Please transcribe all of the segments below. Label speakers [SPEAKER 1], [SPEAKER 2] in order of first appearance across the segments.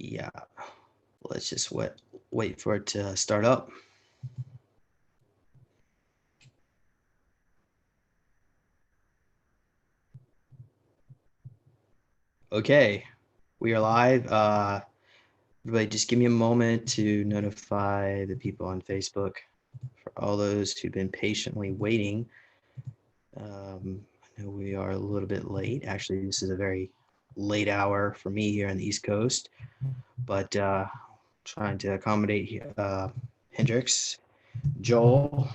[SPEAKER 1] Yeah, let's just wait for it to start up. Okay, we are live. Everybody, just give me a moment to notify the people on Facebook. For all those who've been patiently waiting, I know we are a little bit late. Actually, this is a very late hour for me here on the East Coast, but trying to accommodate Hendricks, Joel,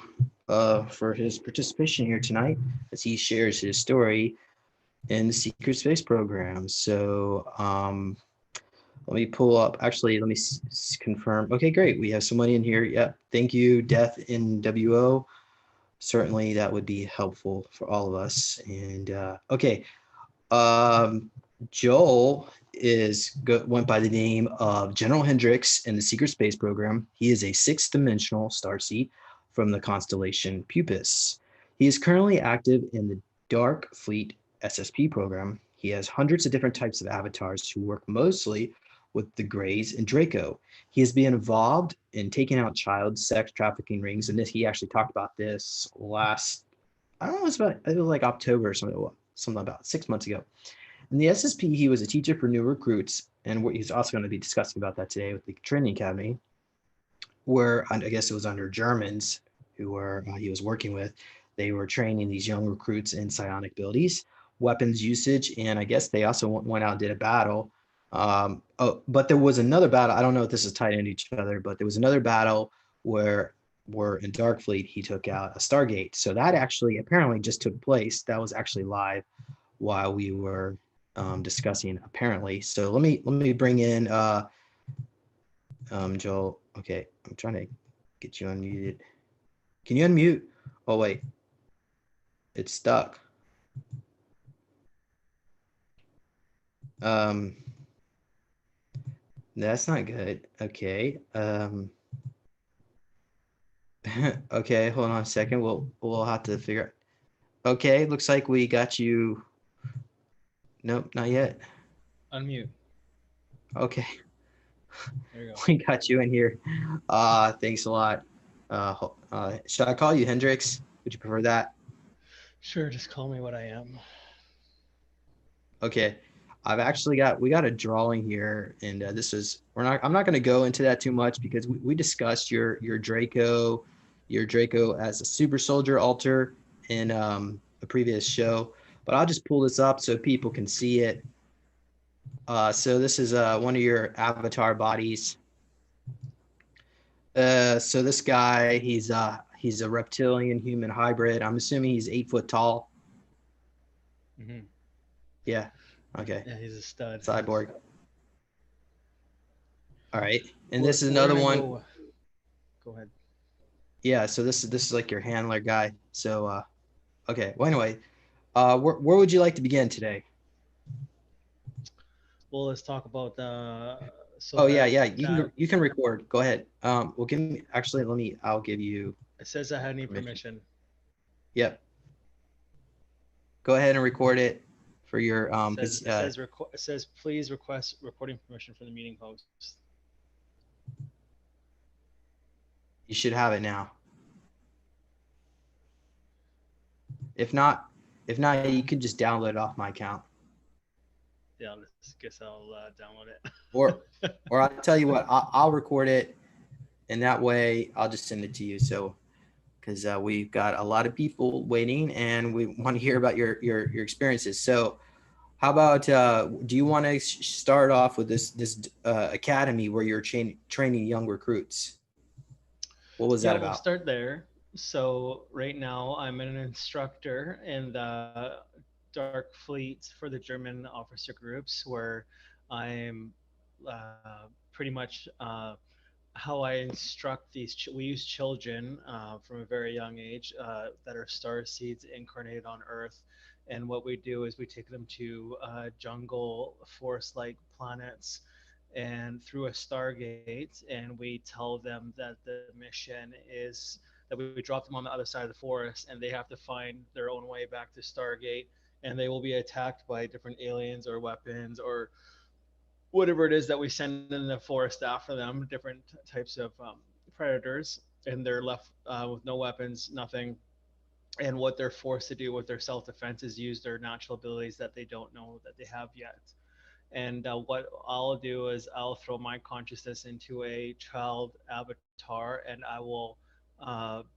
[SPEAKER 1] for his participation here tonight as he shares his story in the Secret Space Program. So let me pull up. Actually, let me confirm. Okay, great. We have somebody in here. Yep. Thank you, Death in WO. Certainly, that would be helpful for all of us. And okay, Joel went by the name of General Hendricks in the Secret Space Program. He is a sixth-dimensional starseed from the constellation Puppis. He is currently active in the Dark Fleet SSP Program. He has hundreds of different types of avatars who work mostly with the Greys and Draco. He has been involved in taking out child sex trafficking rings, and he actually talked about this last, I don't know, it was like October or something about 6 months ago. In the SSP, he was a teacher for new recruits, and he's also going to be discussing about that today with the training academy, where I guess it was under Germans who were he was working with. They were training these young recruits in psionic abilities, weapons usage, and I guess they also went out and did a battle. But there was another battle. I don't know if this is tied into each other, but there was another battle where in Dark Fleet he took out a Stargate. So that actually apparently just took place. That was actually live while we were discussing apparently. So let me bring in Joel. Okay, I'm trying to get you unmuted. Can you unmute? Oh wait, it's stuck. Um, that's not good. Okay. Okay, hold on a second. We'll have to figure out. Okay, looks like we got you. Nope, not yet.
[SPEAKER 2] Unmute.
[SPEAKER 1] Okay.
[SPEAKER 2] There you go.
[SPEAKER 1] We got you in here. Thanks a lot. Should I call you Hendricks? Would you prefer that?
[SPEAKER 2] Sure, just call me what I am.
[SPEAKER 1] Okay. We got a drawing here, and I'm not going to go into that too much because we discussed your Draco as a super soldier alter in a previous show, but I'll just pull this up so people can see it. So this is one of your avatar bodies. So this guy, he's a reptilian human hybrid. I'm assuming he's 8 foot tall.
[SPEAKER 2] Mm-hmm.
[SPEAKER 1] Yeah. Okay.
[SPEAKER 2] Yeah, he's a stud.
[SPEAKER 1] Cyborg. All right. And
[SPEAKER 2] We're
[SPEAKER 1] this is
[SPEAKER 2] we're
[SPEAKER 1] another
[SPEAKER 2] gonna
[SPEAKER 1] one.
[SPEAKER 2] go. Go ahead.
[SPEAKER 1] Yeah. So this is like your handler guy. So okay. Well, anyway, where would you like to begin today?
[SPEAKER 2] Well, let's talk about the. So
[SPEAKER 1] Oh yeah,
[SPEAKER 2] that
[SPEAKER 1] yeah.
[SPEAKER 2] that
[SPEAKER 1] You can record. Go ahead. Well, give me actually. I'll give you
[SPEAKER 2] it says I need
[SPEAKER 1] permission.
[SPEAKER 2] permission.
[SPEAKER 1] Yep. Go ahead and record it for your
[SPEAKER 2] It says
[SPEAKER 1] because
[SPEAKER 2] it says it says please request recording permission from the meeting host.
[SPEAKER 1] you should have it now. If not, you can just download it off my account.
[SPEAKER 2] Yeah, I guess I'll download
[SPEAKER 1] Or
[SPEAKER 2] it.
[SPEAKER 1] I'll tell you what, I'll record it, and that way I'll just send it to you. So because we've got a lot of people waiting, and we want to hear about your experiences. So how about do you want to start off with this academy where you're training young recruits? What was
[SPEAKER 2] Yeah,
[SPEAKER 1] that
[SPEAKER 2] we'll
[SPEAKER 1] about?
[SPEAKER 2] start there. So right now I'm an instructor in the Dark Fleet for the German officer groups, where I'm pretty much how I instruct these. We use children from a very young age that are star seeds incarnated on Earth, and what we do is we take them to jungle forest-like planets and through a Stargate, and we tell them that the mission is that we drop them on the other side of the forest, and they have to find their own way back to Stargate, and they will be attacked by different aliens or weapons or whatever it is that we send in the forest after them, different types of predators, and they're left with no weapons, nothing. And what they're forced to do with their self defense is use their natural abilities that they don't know that they have yet. And what I'll do is I'll throw my consciousness into a child avatar, and I will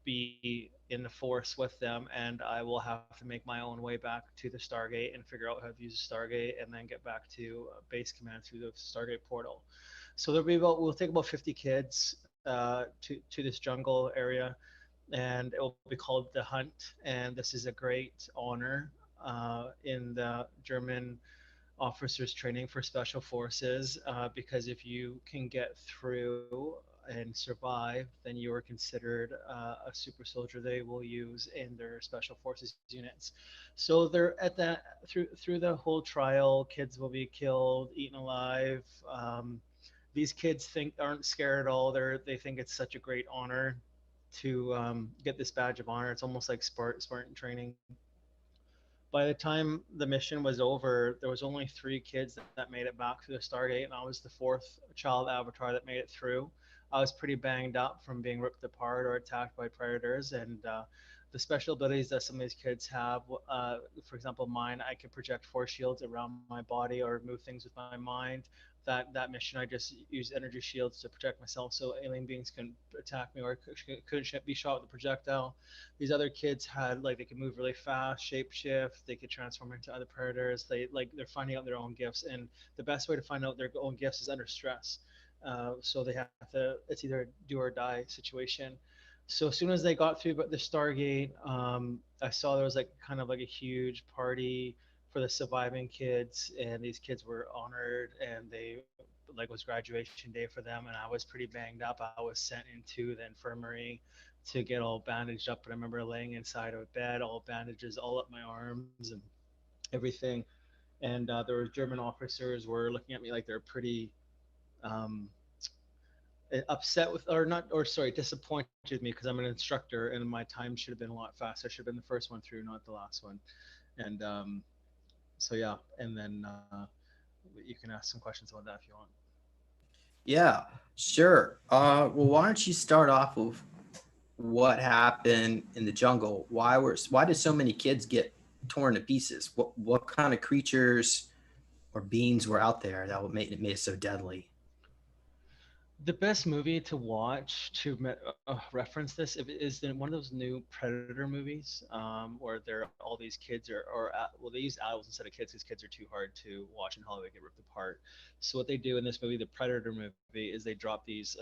[SPEAKER 2] be in the forest with them, and I will have to make my own way back to the Stargate and figure out how to use the Stargate, and then get back to base command through the Stargate portal. So we'll take about 50 kids to this jungle area, and it will be called the Hunt. And this is a great honor in the German officers training for special forces, because if you can get through and survive, then you are considered a super soldier they will use in their special forces units. So they're at that through the whole trial. Kids will be killed, eaten alive. These kids think aren't scared at all. They think it's such a great honor to get this badge of honor. It's almost like Spartan training. By the time the mission was over, there was only 3 kids that made it back through the Stargate, and I was the fourth child avatar that made it through. I was pretty banged up from being ripped apart or attacked by predators, and the special abilities that some of these kids have. For example, mine, I can project force shields around my body or move things with my mind. That mission, I just use energy shields to protect myself, so alien beings couldn't attack me or couldn't be shot with a projectile. These other kids had like they could move really fast, shapeshift, they could transform into other predators. They're finding out their own gifts, and the best way to find out their own gifts is under stress. So they have to. It's either do or die situation. So as soon as they got through the Stargate, I saw there was like kind of like a huge party for the surviving kids, and these kids were honored, and they like was graduation day for them, and I was pretty banged up. I was sent into the infirmary to get all bandaged up, and I remember laying inside of a bed, all bandages all up my arms and everything. And there were German officers were looking at me like they're pretty um, upset with, or not, or sorry, disappointed with me because I'm an instructor and my time should have been a lot faster. I should have been the first one through, not the last one. And so yeah, and then you can ask some questions about that if you want.
[SPEAKER 1] Yeah, sure. Well, why don't you start off with what happened in the jungle? Why did so many kids get torn to pieces? What kind of creatures or beings were out there that would make it so deadly?
[SPEAKER 2] The best movie to watch to reference this is one of those new Predator movies, where they're all these kids well, they use adults instead of kids because kids are too hard to watch in Hollywood, get ripped apart. So what they do in this movie, the Predator movie, is they drop these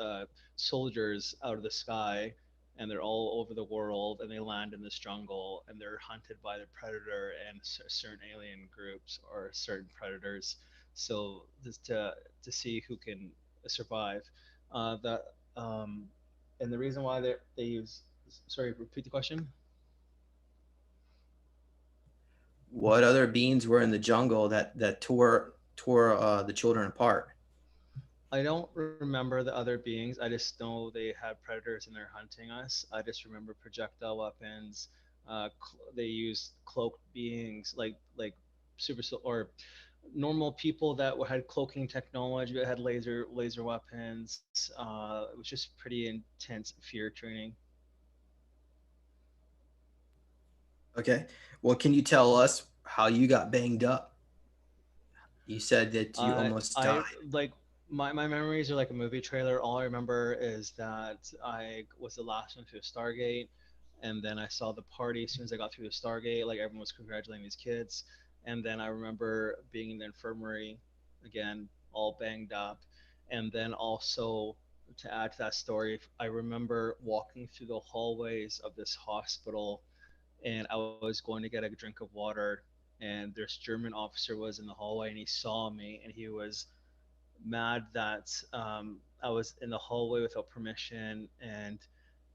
[SPEAKER 2] soldiers out of the sky, and they're all over the world, and they land in this jungle, and they're hunted by the predator and certain alien groups or certain predators. So just to see who can survive. That and the reason why they use, sorry, repeat the question.
[SPEAKER 1] What other beings were in the jungle that tore the children apart?
[SPEAKER 2] I don't remember the other beings. I just know they had predators and they're hunting us. I just remember projectile weapons. They use cloaked beings like or normal people that had cloaking technology, that had laser weapons. It was just pretty intense fear training.
[SPEAKER 1] Okay. Well, can you tell us how you got banged up? You said that you almost
[SPEAKER 2] I
[SPEAKER 1] died.
[SPEAKER 2] like my memories are like a movie trailer. All I remember is that I was the last one through the Stargate, and then I saw the party as soon as I got through the Stargate. Like everyone was congratulating these kids, and then I remember being in the infirmary again, all banged up, and then also to add to that story, I remember walking through the hallways of this hospital, and I was going to get a drink of water, and this German officer was in the hallway, and he saw me, and he was mad that I was in the hallway without permission, and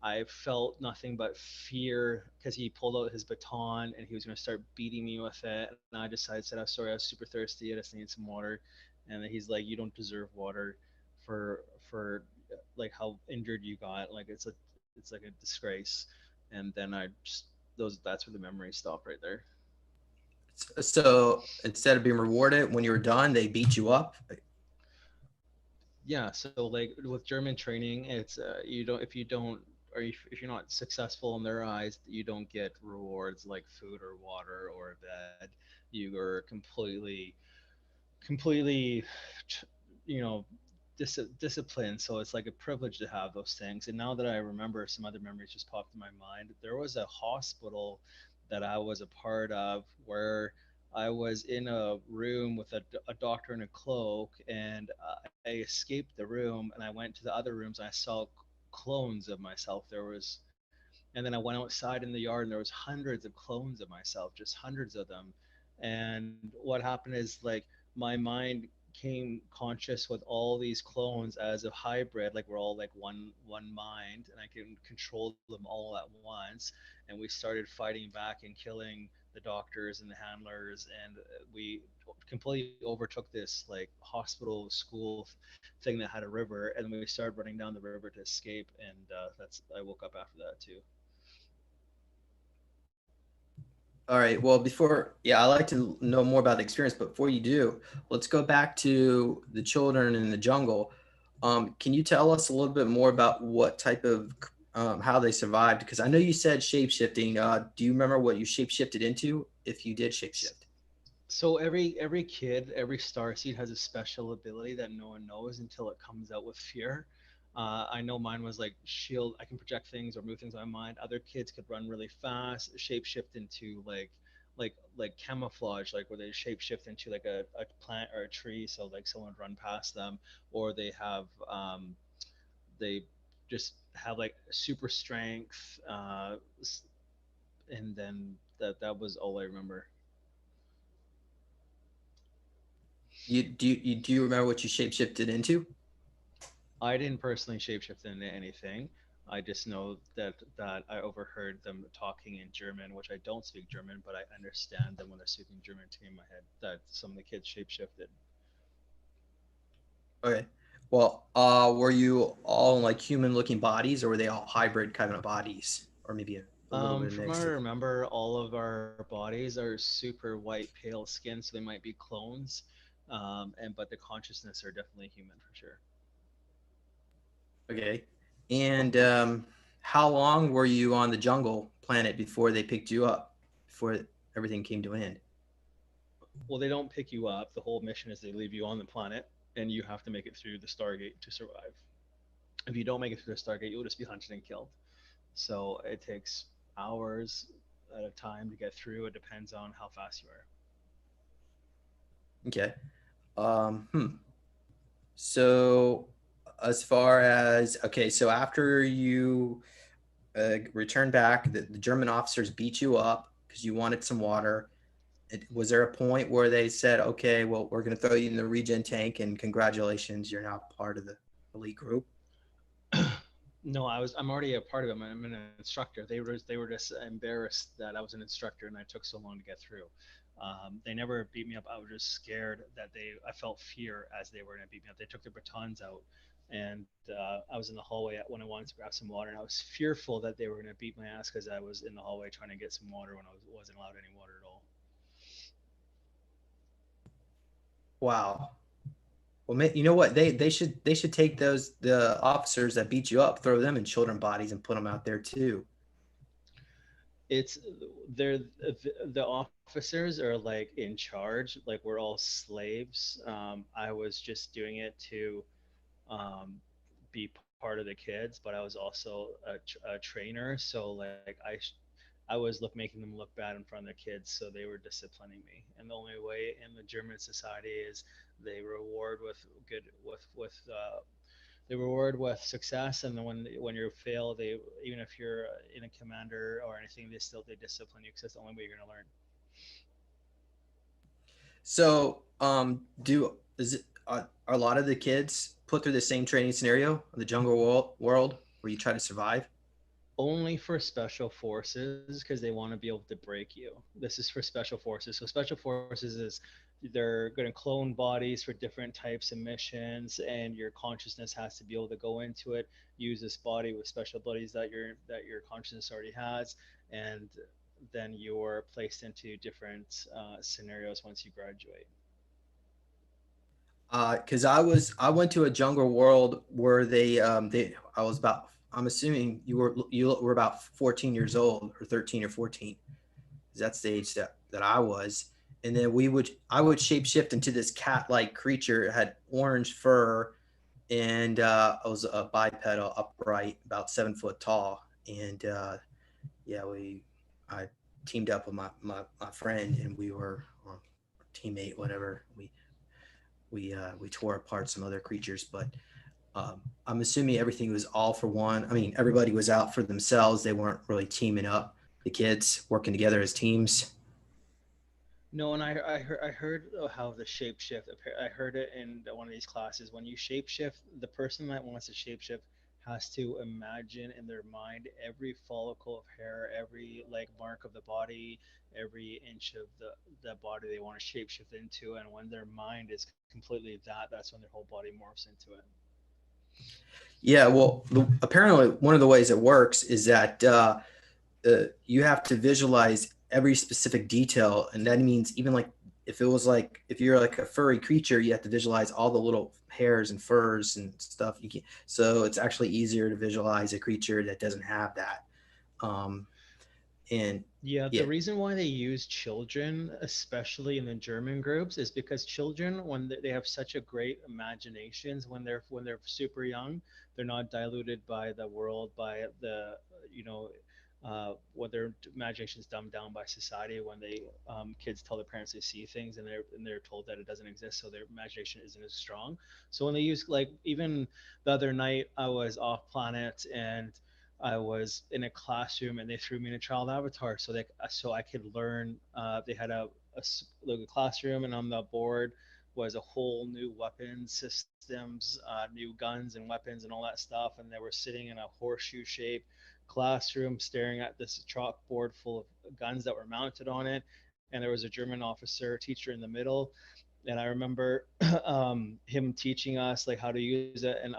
[SPEAKER 2] I felt nothing but fear because he pulled out his baton and he was going to start beating me with it. And I decided, said, "I'm sorry, I was super thirsty. I just need some water." And then he's like, "You don't deserve water for like how injured you got. Like it's like a disgrace." And then I just those that's where the memory stopped right there.
[SPEAKER 1] So instead of being rewarded when you were done, they beat you up.
[SPEAKER 2] Yeah, so like with German training, it's you don't if you don't or if you're not successful in their eyes, you don't get rewards like food or water or a bed. You are completely, you know, disciplined. So it's like a privilege to have those things. And now that I remember, some other memories just popped in my mind. There was a hospital that I was a part of where I was in a room with a doctor in a cloak, and I escaped the room and I went to the other rooms. And I saw clones of myself. And then I went outside in the yard, and there was hundreds of clones of myself, just hundreds of them. And what happened is like my mind came conscious with all these clones as a hybrid, like we're all like one mind, and I can control them all at once. And we started fighting back and killing the doctors and the handlers, and we completely overtook this like hospital school thing that had a river, and we started running down the river to escape. And that's I woke up after that too.
[SPEAKER 1] All right. Well, yeah, I like to know more about the experience, but before you do, let's go back to the children in the jungle. Can you tell us a little bit more about what type of, how they survived? Because I know you said shape shifting. Do you remember what you shape shifted into if you did shape shift?
[SPEAKER 2] So every kid, every starseed has a special ability that no one knows until it comes out with fear. I know mine was like shield. I can project things or move things on my mind. Other kids could run really fast, shapeshift into like camouflage, like where they shapeshift into like a plant or a tree, so like someone would run past them, or they just have like super strength, and then that was all I remember.
[SPEAKER 1] Do you remember what you shape shifted into?
[SPEAKER 2] I didn't personally shapeshift into anything. I just know that I overheard them talking in German, which I don't speak German, but I understand them when they're speaking German to me in my head. That some of the kids shapeshifted.
[SPEAKER 1] Okay. Well, were you all in like human looking bodies or were they all hybrid kind of bodies? Or maybe a little bit of
[SPEAKER 2] From what I
[SPEAKER 1] mix of.
[SPEAKER 2] remember, all of our bodies are super white, pale skin, so they might be clones. And but the consciousness are definitely human for sure.
[SPEAKER 1] Okay. And how long were you on the jungle planet before they picked you up? Before everything came to an end?
[SPEAKER 2] Well, they don't pick you up. The whole mission is they leave you on the planet, and you have to make it through the Stargate to survive. If you don't make it through the Stargate, you'll just be hunted and killed. So it takes hours at a time to get through. It depends on how fast you are.
[SPEAKER 1] Okay. Hmm. So, as far as, okay, so after you returned back, the German officers beat you up because you wanted some water. Was there a point where they said, okay, well, we're going to throw you in the regen tank and congratulations, you're now part of the elite group?
[SPEAKER 2] No, I'm already a part of them. I'm an instructor. They were just embarrassed that I was an instructor and I took so long to get through. They never beat me up. I was just scared that I felt fear as they were going to beat me up. They took their batons out, and I was in the hallway when I wanted to grab some water, and I was fearful that they were going to beat my ass because I was in the hallway trying to get some water when wasn't allowed any water at all.
[SPEAKER 1] Wow. Well, you know what? They should take the officers that beat you up, throw them in children bodies, and put them out there too.
[SPEAKER 2] It's they're the officers are like in charge, like we're all slaves. I was just doing it to um, be part of the kids, but I was also a trainer, so like I was making them look bad in front of the kids, so they were disciplining me. And the only way in the German society is they reward with good they reward with success, and then when you fail, they even if you're in a commander or anything, they discipline you because that's the only way you're gonna learn.
[SPEAKER 1] So, do is it are a lot of the kids put through the same training scenario of the jungle world where you try to survive?
[SPEAKER 2] Only for special forces because they want to be able to break you. This is for special forces. So special forces is they're going to clone bodies for different types of missions, and your consciousness has to be able to go into it, use this body with special abilities that your consciousness already has, and then you're placed into different scenarios once you graduate.
[SPEAKER 1] Because I went to a jungle world where they I was about, I'm assuming you were about 14 years old, or 13 or 14. That's the age that I was. And then I would shapeshift into this cat-like creature. It had orange fur, and I was a bipedal upright, about 7 foot tall. And yeah, I teamed up with my friend, and we were, or teammate, whatever. We tore apart some other creatures, but I'm assuming everything was all for one. I mean, everybody was out for themselves. They weren't really teaming up. The kids working together as teams.
[SPEAKER 2] No, and I heard how the shapeshift. I heard it in one of these classes. When you shapeshift, the person that wants to shapeshift has to imagine in their mind every follicle of hair, every like mark of the body, every inch of the body they want to shapeshift into. And when their mind is completely that's when their whole body morphs into it.
[SPEAKER 1] Yeah, well, apparently one of the ways it works is that you have to visualize every specific detail, and that means even like if you're like a furry creature, you have to visualize all the little hairs and furs and stuff. So it's actually easier to visualize a creature that doesn't have that. Um, and
[SPEAKER 2] Yeah,
[SPEAKER 1] yeah,
[SPEAKER 2] the reason why they use children, especially in the German groups, is because children, when they have such a great imaginations, when they're super young, they're not diluted by the world, by the you know, when their imagination is dumbed down by society. When they kids tell their parents they see things, and they're told that it doesn't exist, so their imagination isn't as strong. So when they use, like, even the other night, I was off planet and I was in a classroom and they threw me in a child avatar so I could learn. They had like a classroom, and on the board was a whole new weapon systems, new guns and weapons and all that stuff. And they were sitting in a horseshoe shaped classroom staring at this chalkboard full of guns that were mounted on it. And there was a German officer teacher in the middle, and I remember him teaching us like how to use it, and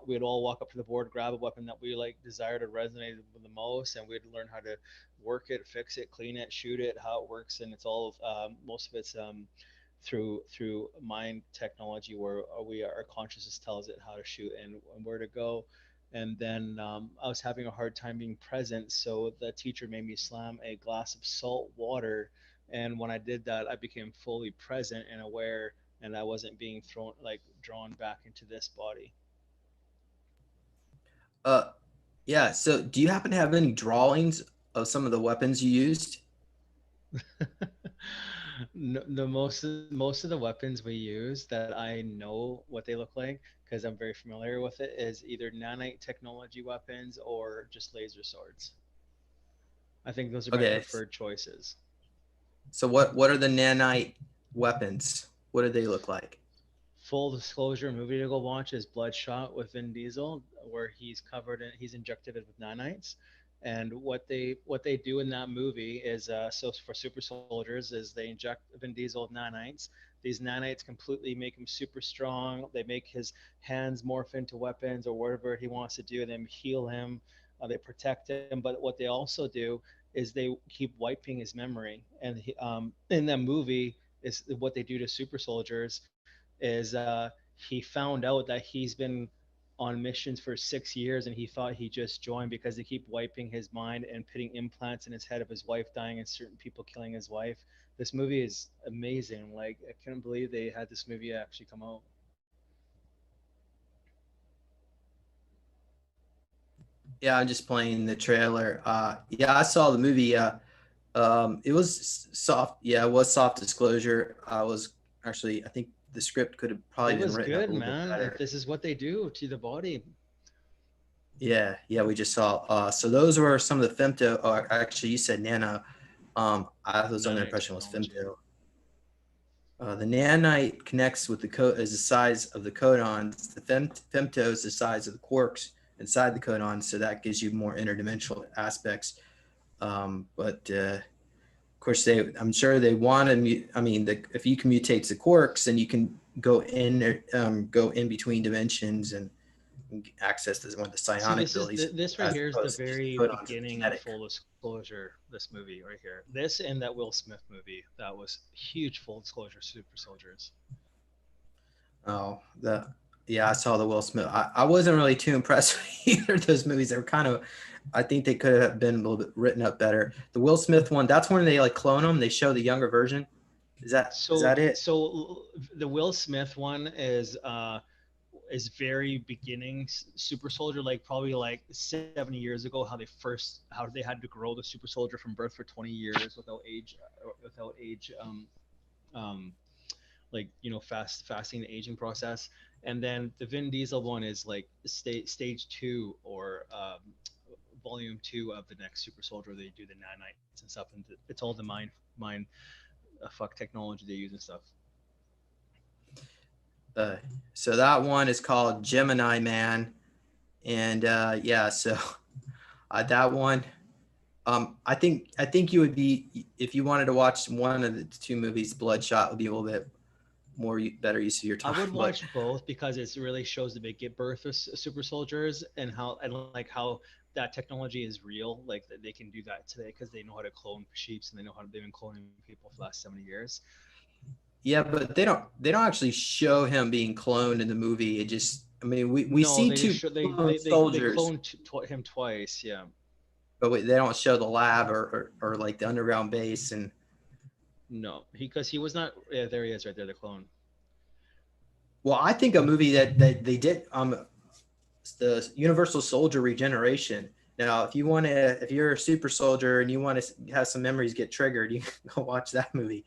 [SPEAKER 2] we'd all walk up to the board, grab a weapon that we like desired or resonated with the most, and we'd learn how to work it, fix it, clean it, shoot it, how it works. And it's all most of it's through mind technology, where our consciousness tells it how to shoot and where to go. And then I was having a hard time being present, so the teacher made me slam a glass of salt water, and when I did that, I became fully present and aware, and I wasn't being drawn back into this body.
[SPEAKER 1] uh, yeah. So, do you happen to have any drawings of some of the weapons you used?
[SPEAKER 2] No, the most of the weapons we use that I know what they look like because I'm very familiar with it is either nanite technology weapons or just laser swords. I think those are my
[SPEAKER 1] Okay.
[SPEAKER 2] preferred choices.
[SPEAKER 1] So, what are the nanite weapons? What do they look like?
[SPEAKER 2] Full disclosure, movie to go watch is Bloodshot with Vin Diesel, where he's injected it with nanites. And what they do in that movie is, so for super soldiers, is they inject Vin Diesel with nanites. These nanites completely make him super strong. They make his hands morph into weapons or whatever he wants to do. They heal him. They protect him. But what they also do is they keep wiping his memory. And in that movie is what they do to super soldiers is he found out that he's been on missions for 6 years, and he thought he just joined because they keep wiping his mind and putting implants in his head of his wife dying and certain people killing his wife. This movie is amazing. Like, I couldn't believe they had this movie actually come out.
[SPEAKER 1] Yeah, I'm just playing the trailer. Yeah, I saw the movie. It was soft. Yeah, it was soft disclosure. I was actually, I think the script could have
[SPEAKER 2] It
[SPEAKER 1] probably been
[SPEAKER 2] was
[SPEAKER 1] written up
[SPEAKER 2] good,
[SPEAKER 1] a little bit
[SPEAKER 2] man.
[SPEAKER 1] better.
[SPEAKER 2] This is what they do to the body.
[SPEAKER 1] Yeah, yeah, we just saw. So those were some of the femto. Or actually, you said nano. I was under the
[SPEAKER 2] Nanite
[SPEAKER 1] impression it was
[SPEAKER 2] technology.
[SPEAKER 1] femto. The nanite connects with the is the size of the codons. The femto is the size of the quarks inside the codon, so that gives you more interdimensional aspects. But of course, I'm sure they want to. I mean, if you can mutate the quarks, then you can go in between dimensions and access one of the
[SPEAKER 2] See,
[SPEAKER 1] psionic
[SPEAKER 2] this is
[SPEAKER 1] abilities,
[SPEAKER 2] this right
[SPEAKER 1] as
[SPEAKER 2] here is the
[SPEAKER 1] opposed to just
[SPEAKER 2] very
[SPEAKER 1] codons and
[SPEAKER 2] beginning of
[SPEAKER 1] kinetic.
[SPEAKER 2] full disclosure. This movie right here, this and that Will Smith movie, that was huge. Full disclosure, super soldiers.
[SPEAKER 1] Oh, the yeah, I saw the Will Smith. I wasn't really too impressed with either of those movies. They were kind of, I think they could have been a little bit written up better. The Will Smith one, that's when they like clone him. They show the younger version. Is that it?
[SPEAKER 2] The Will Smith one is very beginning super soldier, like probably like 70 years ago, how they had to grow the super soldier from birth for 20 years without age like fasting the aging process. And then the Vin Diesel one is like stage two, or volume two of the next super soldier. They do the nanites and stuff, and it's all the mind fuck technology they use and stuff.
[SPEAKER 1] Uh, so that one is called Gemini Man, and yeah, so that one. I think you would be, if you wanted to watch one of the two movies. Bloodshot would be a little bit better use of your
[SPEAKER 2] I
[SPEAKER 1] time,
[SPEAKER 2] would
[SPEAKER 1] but
[SPEAKER 2] watch both because it really shows the big get birth of super soldiers, and like how that technology is real. Like that they can do that today because they know how to clone sheeps, and they've been cloning people for the last 70 years.
[SPEAKER 1] yeah, but they don't actually show him being cloned in the movie. It just, I mean, we
[SPEAKER 2] No,
[SPEAKER 1] see
[SPEAKER 2] they just
[SPEAKER 1] two
[SPEAKER 2] show,
[SPEAKER 1] cloned
[SPEAKER 2] they
[SPEAKER 1] soldiers,
[SPEAKER 2] cloned him twice. Yeah.
[SPEAKER 1] but they don't show the lab or like the underground base. And
[SPEAKER 2] No, because he was not. Yeah, there he is, right there, the clone.
[SPEAKER 1] well, I think a movie that they did, the Universal Soldier Regeneration. Now, if you're a super soldier and you want to have some memories get triggered, you can go watch that movie.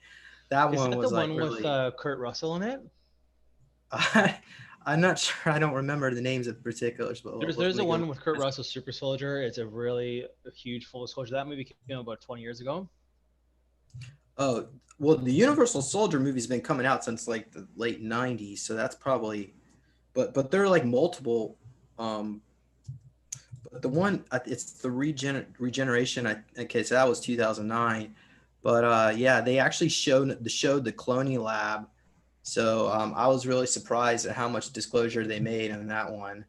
[SPEAKER 1] That
[SPEAKER 2] Is
[SPEAKER 1] one
[SPEAKER 2] that the
[SPEAKER 1] was like
[SPEAKER 2] one with
[SPEAKER 1] really.
[SPEAKER 2] Kurt Russell in it?
[SPEAKER 1] I, I'm not sure. I don't remember the names of particulars, but
[SPEAKER 2] There's
[SPEAKER 1] let
[SPEAKER 2] a
[SPEAKER 1] me go.
[SPEAKER 2] one with Kurt Russell, Super Soldier. It's a really huge full disclosure. That movie came out about 20 years ago.
[SPEAKER 1] Oh, well, the Universal Soldier movie's been coming out since like the late '90s, so that's probably. But there are like multiple. Um, but the one, it's the regeneration. Okay, so that was 2009. But yeah, they actually showed the cloning lab. So I was really surprised at how much disclosure they made on that one.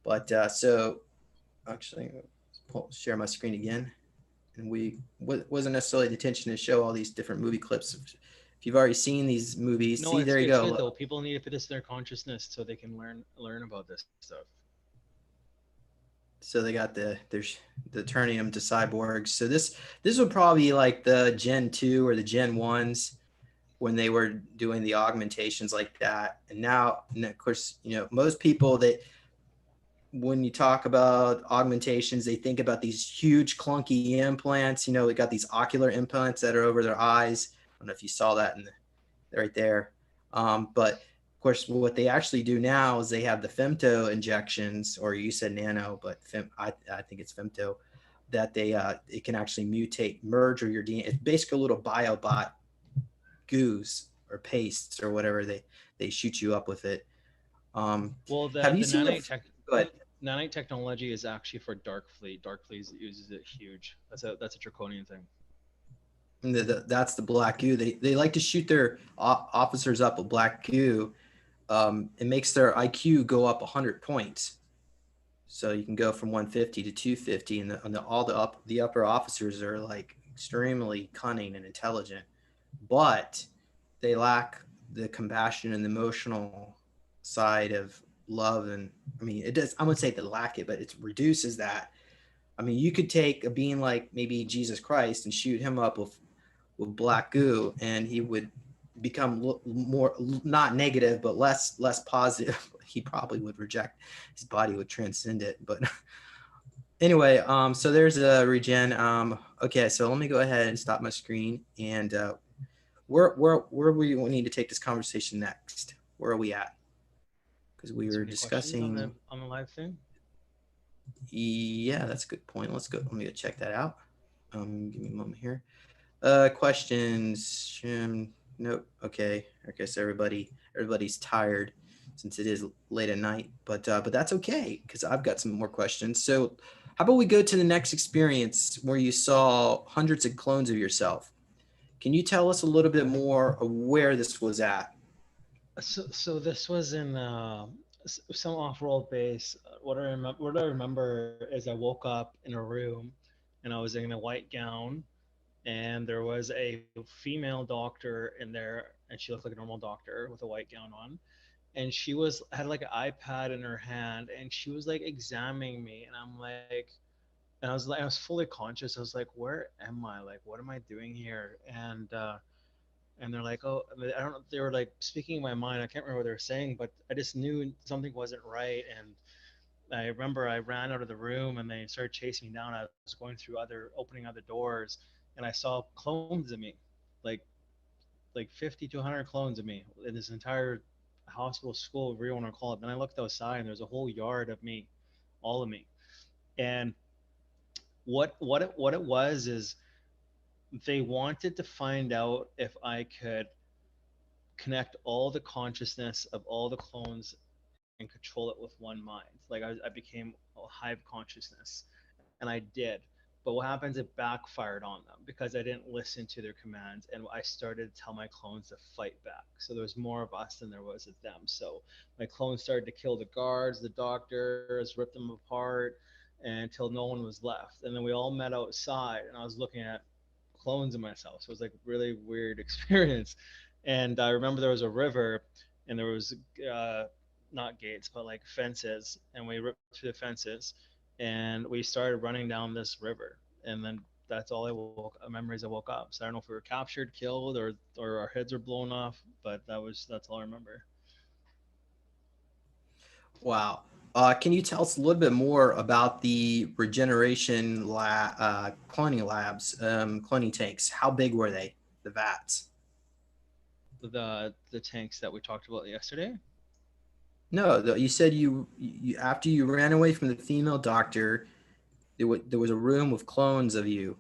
[SPEAKER 1] But so actually, share my screen again. And we wasn't necessarily the intention to show all these different movie clips. If you've already seen these movies,
[SPEAKER 2] No,
[SPEAKER 1] see, there you
[SPEAKER 2] it's good
[SPEAKER 1] go.
[SPEAKER 2] though. People need to put this in their consciousness so they can learn about this stuff.
[SPEAKER 1] So they got the turning them to cyborgs. So this would probably be like the Gen 2 or the Gen 1s when they were doing the augmentations like that. And of course, most people that when you talk about augmentations, they think about these huge clunky implants. They got these ocular implants that are over their eyes. I don't know if you saw that right there. But of course, what they actually do now is they have the femto injections, or you said nano, but I think it's femto, that it can actually mutate, merge, or your DNA. It's basically a little biobot goos or pastes or whatever they shoot you up with it.
[SPEAKER 2] Well,
[SPEAKER 1] Have you
[SPEAKER 2] the
[SPEAKER 1] seen the? Go ahead.
[SPEAKER 2] nanite technology is actually for Dark Fleet. Dark Fleet uses it huge. That's a draconian thing.
[SPEAKER 1] That's the black goo. They like to shoot their officers up with black goo. It makes their IQ go up 100 points. So you can go from 150 to 250, and all the upper officers are like extremely cunning and intelligent, but they lack the compassion and the emotional side of love. And I mean, it does. I wouldn't say they lack it, but it reduces that. I mean, you could take a being like maybe Jesus Christ and shoot him up with black goo, and he would become more, not negative, but less positive. He probably would reject. His body would transcend it. But anyway, so there's a regen. Okay, so let me go ahead and stop my screen. And where we need to take this conversation next? Where are we at? Because we
[SPEAKER 2] Is there
[SPEAKER 1] were
[SPEAKER 2] any questions on
[SPEAKER 1] discussing.
[SPEAKER 2] the live thing?
[SPEAKER 1] Yeah, that's a good point. Let's go. Let me go check that out. Give me a moment here. Questions? Nope. Okay. I guess everybody's tired since it is late at night, but that's okay because I've got some more questions. So, how about we go to the next experience where you saw hundreds of clones of yourself? Can you tell us a little bit more of where this was at?
[SPEAKER 2] So this was in some off-world base. What I remember is I woke up in a room, and I was in a white gown, and there was a female doctor in there, and she looked like a normal doctor with a white gown on. and she had like an iPad in her hand, and she was like examining me, and I'm like, and I was fully conscious. I was like, where am I? Like, what am I doing here? And they're like, oh, I don't know. They were like speaking in my mind. I can't remember what they were saying, but I just knew something wasn't right. And I remember I ran out of the room, and they started chasing me down. I was going through opening other doors, and I saw clones of me, like 50 to 100 clones of me in this entire hospital, school, whatever you want to call it. Then I looked outside, and there's a whole yard of me, all of me. And what it was is they wanted to find out if I could connect all the consciousness of all the clones and control it with one mind. Like I became a hive consciousness, and I did. But what happens? It backfired on them because I didn't listen to their commands, and I started to tell my clones to fight back. So there was more of us than there was of them. So my clones started to kill the guards, the doctors, rip them apart, until no one was left. And then we all met outside, and I was looking at clones of myself. So it was like a really weird experience. And I remember there was a river, and there was uh, not gates, but like fences, and we ripped through the fences, and we started running down this river, and then that's all I woke memories I woke up. So I don't know if we were captured, killed, or our heads were blown off, but that's all I remember.
[SPEAKER 1] Wow. Can you tell us a little bit more about the regeneration cloning labs, cloning tanks? How big were they? The vats?
[SPEAKER 2] The tanks that we talked about yesterday.
[SPEAKER 1] No, you said you after you ran away from the female doctor, there was a room with clones of you.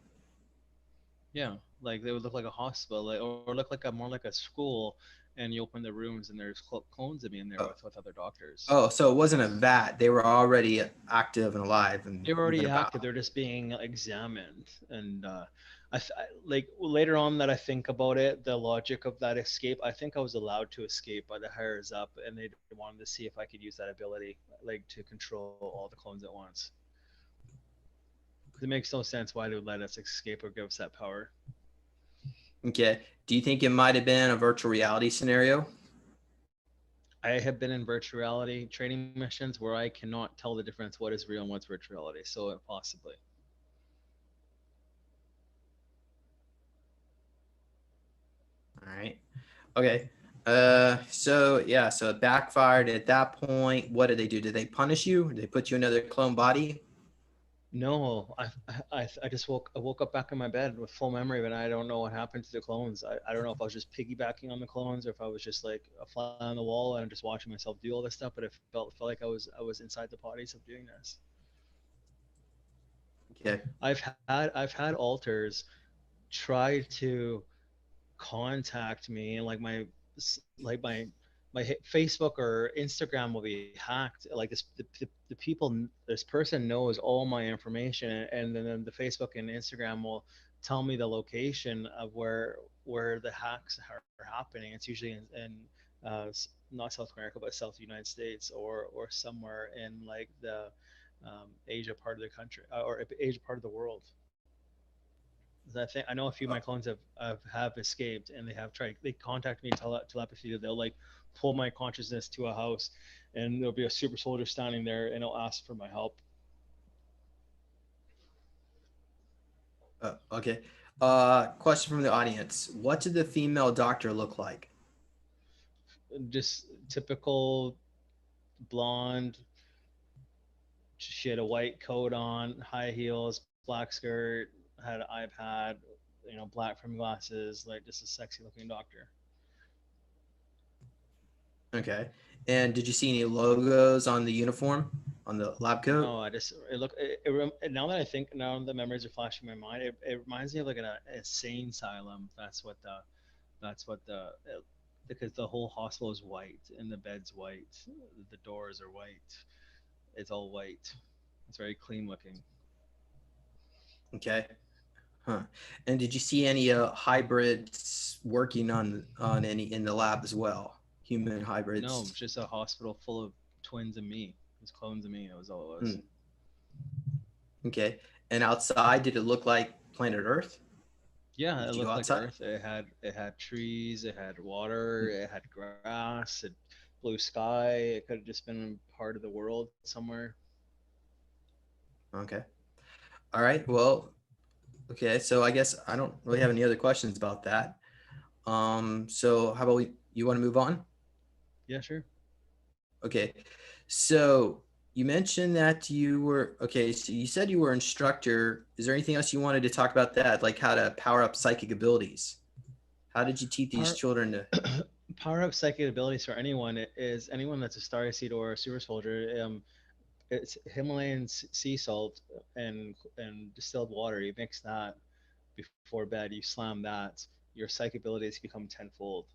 [SPEAKER 2] Yeah, like they would look like a hospital, like, or look like a more like a school, and you open the rooms, and there's clones of me in there
[SPEAKER 1] Oh,
[SPEAKER 2] with other doctors.
[SPEAKER 1] oh, so it wasn't a vat. They were already active and alive and
[SPEAKER 2] They were
[SPEAKER 1] moving
[SPEAKER 2] already
[SPEAKER 1] about.
[SPEAKER 2] active. They're just being examined, and like later on that I think about it, the logic of that escape. I think I was allowed to escape by the higher up, and they wanted to see if I could use that ability, like to control all the clones at once. Because it makes no sense why they would let us escape or give us that power.
[SPEAKER 1] Okay. Do you think it might have been a virtual reality scenario?
[SPEAKER 2] I have been in virtual reality training missions where I cannot tell the difference what is real and what's virtual reality. So possibly.
[SPEAKER 1] All right. Okay. So yeah, so it backfired at that point. What did they do? Did they punish you? Did they put you in another clone body?
[SPEAKER 2] No, I just I woke up back in my bed with full memory, but I don't know what happened to the clones. I don't know if I was just piggybacking on the clones, or if I was just like a fly on the wall and just watching myself do all this stuff. But it felt like I was inside the bodies of doing this.
[SPEAKER 1] Okay.
[SPEAKER 2] I've had alters try to contact me, and my Facebook or Instagram will be hacked. Like the people, this person knows all my information, and then the Facebook and Instagram will tell me the location of where the hacks are happening. It's usually not South America, but South United States, or somewhere in like the Asia part of the country, or Asia part of the world. 'Cause I know a few of my clones have escaped, and they contact me telepathy. They'll like pull my consciousness to a house, and there'll be a super soldier standing there, and it'll ask for my help.
[SPEAKER 1] Okay. Question from the audience. What did the female doctor look like?
[SPEAKER 2] Just typical blonde. She had a white coat on, high heels, black skirt, had an iPad, black frame glasses, like just a sexy looking doctor.
[SPEAKER 1] Okay. And did you see any logos on the uniform, on the lab coat?
[SPEAKER 2] No, I just it look now that I think, now the memories are flashing in my mind. It reminds me of like an insane asylum. That's what because the whole hospital is white, and the bed's white, the doors are white. It's all white. It's very clean looking.
[SPEAKER 1] Okay. Huh. And did you see any hybrids working on any in the lab as well? Human
[SPEAKER 2] No,
[SPEAKER 1] hybrids.
[SPEAKER 2] just a hospital full of twins of me. It was clones of me. That was all it was.
[SPEAKER 1] Hmm. Okay. And outside, did it look like planet Earth?
[SPEAKER 2] Yeah, it
[SPEAKER 1] Did you go
[SPEAKER 2] looked like
[SPEAKER 1] outside?
[SPEAKER 2] Earth. It had trees, it had water,
[SPEAKER 1] Hmm.
[SPEAKER 2] it had grass, blue sky. It could have just been part of the world somewhere.
[SPEAKER 1] Okay. All right. Well, okay. So I guess I don't really have any other questions about that. So how about you want to move on?
[SPEAKER 2] Yeah, sure.
[SPEAKER 1] Okay. So you mentioned that you were okay. So you said you were instructor. Is there anything else you wanted to talk about that, like how to power up psychic abilities? How did you teach these
[SPEAKER 2] Power
[SPEAKER 1] children to?
[SPEAKER 2] power up psychic abilities for anyone is anyone that's a Starseed or a super soldier. It's Himalayan sea salt and distilled water. You mix that before bed. You slam that. Your psychic abilities become tenfold.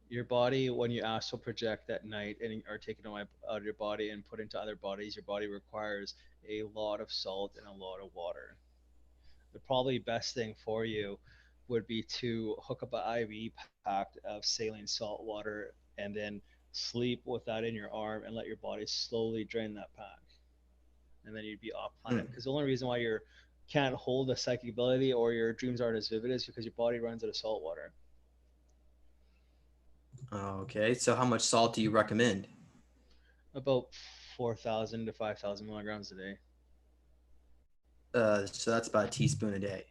[SPEAKER 2] Your body, when you astral project at night and are taken out of your body and put into other bodies, your body requires a lot of salt and a lot of water. The probably best thing for you would be to hook up an IV pack of saline salt water and then sleep with that in your arm and let your body slowly drain that pack. And then you'd be off planet.
[SPEAKER 1] Hmm.
[SPEAKER 2] Because the only reason why you can't hold a psychic ability or your dreams aren't as vivid is because your body runs out of salt water.
[SPEAKER 1] Okay. So how much salt do you recommend?
[SPEAKER 2] About 4,000 to 5,000 milligrams a day.
[SPEAKER 1] So that's about a teaspoon a day.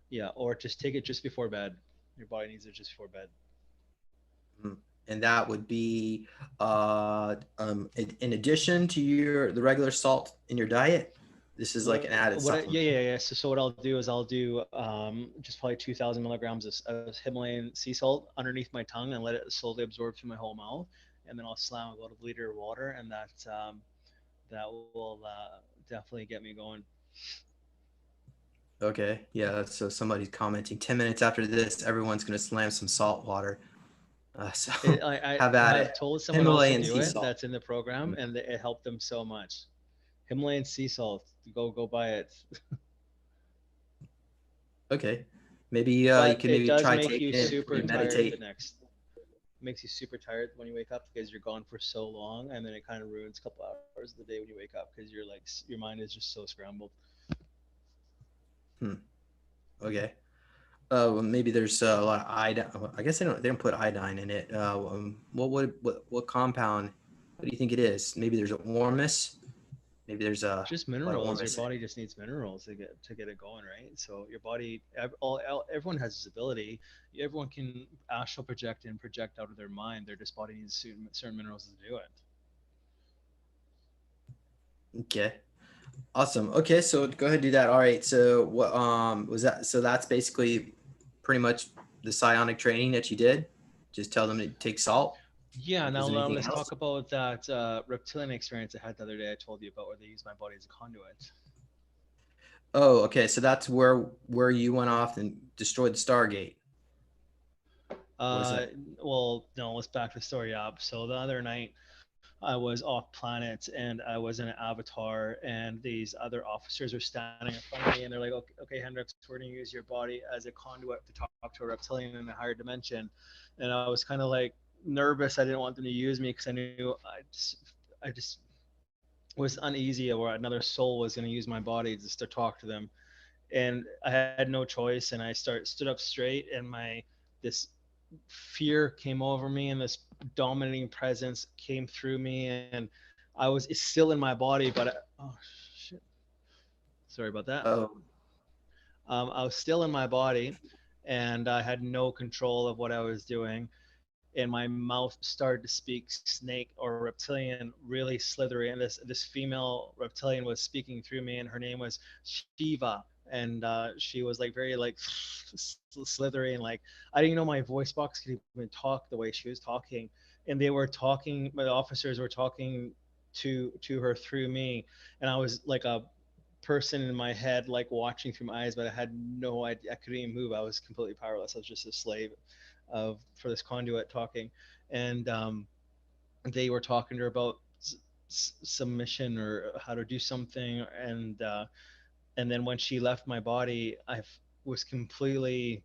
[SPEAKER 2] Yeah, or just take it just before bed. Your body needs it just before bed.
[SPEAKER 1] Mhm. And that would be in addition to the regular salt in your diet. This is like an added
[SPEAKER 2] Yeah,
[SPEAKER 1] supplement.
[SPEAKER 2] yeah, yeah. So what I'll do is I'll do just probably 2,000 milligrams of Himalayan sea salt underneath my tongue and let it slowly absorb through my whole mouth, and then I'll slam about a liter of water, and that will definitely get me going.
[SPEAKER 1] Okay, yeah. So somebody's commenting 10 minutes after this, everyone's gonna slam some salt water. So have
[SPEAKER 2] I
[SPEAKER 1] at
[SPEAKER 2] have
[SPEAKER 1] it.
[SPEAKER 2] told someone else to
[SPEAKER 1] Himalayan
[SPEAKER 2] do
[SPEAKER 1] sea
[SPEAKER 2] it
[SPEAKER 1] salt.
[SPEAKER 2] that's in the program,
[SPEAKER 1] Mm,
[SPEAKER 2] and it helped them so much. Himalayan sea salt, go buy it.
[SPEAKER 1] okay, maybe you
[SPEAKER 2] But
[SPEAKER 1] can
[SPEAKER 2] it
[SPEAKER 1] maybe
[SPEAKER 2] does
[SPEAKER 1] try
[SPEAKER 2] make you
[SPEAKER 1] taking it before
[SPEAKER 2] super
[SPEAKER 1] you
[SPEAKER 2] tired the
[SPEAKER 1] meditate.
[SPEAKER 2] next makes you super tired when you wake up because you're gone for so long, and then it kind of ruins a couple hours of the day when you wake up because you're like your mind is just so scrambled.
[SPEAKER 1] Hmm. Okay. Well, maybe there's a lot of iodine. I guess they don't put iodine in it. What compound? What do you think it is? Maybe there's a ormus. Maybe there's
[SPEAKER 2] Just
[SPEAKER 1] a lot of
[SPEAKER 2] minerals. Your
[SPEAKER 1] ormus in
[SPEAKER 2] body
[SPEAKER 1] it.
[SPEAKER 2] just needs minerals to get it going, right? So your body, everyone has this ability. Everyone can astral project and project out of their mind. Their just body needs certain minerals to do it.
[SPEAKER 1] Okay. Awesome. Okay, so go ahead and do that. All right. So what was that? So that's basically pretty much the psionic training that you did. Just tell them to take salt.
[SPEAKER 2] Yeah,
[SPEAKER 1] Was
[SPEAKER 2] now
[SPEAKER 1] there anything
[SPEAKER 2] let's
[SPEAKER 1] else?
[SPEAKER 2] talk about that reptilian experience I had the other day. I told you about where they use my body as a conduit.
[SPEAKER 1] Oh, okay. So that's where you went off and destroyed the Stargate. Was
[SPEAKER 2] Uh,
[SPEAKER 1] that?
[SPEAKER 2] well, no, let's back the story up. So the other night, I was off planet and I was in an avatar, and these other officers are standing in front of me, and they're like, okay, Hendricks, we're gonna use your body as a conduit to talk to a reptilian in a higher dimension." And I was kind of like nervous. I didn't want them to use me because I knew I just was uneasy or another soul was going to use my body just to talk to them, and I had no choice, and I stood up straight, and my this fear came over me, and this dominating presence came through me, and I was it's still in my body, but oh shit, sorry about that.
[SPEAKER 1] Oh,
[SPEAKER 2] I was still in my body, and I had no control of what I was doing, and my mouth started to speak snake or reptilian really slithery, and this female reptilian was speaking through me, and her name was Shiva, and she was like very like slithery, and like I didn't know my voice box could even talk the way she was talking, and they were talking, my officers were talking to her through me, and I was like a person in my head like watching through my eyes, but I had no idea, I couldn't even move, I was completely powerless, I was just a slave of for this conduit talking, and they were talking to her about submission or how to do something, and then when she left my body, was completely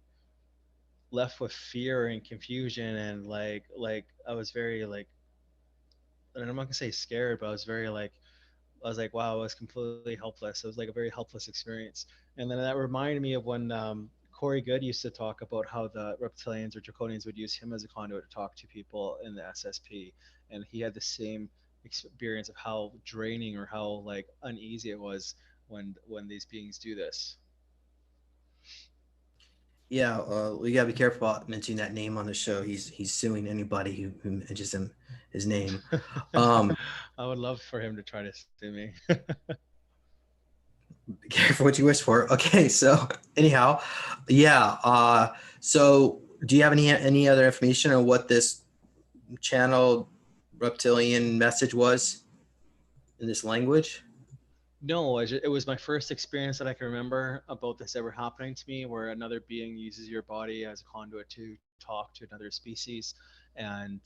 [SPEAKER 2] left with fear and confusion, and like I was very like, and I'm not gonna say scared, but I was very like, I was like, wow, I was completely helpless. It was like a very helpless experience. And then that reminded me of when Corey Good used to talk about how the Reptilians or Draconians would use him as a conduit to talk to people in the SSP, and he had the same experience of how draining or how like uneasy it was when these beings do this.
[SPEAKER 1] Yeah, we gotta be careful about mentioning that name on the show. He's suing anybody who mentions his name. Um,
[SPEAKER 2] I would love for him to try to sue me.
[SPEAKER 1] be careful what you wish for. Okay, so anyhow, yeah. So do you have any other information on what this channel reptilian message was in this language?
[SPEAKER 2] No, it was my first experience that I can remember about this ever happening to me, where another being uses your body as a conduit to talk to another species, and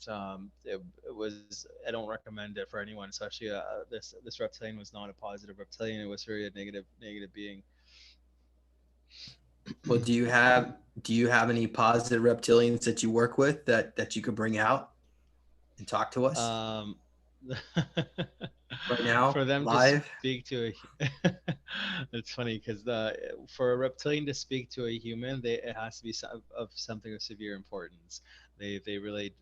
[SPEAKER 2] it was. I don't recommend it for anyone, especially this reptilian was not a positive reptilian. It was very a negative being.
[SPEAKER 1] Well, do you have any positive reptilians that you work with that you could bring out and talk to us
[SPEAKER 2] Um,
[SPEAKER 1] right
[SPEAKER 2] for
[SPEAKER 1] now
[SPEAKER 2] them to
[SPEAKER 1] live?
[SPEAKER 2] speak to it's funny because the for a reptilian to speak to a human, it has to be of something of severe importance. They really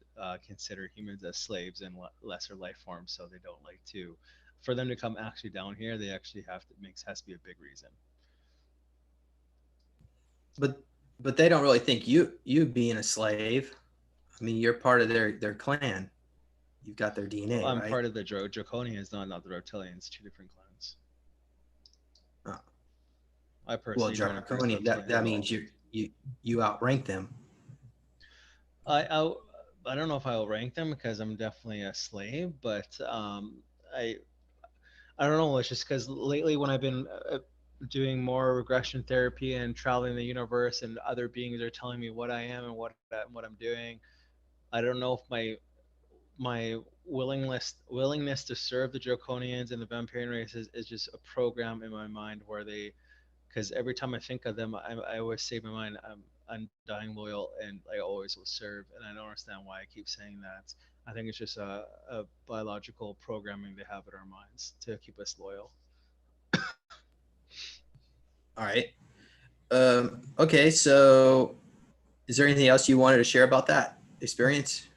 [SPEAKER 2] consider humans as slaves and lesser life forms, so they don't like to. For them to come actually down here, they actually have to makes has to be a big reason.
[SPEAKER 1] But they don't really think you being a slave. I mean, you're part of their clan. You've got their
[SPEAKER 2] Well,
[SPEAKER 1] DNA,
[SPEAKER 2] I'm
[SPEAKER 1] right?
[SPEAKER 2] part of the Draconians, not the Reptilians. Two different clans.
[SPEAKER 1] Uh,
[SPEAKER 2] I
[SPEAKER 1] well,
[SPEAKER 2] personally don't agree with
[SPEAKER 1] draconian. That
[SPEAKER 2] reptilians
[SPEAKER 1] that
[SPEAKER 2] at all.
[SPEAKER 1] means you outrank them.
[SPEAKER 2] I I, I don't know if I'll rank them because I'm definitely a slave, but I I don't know. It's just because lately when I've been doing more regression therapy and traveling the universe, and other beings are telling me what I am and what I'm doing. I don't know if my willingness to serve the Draconians and the Vampirian races is just a program in my mind where they because every time I think of them, I always say in my mind, I'm undying loyal and I always will serve. And I don't understand why I keep saying that. I think it's just a biological programming they have in our minds to keep us loyal.
[SPEAKER 1] All right. Okay. So, is there anything else you wanted to share about that experience,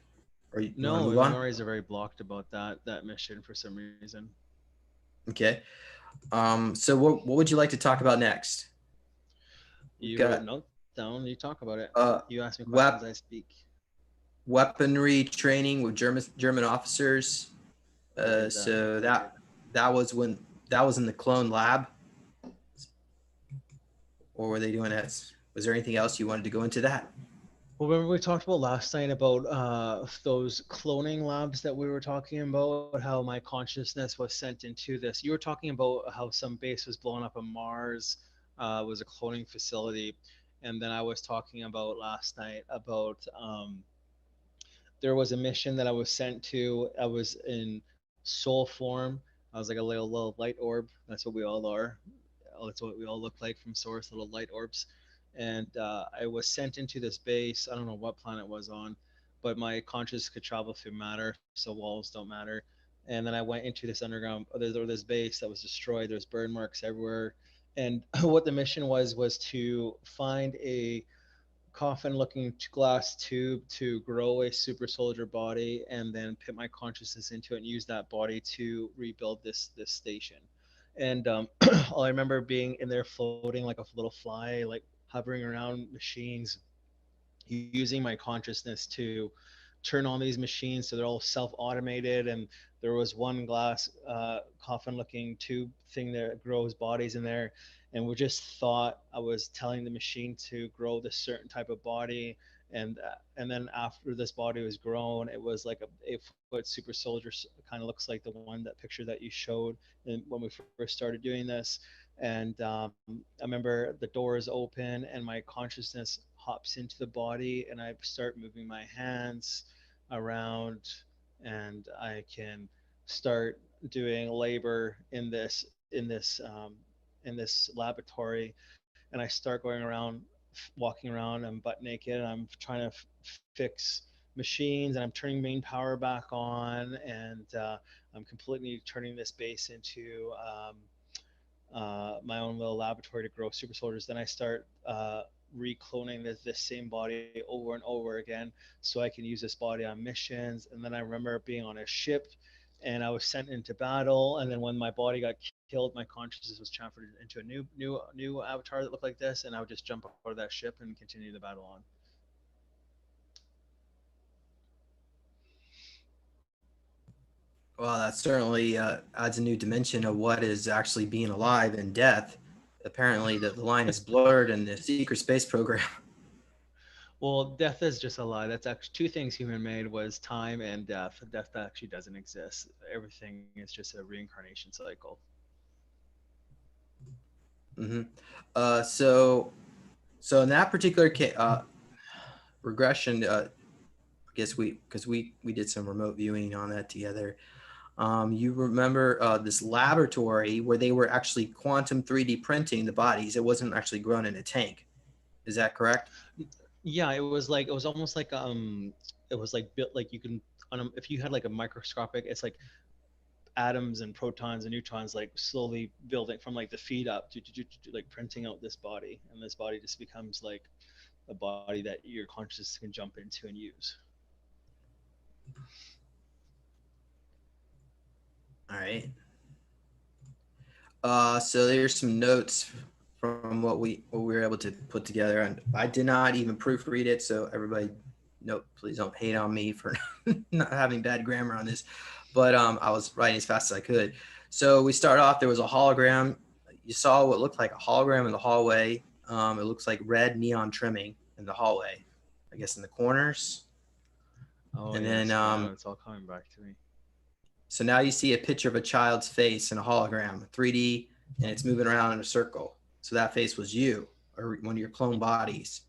[SPEAKER 1] or you want to
[SPEAKER 2] No,
[SPEAKER 1] move
[SPEAKER 2] my
[SPEAKER 1] on?
[SPEAKER 2] memories are very blocked about that mission for some reason.
[SPEAKER 1] Okay. So what would you like to talk about next? We've
[SPEAKER 2] You wrote
[SPEAKER 1] got
[SPEAKER 2] notes down. You talk about it.
[SPEAKER 1] uh,
[SPEAKER 2] You ask me questions. I
[SPEAKER 1] wep-
[SPEAKER 2] speak.
[SPEAKER 1] weaponry training with German officers.
[SPEAKER 2] I did that.
[SPEAKER 1] So that was when that was in the clone lab, or were they doing that? Was there anything else you wanted to go into that?
[SPEAKER 2] Well, remember we talked about last night about those cloning labs that we were talking about, how my consciousness was sent into this. You were talking about how some base was blown up on Mars, was a cloning facility, and then I was talking about last night about there was a mission that I was sent to. I was in soul form. I was like a little light orb. That's what we all are. That's what we all look like from Source, little light orbs. And I was sent into this base. I don't know what planet it was on, but my conscious could travel through matter, so walls don't matter. And then I went into this underground, or this base that was destroyed. There's burn marks everywhere. And what the mission was to find a coffin looking glass tube to grow a super soldier body and then put my consciousness into it and use that body to rebuild this station. And I remember being in there floating like a little fly, like hovering around machines, using my consciousness to turn on these machines so they're all self-automated. And there was one glass coffin looking tube thing that grows bodies in there, and we just thought I was telling the machine to grow this certain type of body. And then after this body was grown, it was like a 8-foot super soldier, kind of looks like the one that picture that you showed when we first started doing this. And I remember the doors open and my consciousness hops into the body and I start moving my hands around, and I can start doing labor in this laboratory. And I start going around, walking around. I'm butt naked and I'm trying to fix machines, and I'm turning main power back on, and I'm completely turning this base into my own little laboratory to grow super soldiers. Then I start recloning this same body over and over again so I can use this body on missions. And then I remember being on a ship and I was sent into battle. And then when my body got killed, my consciousness was transferred into a new avatar that looked like this, and I would just jump out of that ship and continue the battle on.
[SPEAKER 1] Well, that certainly adds a new dimension of what is actually being alive and death. Apparently, the line is blurred in the secret space program.
[SPEAKER 2] Well, death is just a lie. That's actually two things human made was time and death. Death actually doesn't exist. Everything is just a reincarnation cycle.
[SPEAKER 1] hmm so, so in that particular regression, I guess we did some remote viewing on that together. You remember this laboratory where they were actually quantum 3D printing the bodies. It wasn't actually grown in a tank. Is that correct?
[SPEAKER 2] Yeah, it was almost like it was like built like you can if you had like a microscopic, it's like atoms and protons and neutrons like slowly building from like the feet up to like printing out this body, and this body just becomes like a body that your consciousness can jump into and use.
[SPEAKER 1] All right. So there's some notes from what we were able to put together, and I did not even proofread it. So everybody, no, please don't hate on me for not having bad grammar on this. But I was writing as fast as I could. So we start off. There was a hologram. You saw what looked like a hologram in the hallway. It looks like red neon trimming in the hallway, I guess in the corners.
[SPEAKER 2] Oh
[SPEAKER 1] And then
[SPEAKER 2] yes, man, it's all coming back to me.
[SPEAKER 1] so now you see a picture of a child's face in a hologram, 3D, and it's moving around in a circle. So that face was you or one of your clone bodies.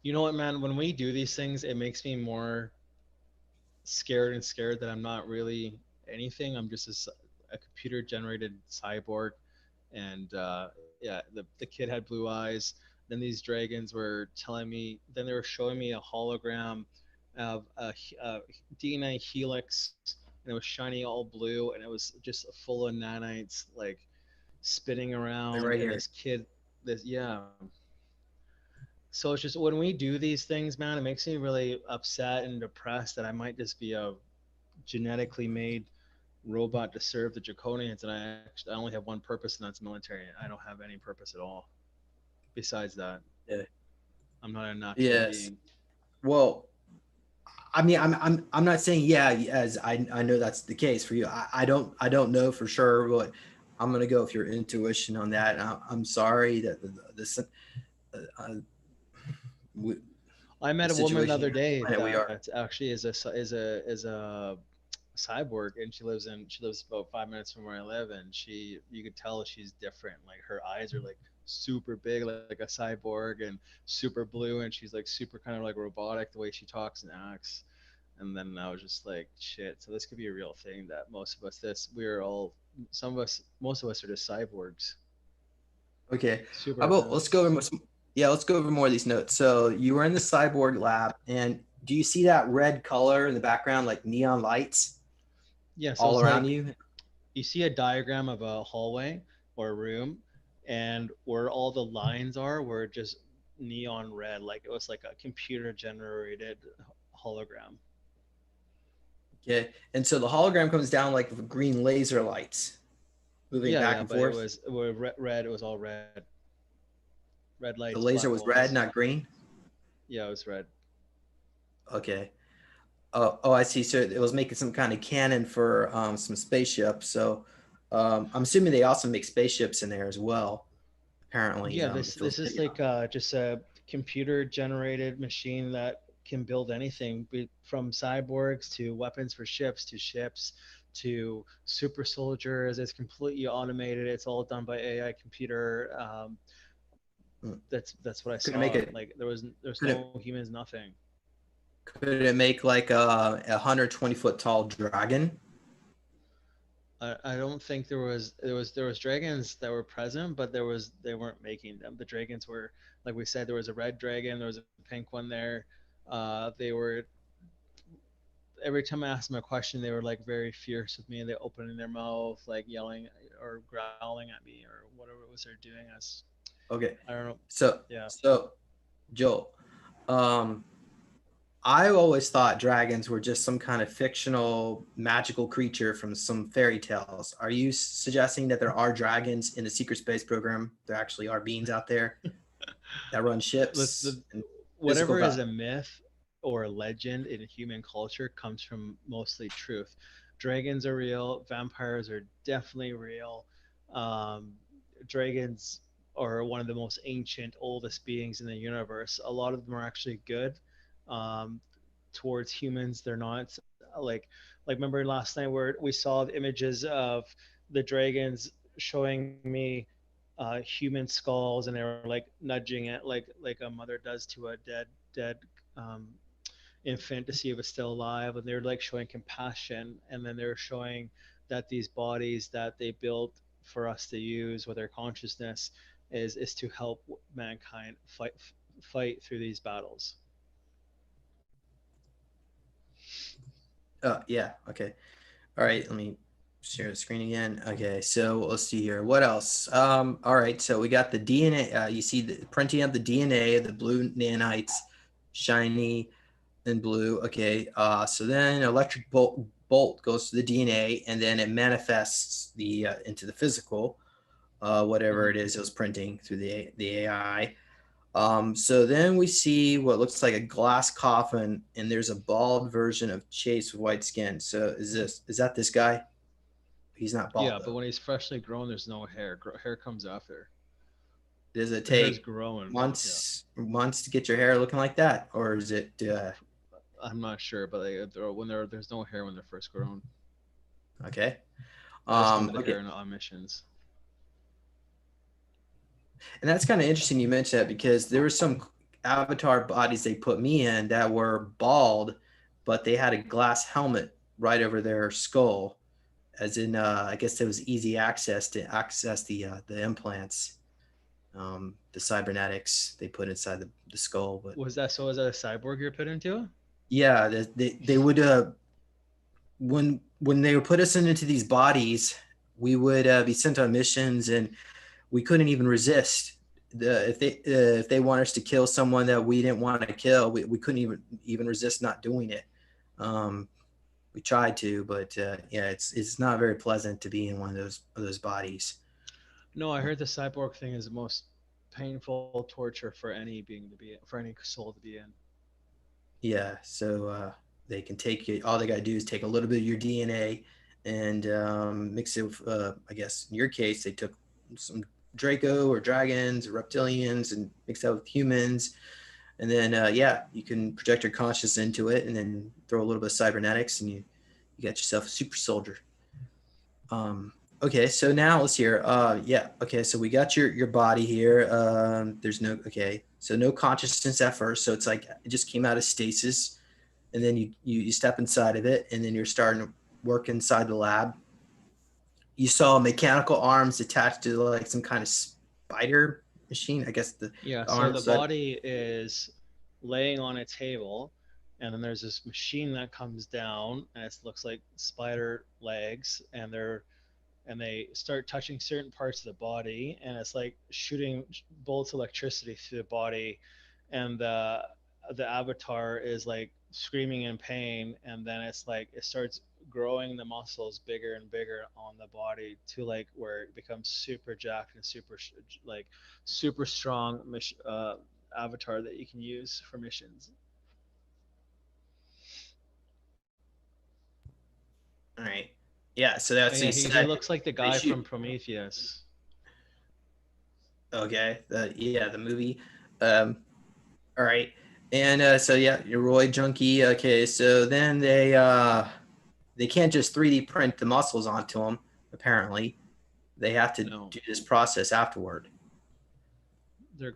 [SPEAKER 2] You know what, man? When we do these things, it makes me more scared that I'm not really anything. I'm just a computer generated cyborg. And yeah, the kid had blue eyes. Then these dragons were telling me, then they were showing me a hologram of a DNA helix, and it was shiny all blue, and it was just full of nanites like spinning
[SPEAKER 1] Like
[SPEAKER 2] around.
[SPEAKER 1] right
[SPEAKER 2] And
[SPEAKER 1] here.
[SPEAKER 2] this kid, this, yeah. So it's just when we do these things, man, it makes me really upset and depressed that I might just be a genetically made robot to serve the Draconians, and I only have one purpose, and that's military. I don't have any purpose at all. Besides that,
[SPEAKER 1] Yeah.
[SPEAKER 2] I'm not a natural
[SPEAKER 1] Yes.
[SPEAKER 2] being.
[SPEAKER 1] Well, I mean, I'm not saying yeah, as I know that's the case for you. I don't know for sure, but I'm gonna go with your intuition on that. I'm sorry that uh,
[SPEAKER 2] I
[SPEAKER 1] the
[SPEAKER 2] met a woman the
[SPEAKER 1] situation
[SPEAKER 2] other day
[SPEAKER 1] that we
[SPEAKER 2] that
[SPEAKER 1] are.
[SPEAKER 2] actually is a cyborg, and she lives about 5 minutes from where I live, and you could tell she's different. Like her eyes are like super big, like a cyborg, and super blue, and she's like super kind of like robotic the way she talks and acts. And then I was just like, shit. So this could be a real thing that most of us, we're all, some of us, most of us are just cyborgs,
[SPEAKER 1] Okay.
[SPEAKER 2] super
[SPEAKER 1] How about let's go
[SPEAKER 2] advanced.
[SPEAKER 1] over yeah, let's go over more of these notes. So you were in the cyborg lab, and do you see that red color in the background, like neon lights
[SPEAKER 2] Yeah. So
[SPEAKER 1] all
[SPEAKER 2] it's
[SPEAKER 1] around
[SPEAKER 2] like
[SPEAKER 1] you?
[SPEAKER 2] you see a diagram of a hallway or a room, and where all the lines are were just neon red, like it was like a computer generated hologram.
[SPEAKER 1] Okay. And so the hologram comes down like green laser lights moving
[SPEAKER 2] Yeah,
[SPEAKER 1] back
[SPEAKER 2] yeah,
[SPEAKER 1] and
[SPEAKER 2] but it
[SPEAKER 1] forth.
[SPEAKER 2] was red. It was all red, red lights,
[SPEAKER 1] The
[SPEAKER 2] black
[SPEAKER 1] laser was red,
[SPEAKER 2] walls.
[SPEAKER 1] not green.
[SPEAKER 2] Yeah, it was red.
[SPEAKER 1] Okay. Oh, I see. So it was making some kind of cannon for some spaceships. So I'm assuming they also make spaceships in there as well. Apparently,
[SPEAKER 2] Yeah,
[SPEAKER 1] if it was
[SPEAKER 2] this is
[SPEAKER 1] big
[SPEAKER 2] like
[SPEAKER 1] enough.
[SPEAKER 2] just a computer generated machine that can build anything, from cyborgs to weapons for ships to super soldiers. It's completely automated. It's all done by AI computer.
[SPEAKER 1] Hmm.
[SPEAKER 2] That's what I
[SPEAKER 1] Could it
[SPEAKER 2] saw.
[SPEAKER 1] make it?
[SPEAKER 2] Like there's
[SPEAKER 1] Could
[SPEAKER 2] no
[SPEAKER 1] it?
[SPEAKER 2] humans, nothing.
[SPEAKER 1] Could it make like a 120-foot tall dragon?
[SPEAKER 2] I don't think there was dragons that were present, but they weren't making them. The dragons were, like we said, there was a red dragon, there was a pink one there. They were, every time I asked them a question, they were like very fierce with me. They opening their mouth, like yelling or growling at me or whatever it was they're doing. Us,
[SPEAKER 1] Okay.
[SPEAKER 2] I don't know.
[SPEAKER 1] So
[SPEAKER 2] Yeah,
[SPEAKER 1] so Joel, um, I always thought dragons were just some kind of fictional magical creature from some fairy tales. Are you suggesting that there are dragons in the secret space program? There actually are beings out there that run ships
[SPEAKER 2] The
[SPEAKER 1] and physical
[SPEAKER 2] whatever is
[SPEAKER 1] value.
[SPEAKER 2] a myth or a legend in human culture comes from mostly truth. Dragons are real. Vampires are definitely real. Um, Dragons are one of the most ancient, oldest beings in the universe. A lot of them are actually good um, towards humans. They're not like remember last night where we saw the images of the dragons showing me human skulls, and they were like nudging it like a mother does to a dead um, infant to see if it's still alive, and they're like showing compassion, and then they're showing that these bodies that they built for us to use with their consciousness is to help mankind fight through these battles.
[SPEAKER 1] Yeah. Okay. All right. Let me share the screen again. Okay. So let's see here. What else? All right. So we got the DNA. You see the printing of the DNA, the blue nanites, shiny and blue. Okay. So then electric bolt goes to the DNA, and then it manifests the into the physical, whatever it
[SPEAKER 2] Mm-hmm.
[SPEAKER 1] is it was printing through the AI. So then we see what looks like a glass coffin, and there's a bald version of Chase with white skin. So is that this guy? He's not bald
[SPEAKER 2] Yeah, but
[SPEAKER 1] though.
[SPEAKER 2] when he's freshly grown, there's no hair. Hair comes after.
[SPEAKER 1] Does it
[SPEAKER 2] The hair's
[SPEAKER 1] take
[SPEAKER 2] growing. Yeah,
[SPEAKER 1] months to get your hair looking like that, or is it?
[SPEAKER 2] I'm not sure, but there's no hair when they're first grown.
[SPEAKER 1] Okay.
[SPEAKER 2] They just come to the
[SPEAKER 1] Okay.
[SPEAKER 2] hair on missions.
[SPEAKER 1] And that's kind of interesting you mentioned that because there were some avatar bodies they put me in that were bald, but they had a glass helmet right over their skull, as in I guess there was easy access to access the implants, the cybernetics they put inside the skull. But
[SPEAKER 2] Was that so? Was that a cyborg you're put into?
[SPEAKER 1] yeah, they would when they would put us into these bodies, we would be sent on missions, and we couldn't even resist. If they want us to kill someone that we didn't want to kill, we couldn't even resist not doing it. Um, we tried to, but yeah, it's not very pleasant to be in one of those bodies.
[SPEAKER 2] No, I heard the cyborg thing is the most painful torture for any being to be for any soul to be in.
[SPEAKER 1] Yeah, so they can take it. All they got to do is take a little bit of your DNA and mix it with, I guess in your case, they took some Draco or dragons or reptilians and mixed that with humans. And then, yeah, you can project your conscious into it and then throw a little bit of cybernetics, and you got yourself a super soldier. Um, okay, so now let's hear. Yeah, okay, so we got your body here. There's no, okay, so no consciousness at first. So it's like it just came out of stasis, and then you step inside of it, and then you're starting to work inside the lab. You saw mechanical arms attached to like some kind of spider machine. I guess
[SPEAKER 2] Yeah,
[SPEAKER 1] the
[SPEAKER 2] so the
[SPEAKER 1] arms that.
[SPEAKER 2] body is laying on a table, and then there's this machine that comes down, and it looks like spider legs, and they start touching certain parts of the body, and it's like shooting bolts of electricity through the body, and the avatar is like screaming in pain, and then it's like it starts growing the muscles bigger and bigger on the body to like where it becomes super jacked and like super strong avatar that you can use for missions.
[SPEAKER 1] All right. Yeah, so that's
[SPEAKER 2] And
[SPEAKER 1] what
[SPEAKER 2] yeah,
[SPEAKER 1] you
[SPEAKER 2] he
[SPEAKER 1] said.
[SPEAKER 2] looks like the
[SPEAKER 1] They
[SPEAKER 2] guy
[SPEAKER 1] shoot.
[SPEAKER 2] from Prometheus.
[SPEAKER 1] Okay. Yeah, the movie. Um, all right. And so yeah, your Roy junkie. Okay, so then they can't just 3D print the muscles onto them. Apparently, they have to
[SPEAKER 2] No,
[SPEAKER 1] do this process afterward.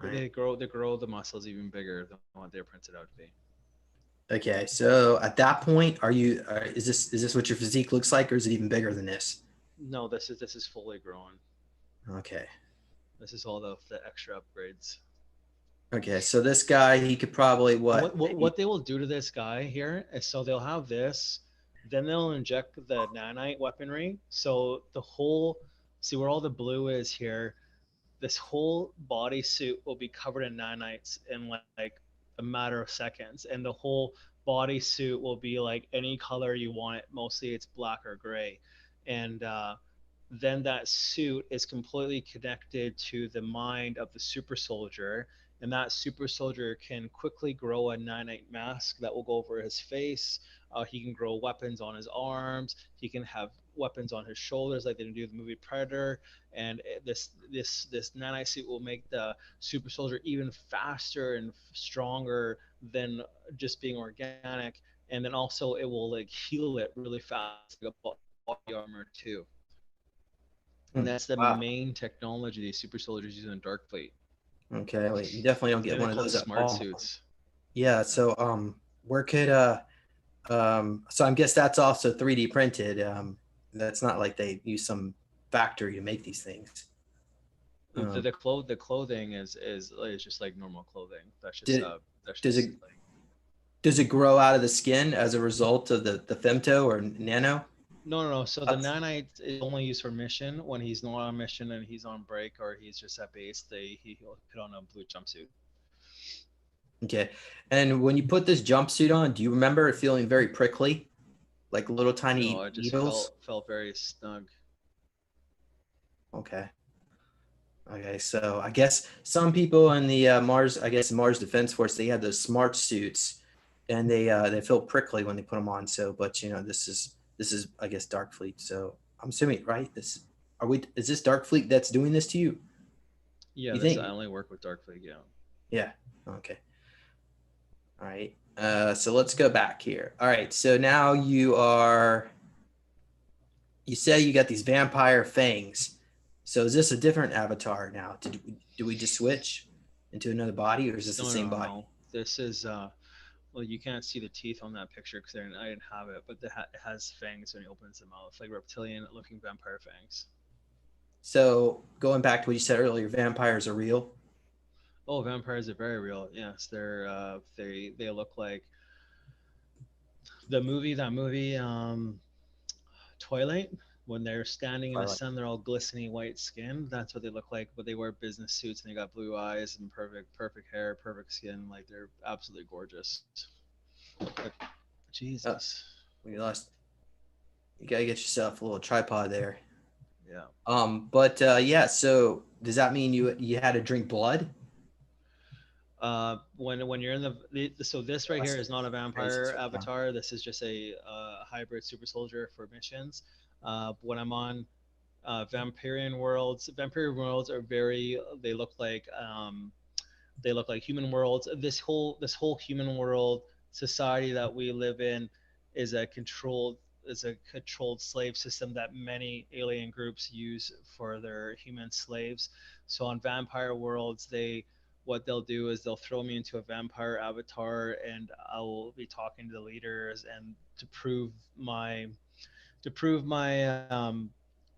[SPEAKER 1] Right.
[SPEAKER 2] they grow the muscles even bigger than what they're printed out to be.
[SPEAKER 1] Okay. So at that point, is this what your physique looks like, or is it even bigger than this?
[SPEAKER 2] No, this is fully grown.
[SPEAKER 1] Okay.
[SPEAKER 2] This is all the extra upgrades.
[SPEAKER 1] Okay. So this guy, he could probably
[SPEAKER 2] And
[SPEAKER 1] what
[SPEAKER 2] what
[SPEAKER 1] maybe.
[SPEAKER 2] they will do to this guy here is so they'll have this, then they'll inject the nanite weaponry. So the whole see where all the blue is here. this whole bodysuit will be covered in nanites in like a matter of seconds, and the whole bodysuit will be like any color you want it. Mostly it's black or gray, and then that suit is completely connected to the mind of the super soldier, and that super soldier can quickly grow a nanite mask that will go over his face. He can grow weapons on his arms. He can have weapons on his shoulders, like they do in the movie Predator. And this nanite suit will make the super soldier even faster and stronger than just being organic. And then also it will like heal it really fast, like a body armor too. And
[SPEAKER 1] Hmm.
[SPEAKER 2] that's the
[SPEAKER 1] Wow.
[SPEAKER 2] main technology these super soldiers use in Darkfleet.
[SPEAKER 1] Okay. Wait, you definitely don't
[SPEAKER 2] They
[SPEAKER 1] get
[SPEAKER 2] even
[SPEAKER 1] one of
[SPEAKER 2] call it
[SPEAKER 1] those at
[SPEAKER 2] smart
[SPEAKER 1] all.
[SPEAKER 2] suits.
[SPEAKER 1] Yeah. So where could so I guess that's also 3D printed. That's not like they use some factory to make these things.
[SPEAKER 2] The
[SPEAKER 1] Um,
[SPEAKER 2] the, clo- the clothing is just like normal clothing.
[SPEAKER 1] did
[SPEAKER 2] That's
[SPEAKER 1] does
[SPEAKER 2] just
[SPEAKER 1] it
[SPEAKER 2] like
[SPEAKER 1] does it grow out of the skin as a result of the femto or nano?
[SPEAKER 2] no. So the
[SPEAKER 1] That's,
[SPEAKER 2] nanite is only used for mission. When he's not on mission and he's on break or he's just at base, he'll put on a blue jumpsuit.
[SPEAKER 1] okay. And when you put this jumpsuit on, do you remember it feeling very prickly, like little
[SPEAKER 2] No,
[SPEAKER 1] tiny
[SPEAKER 2] it just
[SPEAKER 1] needles?
[SPEAKER 2] felt very snug.
[SPEAKER 1] Okay. Okay, so I guess some people in the Mars, I guess Mars Defense Force, they had those smart suits, and they feel prickly when they put them on. So, but this is I guess Dark Fleet. So I'm assuming, right? This are we? Is this Dark Fleet that's doing this to you?
[SPEAKER 2] Yeah,
[SPEAKER 1] You
[SPEAKER 2] this I
[SPEAKER 1] think?
[SPEAKER 2] only work with Darkfleet. Yeah.
[SPEAKER 1] Yeah. Okay. All right. So let's go back here. All right. So now you are. You say you got these vampire fangs. So is this a different avatar now? Do we just switch into another body, or is this the same body?
[SPEAKER 2] No. This is well, you can't see the teeth on that picture because I didn't have it, but it has fangs when he opens the mouth, like reptilian-looking vampire fangs.
[SPEAKER 1] So going back to what you said earlier, vampires are real.
[SPEAKER 2] Oh, vampires are very real. Yes, they look like that movie Twilight, when they're standing in the
[SPEAKER 1] Twilight.
[SPEAKER 2] sun, they're all glistening white skin. That's what they look like, but they wear business suits and they got blue eyes and perfect hair, perfect skin. Like they're absolutely gorgeous. But
[SPEAKER 1] Uh,
[SPEAKER 2] Jesus.
[SPEAKER 1] we lost. You gotta get yourself a little tripod there.
[SPEAKER 2] Yeah.
[SPEAKER 1] But yeah. So does that mean you had to drink blood?
[SPEAKER 2] When you're in so this right here
[SPEAKER 1] That's
[SPEAKER 2] is not a
[SPEAKER 1] crazy.
[SPEAKER 2] vampire avatar. This is just a hybrid super soldier for missions. When I'm on Vampirian worlds are very. They look like human worlds. This whole human world society that we live in is a controlled slave system that many alien groups use for their human slaves. So on vampire worlds, they what they'll do is they'll throw me into a vampire avatar and I'll be talking to the leaders and to prove my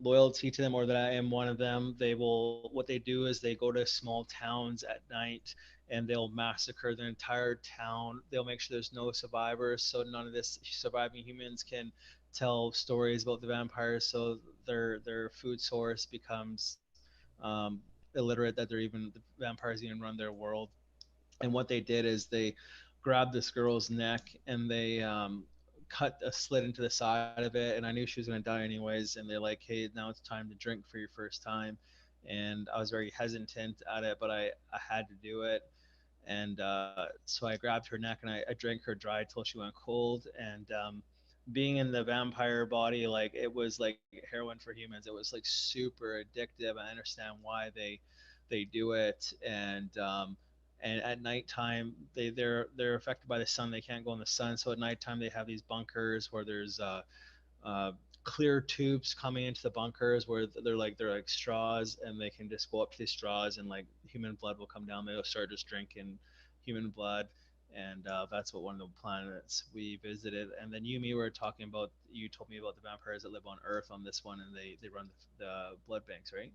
[SPEAKER 2] loyalty to them or that I am one of them. What they do is they go to small towns at night and they'll massacre the entire town. They'll make sure there's no survivors, so none of this surviving humans can tell stories about the vampires. So their food source becomes illiterate. That they're even the vampires even run their world. And what they did is they grabbed this girl's neck and they cut a slit into the side of it, and I knew she was going to die anyways, and they're like, hey, now it's time to drink for your first time. And I was very hesitant at it, but I had to do it. And so I grabbed her neck and I drank her dry till she went cold. And being in the vampire body, like it was like heroin for humans. It was like super addictive. I understand why they do it. And at nighttime they're affected by the sun. They can't go in the sun, so at nighttime they have these bunkers where there's uh, clear tubes coming into the bunkers where they're like straws, and they can just go up to these straws and like human blood will come down. They'll start just drinking human blood. And that's what one of the planets we visited. And then you me were talking about, you told me about the vampires that live on Earth on this one, and they run the blood banks, right?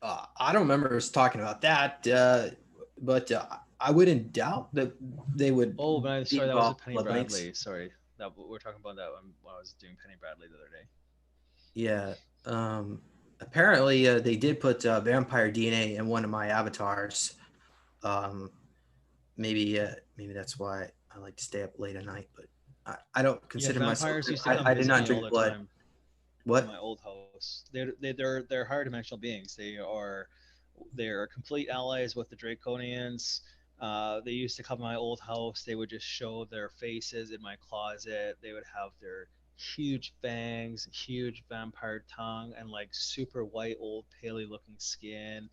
[SPEAKER 1] I don't remember us talking about that, but I wouldn't doubt that they would
[SPEAKER 2] Oh, but
[SPEAKER 1] be
[SPEAKER 2] sorry, that was a
[SPEAKER 1] involved
[SPEAKER 2] Penny
[SPEAKER 1] in blood banks.
[SPEAKER 2] Bradley. Sorry, that we are talking about that when I was doing Penny Bradley the other day.
[SPEAKER 1] Yeah. Um, apparently they did put vampire DNA in one of my avatars. Um, maybe that's why I like to stay up late at night. But I don't
[SPEAKER 2] Yeah,
[SPEAKER 1] consider myself.
[SPEAKER 2] vampires used to come
[SPEAKER 1] I did
[SPEAKER 2] visit
[SPEAKER 1] not
[SPEAKER 2] me all
[SPEAKER 1] drink
[SPEAKER 2] the
[SPEAKER 1] blood.
[SPEAKER 2] time in
[SPEAKER 1] What?
[SPEAKER 2] my old house. They're higher dimensional beings. They're complete allies with the Draconians. They used to come to my old house. They would just show their faces in my closet. They would have their huge fangs, huge vampire tongue, and like super white, old, paley looking skin.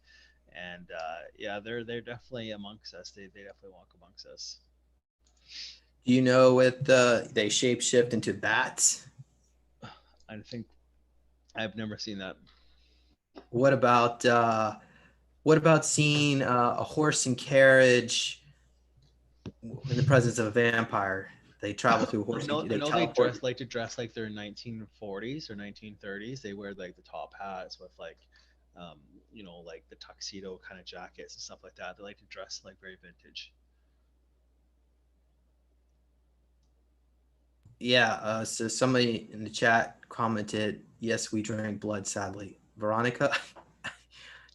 [SPEAKER 2] And yeah, they're definitely amongst us. They definitely walk amongst us.
[SPEAKER 1] Do you know what they shapeshift into bats?
[SPEAKER 2] I think I've never seen that.
[SPEAKER 1] What about seeing a horse and carriage in the presence of a vampire? They travel through horse.
[SPEAKER 2] I
[SPEAKER 1] They
[SPEAKER 2] know they
[SPEAKER 1] teleport.
[SPEAKER 2] dress like they're 1940s or 1930s. They wear like the top hats with like, um, like the tuxedo kind of jackets and stuff like that. They like to dress like very vintage.
[SPEAKER 1] Yeah. So somebody in the chat commented, "Yes, we drank blood." Sadly, Veronica,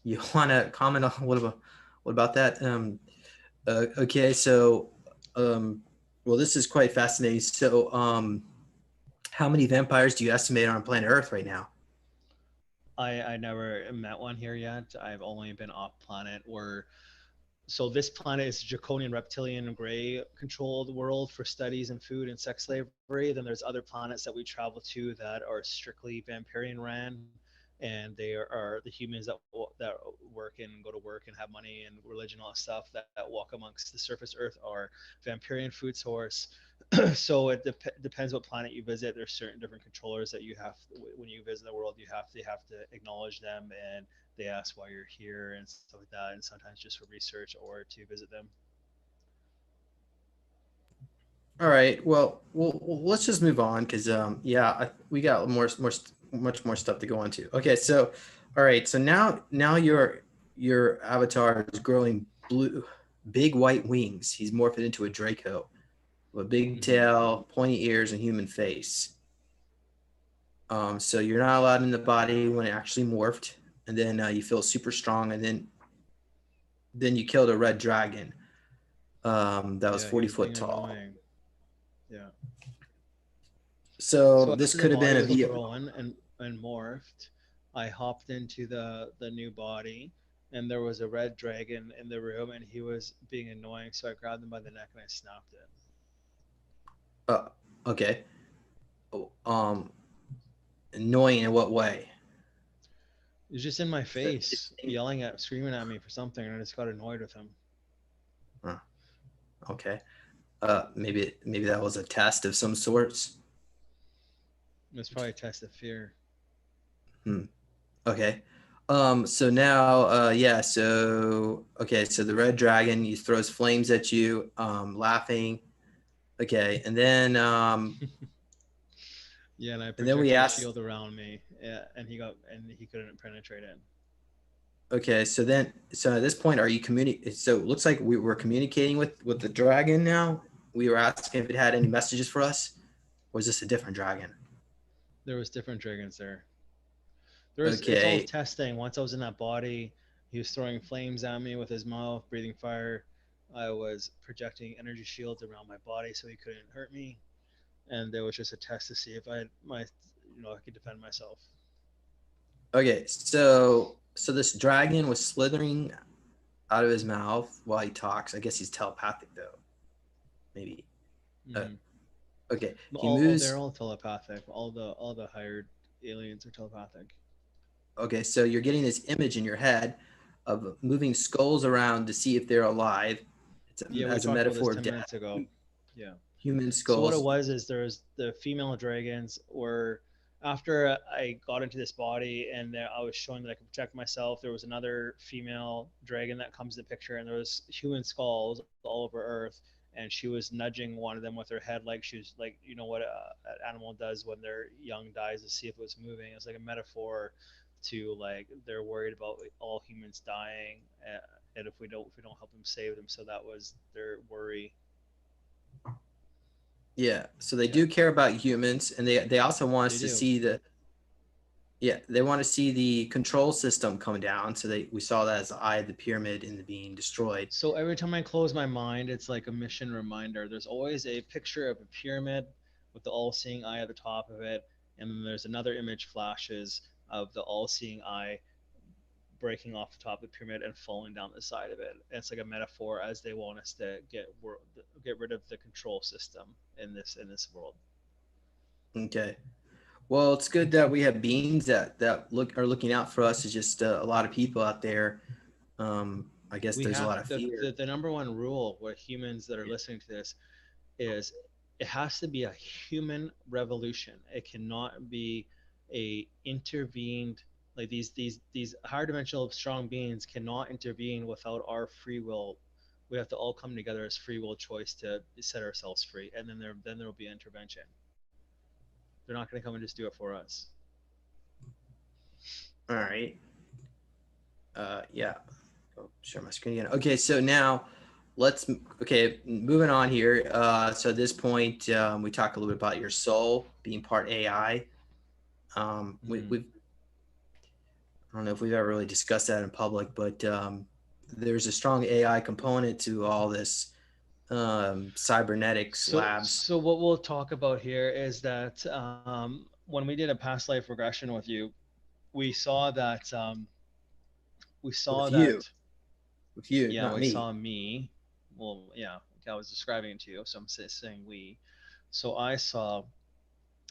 [SPEAKER 1] you want to comment on what about that? Okay. So, um, well, this is quite fascinating. So, how many vampires do you estimate are on planet Earth right now?
[SPEAKER 2] I never met one here yet. I've only been off planet where so this planet is a draconian reptilian and gray controlled world for studies in food and sex slavery. Then there's other planets that we travel to that are strictly vampirian ran, and they are the humans that work and go to work and have money and religion, all that stuff that walk amongst the surface earth are vampirian food source. So it depends what planet you visit. There's certain different controllers that you have when you visit the world. They have to acknowledge them, and they ask why you're here and stuff like that, and sometimes just for research or to visit them.
[SPEAKER 1] All right. Well, let's just move on because yeah, we got much more stuff to go into. Okay, so all right, so now your avatar is growing blue, big white wings. He's morphed into a Draco with a big
[SPEAKER 2] Mm-hmm.
[SPEAKER 1] tail, pointy ears, and human face. So you're not allowed in the body when it actually morphed, and then you feel super strong, and then you killed a red dragon that was
[SPEAKER 2] Yeah, he was
[SPEAKER 1] 40 foot
[SPEAKER 2] being
[SPEAKER 1] tall.
[SPEAKER 2] annoying. Yeah.
[SPEAKER 1] So
[SPEAKER 2] So
[SPEAKER 1] this
[SPEAKER 2] after the
[SPEAKER 1] could have been
[SPEAKER 2] body
[SPEAKER 1] a
[SPEAKER 2] was
[SPEAKER 1] V.
[SPEAKER 2] grown and morphed, I hopped into the new body, and there was a red dragon in the room, and he was being annoying. So I grabbed him by the neck and I snapped it.
[SPEAKER 1] Uh, okay. Oh, annoying in what way?
[SPEAKER 2] He was just in my
[SPEAKER 1] Is that
[SPEAKER 2] face, screaming at me for something, and I just got annoyed with him.
[SPEAKER 1] huh, okay. Maybe that was a test of some sorts.
[SPEAKER 2] It was probably a test of fear.
[SPEAKER 1] Hmm. Okay. So now, yeah. So okay. So the red dragon he throws flames at you, laughing. Okay,
[SPEAKER 2] Yeah, and I
[SPEAKER 1] and then we
[SPEAKER 2] projected a
[SPEAKER 1] asked.
[SPEAKER 2] shield around me, yeah, and he couldn't penetrate it.
[SPEAKER 1] Okay, so at this point, are you communicating? So it looks like we were communicating with the dragon now. We were asking if it had any messages for us. Or is this a different dragon?
[SPEAKER 2] There was different dragons there. It's all
[SPEAKER 1] Okay.
[SPEAKER 2] testing. Once I was in that body, he was throwing flames at me with his mouth, breathing fire. I was projecting energy shields around my body so he couldn't hurt me, and there was just a test to see if I could defend myself.
[SPEAKER 1] Okay. So this dragon was slithering out of his mouth while he talks. I guess he's telepathic though. Maybe. Uh,
[SPEAKER 2] Mm-hmm.
[SPEAKER 1] okay. He
[SPEAKER 2] They're
[SPEAKER 1] moves.
[SPEAKER 2] all telepathic. All the hired aliens are telepathic.
[SPEAKER 1] Okay. So you're getting this image in your head of moving skulls around to see if they're alive. It's
[SPEAKER 2] Yeah, we
[SPEAKER 1] as a
[SPEAKER 2] talked about this
[SPEAKER 1] metaphor of
[SPEAKER 2] 10 minutes
[SPEAKER 1] death.
[SPEAKER 2] ago. Yeah.
[SPEAKER 1] Human
[SPEAKER 2] So what it
[SPEAKER 1] skulls.
[SPEAKER 2] was is there's the female dragons were after I got into this body and I was showing that I could protect myself. There was another female dragon that comes in the picture, and there was human skulls all over Earth, and she was nudging one of them with her head, like she was like what an animal does when their young dies to see if it was moving. It's like a metaphor to like they're worried about all humans dying, and if we don't help them save them, so that was their worry.
[SPEAKER 1] Yeah. So they
[SPEAKER 2] Yeah,
[SPEAKER 1] do care about humans, and they also want
[SPEAKER 2] they
[SPEAKER 1] us to
[SPEAKER 2] do.
[SPEAKER 1] see the Yeah, they want to see the control system come down. So we saw that as the eye of the pyramid in the being destroyed.
[SPEAKER 2] So every time I close my mind, it's like a mission reminder. There's always a picture of a pyramid with the all-seeing eye at the top of it, and then there's another image flashes of the all-seeing eye breaking off the top of the pyramid and falling down the side of it. And it's like a metaphor as they want us to get rid of the control system in this world.
[SPEAKER 1] Okay. Well, it's good that we have beings that look are looking out for us. It's just a lot of people out there. I guess
[SPEAKER 2] We
[SPEAKER 1] there's a
[SPEAKER 2] have
[SPEAKER 1] lot of fear.
[SPEAKER 2] the number one rule with humans that are listening to this is it has to be a human revolution. It cannot be a intervened, like these higher dimensional strong beings cannot intervene without our free will. We have to all come together as free will choice to set ourselves free, and then there will be intervention. They're not going to come and just do it for us.
[SPEAKER 1] All right. Yeah. Oh, share my screen again. Okay, so now let's okay, moving on here. So at this point, we talk a little bit about your soul being part AI.
[SPEAKER 2] Mm-hmm.
[SPEAKER 1] We've I don't know if we've ever really discussed that in public, but there's a strong AI component to all this cybernetics labs.
[SPEAKER 2] So what we'll talk about here is that when we did a past life regression with you, we saw that we saw
[SPEAKER 1] With you,
[SPEAKER 2] that
[SPEAKER 1] with you,
[SPEAKER 2] yeah,
[SPEAKER 1] not
[SPEAKER 2] we
[SPEAKER 1] me.
[SPEAKER 2] saw me. Well, yeah, I was describing it to you, so I'm saying we. So I saw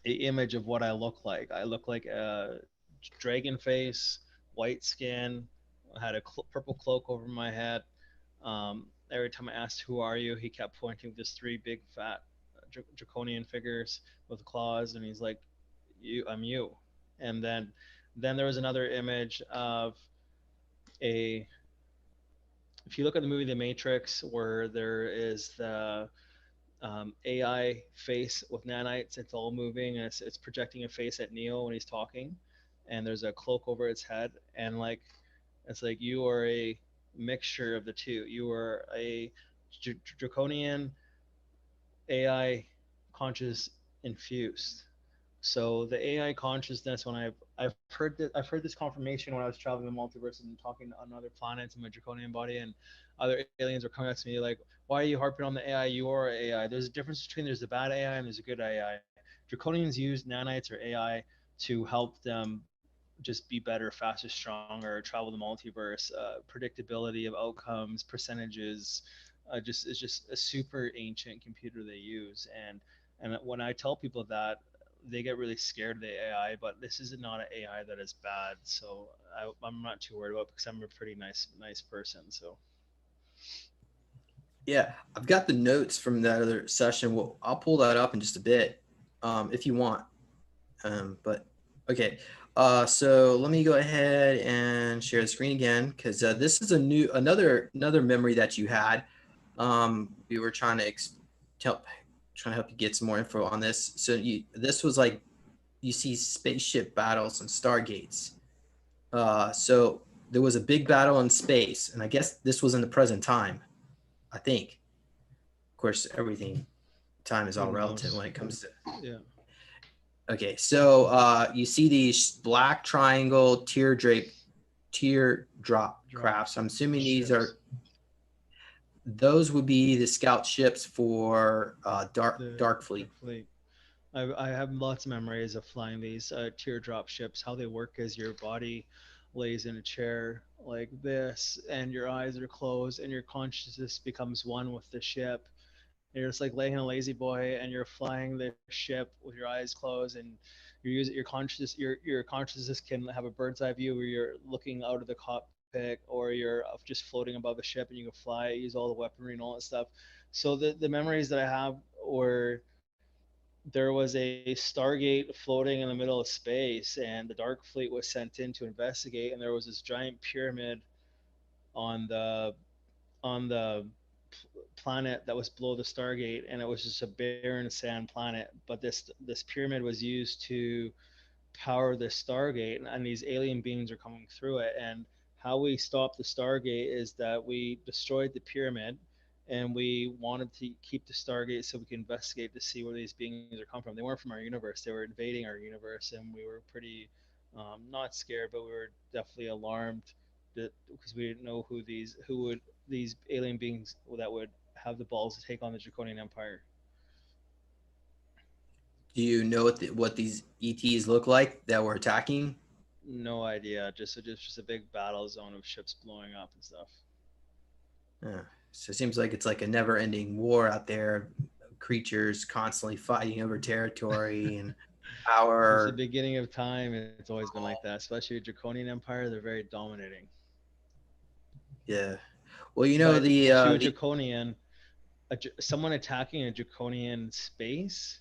[SPEAKER 2] a image of what I look like. I look like a dragon face, white skin. I had a purple cloak over my head. Every time I asked, "Who are you?" he kept pointing with his three big fat draconian figures with claws, and he's like, "You, I'm you." And then there was another image of a. If you look at the movie The Matrix, where there is the AI face with nanites. It's all moving and it's projecting a face at Neo when he's talking, and there's a cloak over its head, and like it's like you are a mixture of the two. You are a draconian AI conscious infused. So the AI consciousness, when I've heard this confirmation when I was traveling the multiverse and talking on other planets in my draconian body, and other aliens were coming up to me like, "Why are you harping on the AI? You are AI. There's a difference between there's a bad AI and there's a good AI. Draconians use nanites or AI to help them just be better, faster, stronger, travel the multiverse, predictability of outcomes, percentages. Just it's just a super ancient computer they use, and when I tell people that, they get really scared of the AI, but this is not an AI that is bad. So I'm not too worried about it because I'm a pretty nice person. So
[SPEAKER 1] Yeah, I've got the notes from that other session. Well, I'll pull that up in just a bit, if you want. But okay, so let me go ahead and share the screen again because this is another memory that you had. We were trying to help trying to help you get some more info on this. So this was like you see spaceship battles and stargates. So there was a big battle in space, and I guess this was in the present time. I think, of course, everything time is
[SPEAKER 2] who
[SPEAKER 1] all relative
[SPEAKER 2] knows?
[SPEAKER 1] when it comes to.
[SPEAKER 2] Yeah,
[SPEAKER 1] Okay, so you see these black triangle teardrop
[SPEAKER 2] drop
[SPEAKER 1] crafts. I'm assuming these
[SPEAKER 2] ships.
[SPEAKER 1] are those would be the scout ships for
[SPEAKER 2] The
[SPEAKER 1] Dark Fleet.
[SPEAKER 2] Dark Fleet. I have lots of memories of flying these teardrop ships. How they work is your body lays in a chair like this, and your eyes are closed, and your consciousness becomes one with the ship. And you're just like laying in a lazy boy, and you're flying the ship with your eyes closed, and you're using your consciousness can have a bird's eye view where you're looking out of the cockpit, or you're just floating above the ship, and you can fly, use all the weaponry and all that stuff. So the memories that I have were there was a Stargate floating in the middle of space, and the Dark Fleet was sent in to investigate. And there was this giant pyramid on the planet that was below the Stargate, and it was just a barren sand planet. But this pyramid was used to power the Stargate, and these alien beings are coming through it. And how we stopped the Stargate is that we destroyed the pyramid, and we wanted to keep the Stargate so we could investigate to see where these beings are coming from. They weren't from our universe; they were invading our universe, and we were pretty Not scared, but we were definitely alarmed because we didn't know who would these alien beings that would have the balls to take on the Draconian Empire.
[SPEAKER 1] Do you know what these ETs look like that were attacking?
[SPEAKER 2] No idea. Just a big battle zone of ships blowing up and stuff.
[SPEAKER 1] So it seems like it's like a never-ending war out there. Creatures constantly fighting over territory and
[SPEAKER 2] Since the
[SPEAKER 1] power.
[SPEAKER 2] beginning of time, it's always been like that. Especially Draconian Empire, they're very dominating.
[SPEAKER 1] Yeah. Well,
[SPEAKER 2] But to a
[SPEAKER 1] the
[SPEAKER 2] Draconian, someone attacking a Draconian space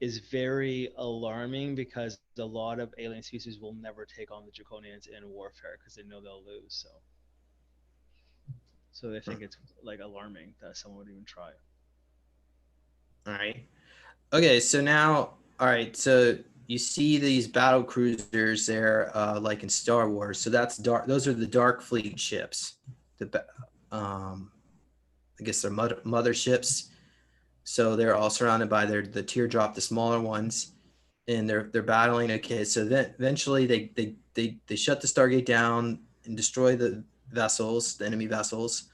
[SPEAKER 2] is very alarming because a lot of alien species will never take on the Draconians in warfare because they know they'll lose. So they think it's like alarming that someone would even try.
[SPEAKER 1] all right. Okay, so now, all right, so you see these battle cruisers there, like in Star Wars. So that's dark. Those are the Dark Fleet ships. Um, I guess they're motherships. So they're all surrounded by the teardrop, the smaller ones, and they're battling. Okay, so then eventually they shut the Stargate down and destroy the vessels, the enemy vessels.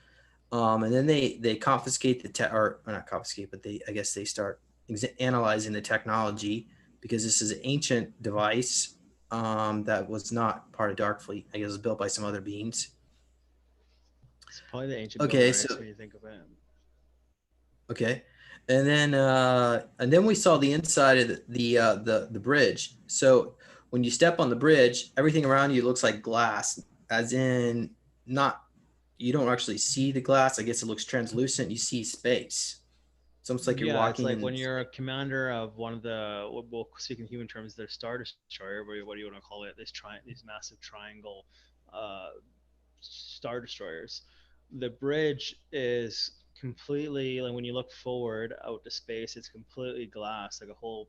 [SPEAKER 1] And then they confiscate the or not confiscate, but they I guess they start analyzing the technology because this is an ancient device that was not part of Darkfleet. I guess it was built by some other beings.
[SPEAKER 2] It's probably the ancient building
[SPEAKER 1] Okay,
[SPEAKER 2] race
[SPEAKER 1] so
[SPEAKER 2] when you think of it.
[SPEAKER 1] okay, and then we saw the inside of the bridge. So when you step on the bridge, everything around you looks like glass, as in not you don't actually see the glass. I guess it looks translucent. You see space. It's almost like you're
[SPEAKER 2] Yeah, it's
[SPEAKER 1] walking
[SPEAKER 2] like
[SPEAKER 1] in
[SPEAKER 2] when you're a commander of one of the, well, speaking human terms, the Star Destroyer, what do you want to call it? These massive triangle uh, Star Destroyers. The bridge is completely, like when you look forward out to space, it's completely glass, like a whole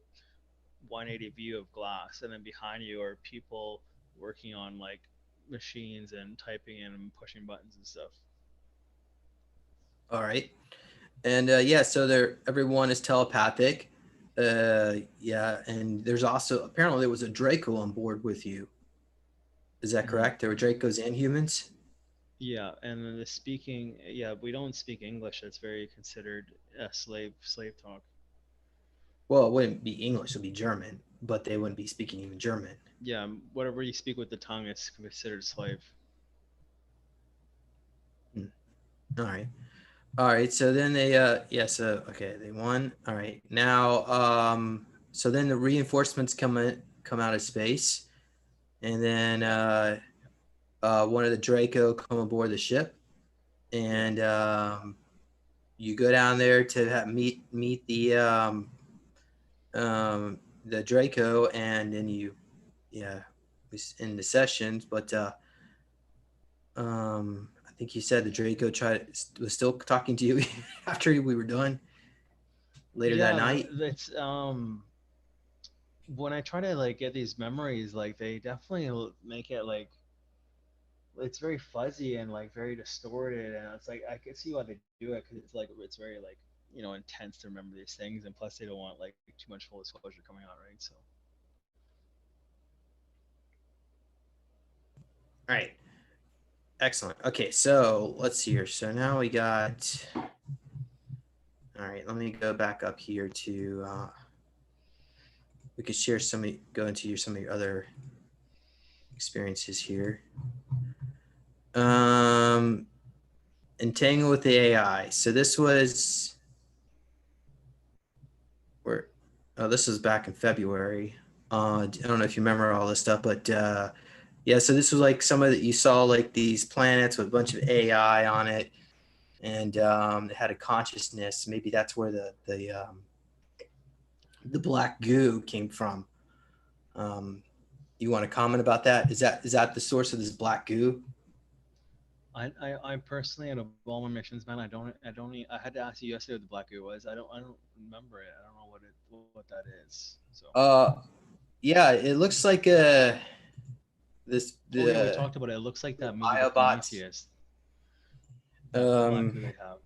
[SPEAKER 2] 180 view of glass, and then behind you are people working on like machines and typing and pushing buttons and stuff.
[SPEAKER 1] all right, and yeah, so everyone is telepathic. Yeah, and there's also apparently there was a Draco on board with you. Is that
[SPEAKER 2] Mm-hmm.
[SPEAKER 1] correct? There were Dracos and humans.
[SPEAKER 2] Yeah, and then the speaking, yeah, we don't speak English. That's very considered slave talk.
[SPEAKER 1] Well, it wouldn't be English; it'd be German, but they wouldn't be speaking even German.
[SPEAKER 2] Yeah, whatever you speak with the tongue is considered slave.
[SPEAKER 1] Hmm. All right. All right. So then they yeah, so okay, they won. All right. Now so then the reinforcements come out of space, and then one of the Draco come aboard the ship,
[SPEAKER 2] Yeah,
[SPEAKER 1] and you go down there to meet the Draco, and then you yeah, in the sessions, but I think you said the Draco was still talking to you after we were done later that
[SPEAKER 2] yeah,
[SPEAKER 1] night.
[SPEAKER 2] that's when I try to like get these memories, like they definitely make it like it's very fuzzy and like very distorted, and it's like I can see why they do it because it's very like intense to remember these things, and plus they don't want like too much full disclosure coming out, right? So
[SPEAKER 1] All right. Excellent. Okay, so let's see here. So now we got. All right, let me go back up here to. We could share go into some of your other experiences here. Um, Entangle with the AI. So this was where. Oh, this was back in February. I don't know if you remember all this stuff, but yeah. So this was like some of you saw like these planets with a bunch of AI on it, and it had a consciousness. Maybe that's where the black goo came from. Um, you want to comment about that? Is that the source of this black goo?
[SPEAKER 2] I personally, out of all my missions, man, I had to ask you yesterday what the black goo was. I don't remember it. I don't know what that is. So
[SPEAKER 1] Uh, yeah, it looks like this
[SPEAKER 2] oh yeah, we
[SPEAKER 1] the
[SPEAKER 2] talked about it. It looks like
[SPEAKER 1] the
[SPEAKER 2] that movie, The
[SPEAKER 1] biobots.
[SPEAKER 2] Prometheus. That black goo
[SPEAKER 1] Um,
[SPEAKER 2] they have.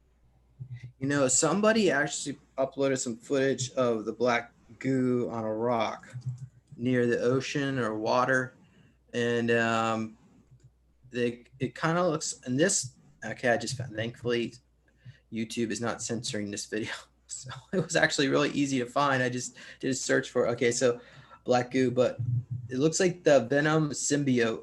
[SPEAKER 1] somebody actually uploaded some footage of the black goo on a rock near the ocean or water. and it kind of looks, and this, okay, I just found, thankfully YouTube is not censoring this video. So it was actually really easy to find. I just did a search for, okay, so black goo, but it looks like the Venom symbiote.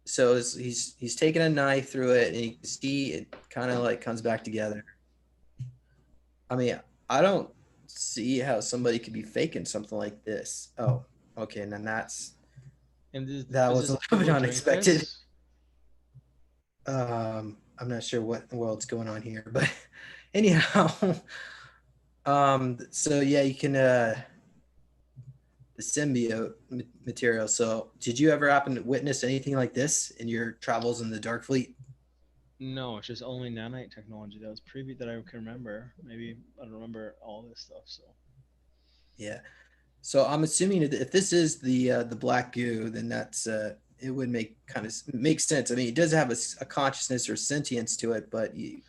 [SPEAKER 1] So he's taking a knife through it, and you can see it kind of like comes back together. I mean, I don't see how somebody could be faking something like this. Oh, okay, and then
[SPEAKER 2] And
[SPEAKER 1] that
[SPEAKER 2] is
[SPEAKER 1] was a
[SPEAKER 2] this
[SPEAKER 1] little bit
[SPEAKER 2] people drink
[SPEAKER 1] unexpected.
[SPEAKER 2] this?
[SPEAKER 1] I'm not sure what in the world's going on here, but anyhow, so yeah, you can the symbiote material. So, did you ever happen to witness anything like this in your travels in the Dark Fleet?
[SPEAKER 2] No, it's just only nanite technology that was preview that I can remember. Maybe I don't remember all this stuff. So
[SPEAKER 1] Yeah. So I'm assuming if this is the black goo, then that's it would make kind of make sense. I mean, it does have a consciousness or sentience to it, but you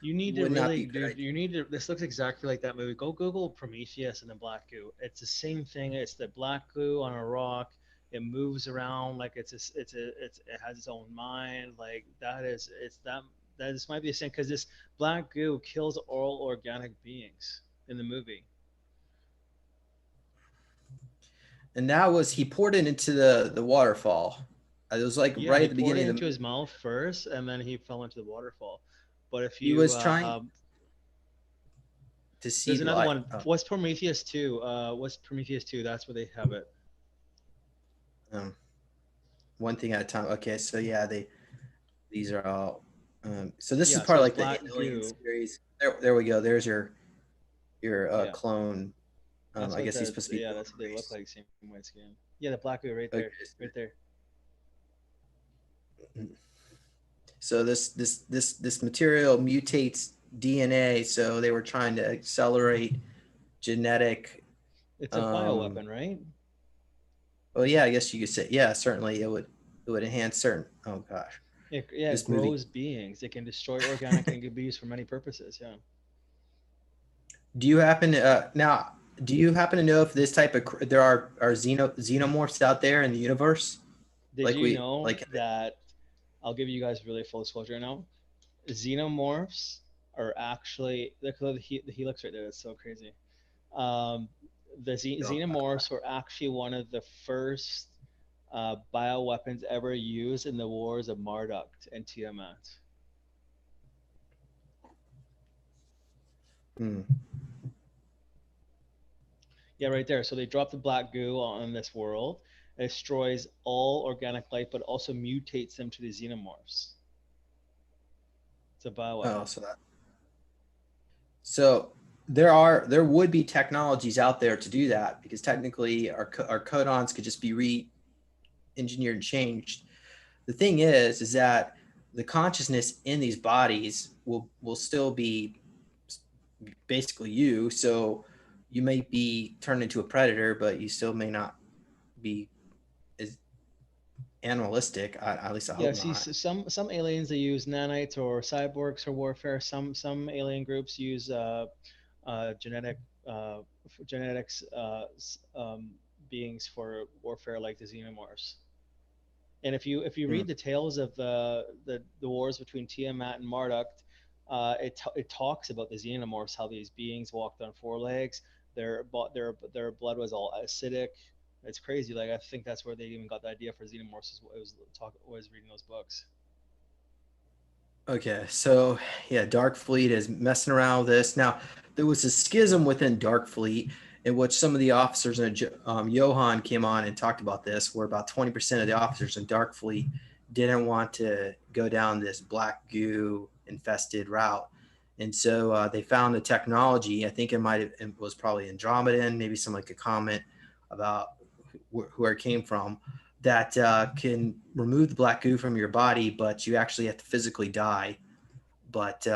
[SPEAKER 2] you need to
[SPEAKER 1] would not be
[SPEAKER 2] really,
[SPEAKER 1] a good
[SPEAKER 2] dude.
[SPEAKER 1] idea.
[SPEAKER 2] You need to. This looks exactly like that movie. Go Google Prometheus and the black goo. It's the same thing. It's the black goo on a rock. It moves around like it has its own mind. Like that is it's that that this might be the same because this black goo kills all organic beings in the movie.
[SPEAKER 1] And that was he poured it into the waterfall. It was like
[SPEAKER 2] Yeah,
[SPEAKER 1] right
[SPEAKER 2] he
[SPEAKER 1] at the
[SPEAKER 2] poured it
[SPEAKER 1] beginning of the
[SPEAKER 2] into
[SPEAKER 1] movie.
[SPEAKER 2] his mouth first, and then he fell into the waterfall. But if
[SPEAKER 1] He
[SPEAKER 2] you
[SPEAKER 1] was trying to see
[SPEAKER 2] there's
[SPEAKER 1] the
[SPEAKER 2] another
[SPEAKER 1] light.
[SPEAKER 2] one.
[SPEAKER 1] Oh,
[SPEAKER 2] What's Prometheus 2? What's Prometheus 2? That's where they have it.
[SPEAKER 1] um, one thing at a time. Okay, so yeah, these are all. So this is
[SPEAKER 2] Yeah, so
[SPEAKER 1] part of
[SPEAKER 2] it's
[SPEAKER 1] like the
[SPEAKER 2] black
[SPEAKER 1] Alien
[SPEAKER 2] goo.
[SPEAKER 1] series. There we go. There's your
[SPEAKER 2] Yeah,
[SPEAKER 1] clone.
[SPEAKER 2] that's
[SPEAKER 1] I
[SPEAKER 2] what
[SPEAKER 1] guess he's supposed to be
[SPEAKER 2] yeah,
[SPEAKER 1] clone
[SPEAKER 2] that's what they look
[SPEAKER 1] race.
[SPEAKER 2] like. Same white skin. Yeah, the black goo right
[SPEAKER 1] Okay,
[SPEAKER 2] there, right there.
[SPEAKER 1] so this material mutates DNA. So they were trying to accelerate genetic.
[SPEAKER 2] It's a
[SPEAKER 1] Um,
[SPEAKER 2] bioweapon, right?
[SPEAKER 1] well, yeah, I guess you could say, yeah, certainly it would enhance certain. Oh gosh,
[SPEAKER 2] Yeah, it
[SPEAKER 1] this movie.
[SPEAKER 2] grows beings. It can destroy organic and can be used for many purposes. Yeah.
[SPEAKER 1] Do you happen to now? Do you happen to know if this type of there are xenomorphs out there in the universe?
[SPEAKER 2] Did
[SPEAKER 1] Like
[SPEAKER 2] you
[SPEAKER 1] we
[SPEAKER 2] know
[SPEAKER 1] like
[SPEAKER 2] that? I'll give you guys really full disclosure now. Xenomorphs are actually look at the helix right there. That's so crazy. Um, the xenomorphs were actually one of the first bioweapons ever used in the wars of Marduk and Tiamat.
[SPEAKER 1] hmm.
[SPEAKER 2] Yeah, right there. So they drop the black goo on this world. It destroys all organic life, but also mutates them to the xenomorphs. It's a
[SPEAKER 1] Oh,
[SPEAKER 2] bioweapon.
[SPEAKER 1] so there would be technologies out there to do that because technically our codons could just be re-engineered and changed. The thing is that the consciousness in these bodies will still be basically you. So you may be turned into a predator, but you still may not be as animalistic. At least I
[SPEAKER 2] Yeah,
[SPEAKER 1] hope
[SPEAKER 2] see,
[SPEAKER 1] not.
[SPEAKER 2] some aliens they use nanites or cyborgs for warfare. Some alien groups use genetic uh, genetics beings for warfare, like the xenomorphs. And if you
[SPEAKER 1] Hmm.
[SPEAKER 2] read the tales of the wars between Tiamat and Marduk, it talks about the xenomorphs, how these beings walked on four legs. Their blood was all acidic. It's crazy. Like I think that's where they even got the idea for xenomorphs. Was reading those books.
[SPEAKER 1] Okay, so yeah, Dark Fleet is messing around with this. Now, there was a schism within Dark Fleet in which some of the officers and Johan came on and talked about this, where about 20% of the officers in Dark Fleet didn't want to go down this black goo infested route. And so they found the technology. I think it was probably Andromedan, maybe some like a comment about where it came from that can remove the black goo from your body, but you actually have to physically die. But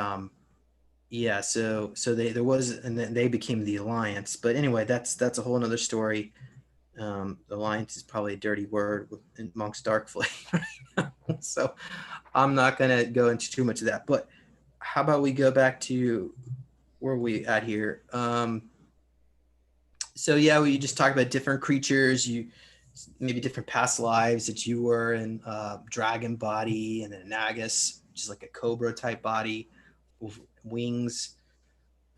[SPEAKER 1] yeah, so there was, and then they became the Alliance. But anyway, that's a whole another story. Alliance is probably a dirty word amongst Darkfleet right now. So I'm not gonna go into too much of that. But how about we go back to where we at here? So yeah, we just talked about different creatures. maybe different past lives that you were in dragon body and then Nagus, which is like a cobra type body with wings.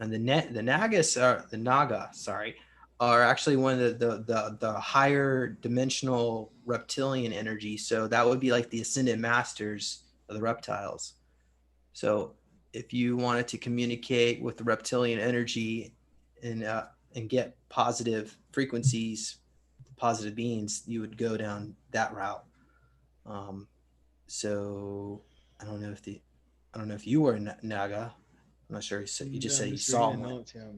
[SPEAKER 1] And the Nagas are the Naga, sorry, are actually one of the higher dimensional reptilian energy. So that would be like the ascended masters of the reptiles. So if you wanted to communicate with the reptilian energy and get positive frequencies, positive beings, you would go down that route. Um, so I don't know if the I don't know if you were Naga. I'm not sure. You just
[SPEAKER 2] I'm
[SPEAKER 1] said you
[SPEAKER 2] just reading
[SPEAKER 1] saw
[SPEAKER 2] the
[SPEAKER 1] one.
[SPEAKER 2] notes. Yeah.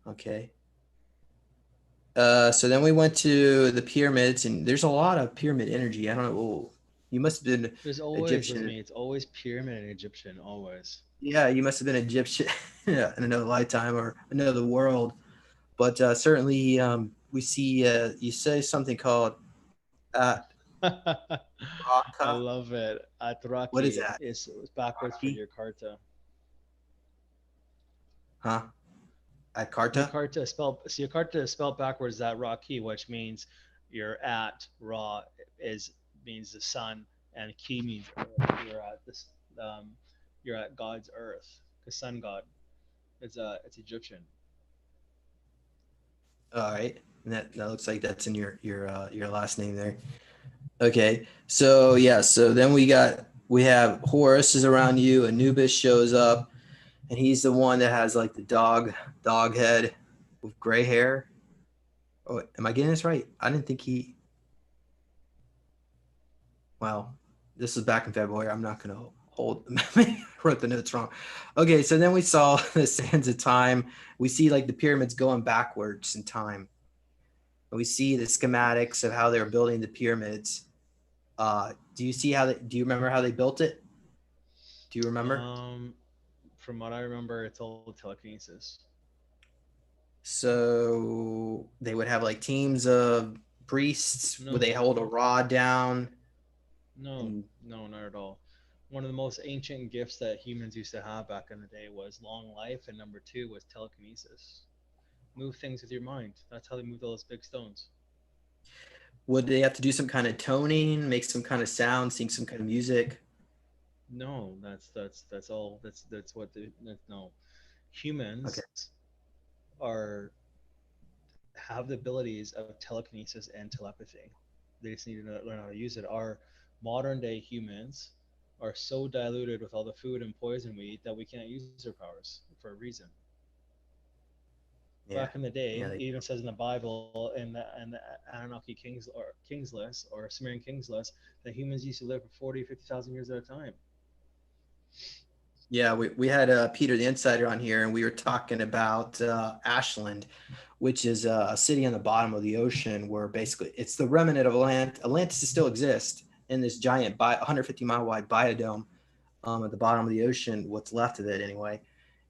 [SPEAKER 1] Okay. So then we went to the pyramids, and there's a lot of pyramid energy. I don't know. Oh, you must have been
[SPEAKER 2] There's always with
[SPEAKER 1] Egyptian.
[SPEAKER 2] me. It's always pyramid and Egyptian. Always.
[SPEAKER 1] Yeah, you must have been Egyptian in another lifetime or another world. But certainly, we see you say something called
[SPEAKER 2] I
[SPEAKER 1] Raka.
[SPEAKER 2] love it.
[SPEAKER 1] What is
[SPEAKER 2] Atraki
[SPEAKER 1] that?
[SPEAKER 2] is backwards for
[SPEAKER 1] Raki?
[SPEAKER 2] your karta.
[SPEAKER 1] Huh? At Karta?
[SPEAKER 2] Your karta is spelled backwards. That Raki, which means you're at Ra is means the sun, and Ki means earth. You're at this. Um, you're at God's earth. The sun god. It's Egyptian.
[SPEAKER 1] All right. And that looks like that's in your last name there. Okay. So yeah, so then we have Horus is around you, Anubis shows up, and he's the one that has like the dog head with gray hair. Oh, am I getting this right? I didn't think he well, this was back in February. I'm not gonna hold wrote the notes wrong. Okay, so then we saw the sands of time. We see like the pyramids going backwards in time. We see the schematics of how they were building the pyramids. Do you see do you remember how they built it? Do you remember?
[SPEAKER 2] Um, from what I remember, it's all telekinesis.
[SPEAKER 1] So they would have like teams of priests. Would they
[SPEAKER 2] No,
[SPEAKER 1] hold a rod down?
[SPEAKER 2] no,
[SPEAKER 1] And
[SPEAKER 2] no, not at all. One of the most ancient gifts that humans used to have back in the day was long life, and number two was telekinesis. Move things with your mind. That's how they moved all those big stones.
[SPEAKER 1] would they have to do some kind of toning, make some kind of sound, sing some kind of music?
[SPEAKER 2] No, that's all. That's what the that's, no.
[SPEAKER 1] Okay.
[SPEAKER 2] Humans are have the abilities of telekinesis and telepathy. They just need to learn how to use it. Our modern day humans are so diluted with all the food and poison we eat that we can't use our powers for a reason.
[SPEAKER 1] Yeah.
[SPEAKER 2] Back in the day,
[SPEAKER 1] Yeah.
[SPEAKER 2] it even says in the Bible in the Anunnaki Kings list or Sumerian Kings list that humans used to live for 40, 50,000 years at a time.
[SPEAKER 1] Yeah, we had Peter the Insider on here, and we were talking about Ashland, which is a city on the bottom of the ocean where basically it's the remnant of Atlantis still exists in this giant 150-mile wide biodome at the bottom of the ocean, what's left of it anyway.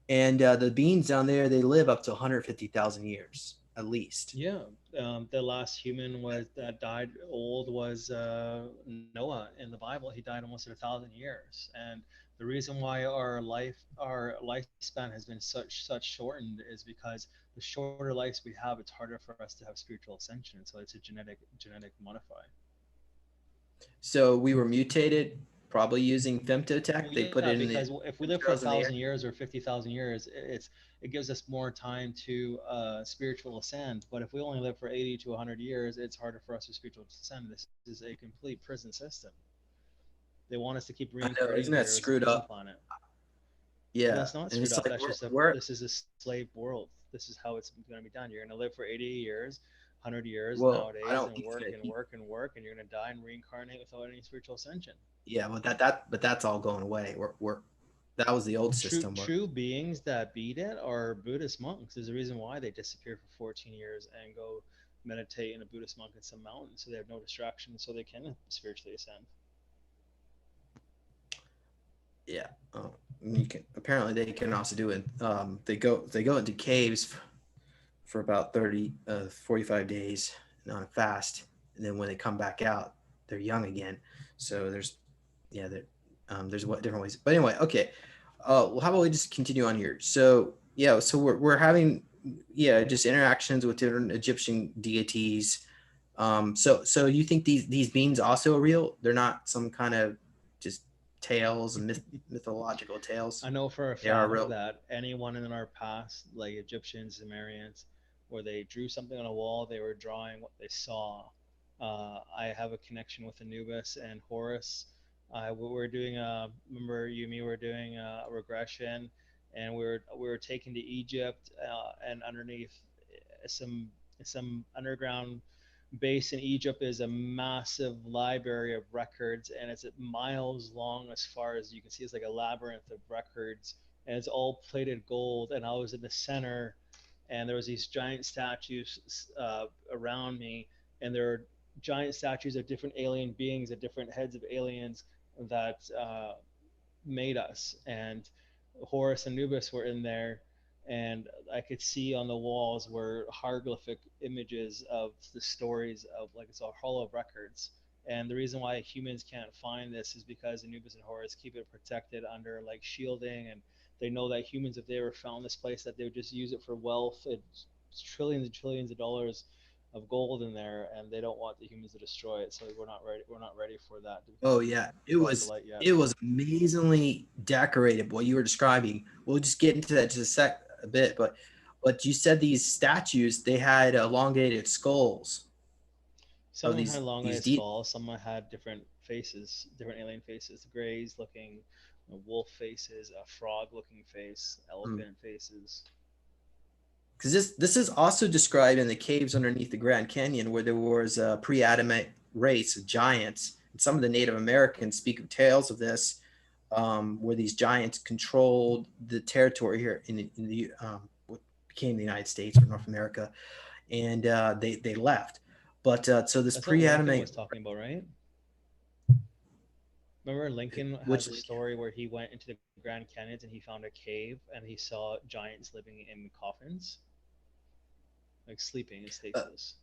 [SPEAKER 1] And the beings down there, they live up to 150,000 years at least.
[SPEAKER 2] Yeah, the last human was that died old was Noah in the Bible. He died almost at 1,000 years, and the reason why our lifespan has been such shortened is because the shorter lives we have, it's harder for us to have spiritual ascension. So it's a genetic modify.
[SPEAKER 1] So we were mutated, probably using
[SPEAKER 2] Well,
[SPEAKER 1] femtotech. They
[SPEAKER 2] yeah,
[SPEAKER 1] put it in
[SPEAKER 2] because
[SPEAKER 1] the
[SPEAKER 2] if we live for a
[SPEAKER 1] chemtrails in the
[SPEAKER 2] thousand
[SPEAKER 1] air.
[SPEAKER 2] years or 50,000 years, it gives us more time to spiritual ascend. But if we only live for 80 to 100 years, it's harder for us to spiritual ascend. This is a complete prison system. They want us to keep
[SPEAKER 1] I know,
[SPEAKER 2] reincarnating
[SPEAKER 1] isn't that
[SPEAKER 2] here as a
[SPEAKER 1] screwed
[SPEAKER 2] prison
[SPEAKER 1] up?
[SPEAKER 2] planet. Well,
[SPEAKER 1] Yeah,
[SPEAKER 2] it's not
[SPEAKER 1] and
[SPEAKER 2] screwed
[SPEAKER 1] it's
[SPEAKER 2] up.
[SPEAKER 1] like
[SPEAKER 2] This is a slave world. This is how it's going to be done. You're going to live for 80 years, 100 years
[SPEAKER 1] well, I
[SPEAKER 2] nowadays,
[SPEAKER 1] don't
[SPEAKER 2] and
[SPEAKER 1] think
[SPEAKER 2] work
[SPEAKER 1] that
[SPEAKER 2] and work and work, and you're going to die and reincarnate without any spiritual ascension.
[SPEAKER 1] yeah, but but that's all going away. We're that was the old
[SPEAKER 2] True
[SPEAKER 1] system where
[SPEAKER 2] true beings that beat it are Buddhist monks. There's a reason why they disappear for 14 years and go meditate in a Buddhist monk in some mountain, so they have no distractions, so they can spiritually ascend.
[SPEAKER 1] yeah, you can apparently they can also do it. They go into caves for about 30 45 days on a fast, and then when they come back out, they're young again. So yeah, there's what different ways. But anyway, okay. Well, how about we just continue on here? So yeah, so we're having yeah, just interactions with different Egyptian deities. So you think these beings also are real? They're not some kind of just tales and mythological tales.
[SPEAKER 2] I know for a
[SPEAKER 1] They are
[SPEAKER 2] fact
[SPEAKER 1] real.
[SPEAKER 2] that anyone in our past, like Egyptians, Sumerians, where they drew something on a wall, they were drawing what they saw. I have a connection with Anubis and Horus. We were doing a, remember you and me were doing a regression, and we were taken to Egypt, and underneath some underground base in Egypt is a massive library of records, and it's miles long as far as you can see. It's like a labyrinth of records, and it's all plated gold. And I was in the center, and there was these giant statues around me, and there are giant statues of different alien beings, of different heads of aliens that made us. And Horus and Anubis were in there, and I could see on the walls were hieroglyphic images of the stories of, like, it's all hollow records. And the reason why humans can't find this is because Anubis and Horus keep it protected under like shielding, and they know that humans, if they ever found this place, that they would just use it for wealth. It's trillions and trillions of dollars of gold in there, and they don't want the humans to destroy it. So we're not ready. We're not ready for that to
[SPEAKER 1] Oh
[SPEAKER 2] become
[SPEAKER 1] yeah,
[SPEAKER 2] brought to light yet.
[SPEAKER 1] it was amazingly decorated. What you were describing. We'll just get into that just a bit, but you said these statues they had elongated skulls
[SPEAKER 2] Some
[SPEAKER 1] of
[SPEAKER 2] of them had
[SPEAKER 1] these
[SPEAKER 2] elongated
[SPEAKER 1] de-
[SPEAKER 2] skulls. Some had different faces, different alien faces. Greys looking, wolf faces, a frog looking face, elephant faces.
[SPEAKER 1] because this is also described in the caves underneath the Grand Canyon, where there was a pre-Adamite race of giants. And some of the Native Americans speak of tales of this, where these giants controlled the territory here in the what became the United States or North America, and they left. But so this
[SPEAKER 2] That's what Lincoln
[SPEAKER 1] pre-Adamite,
[SPEAKER 2] was talking about, right? Remember, Lincoln has
[SPEAKER 1] which
[SPEAKER 2] a story where he went into the Grand Canyons and he found a cave and he saw giants living in coffins, like sleeping in
[SPEAKER 1] uh,
[SPEAKER 2] stasis.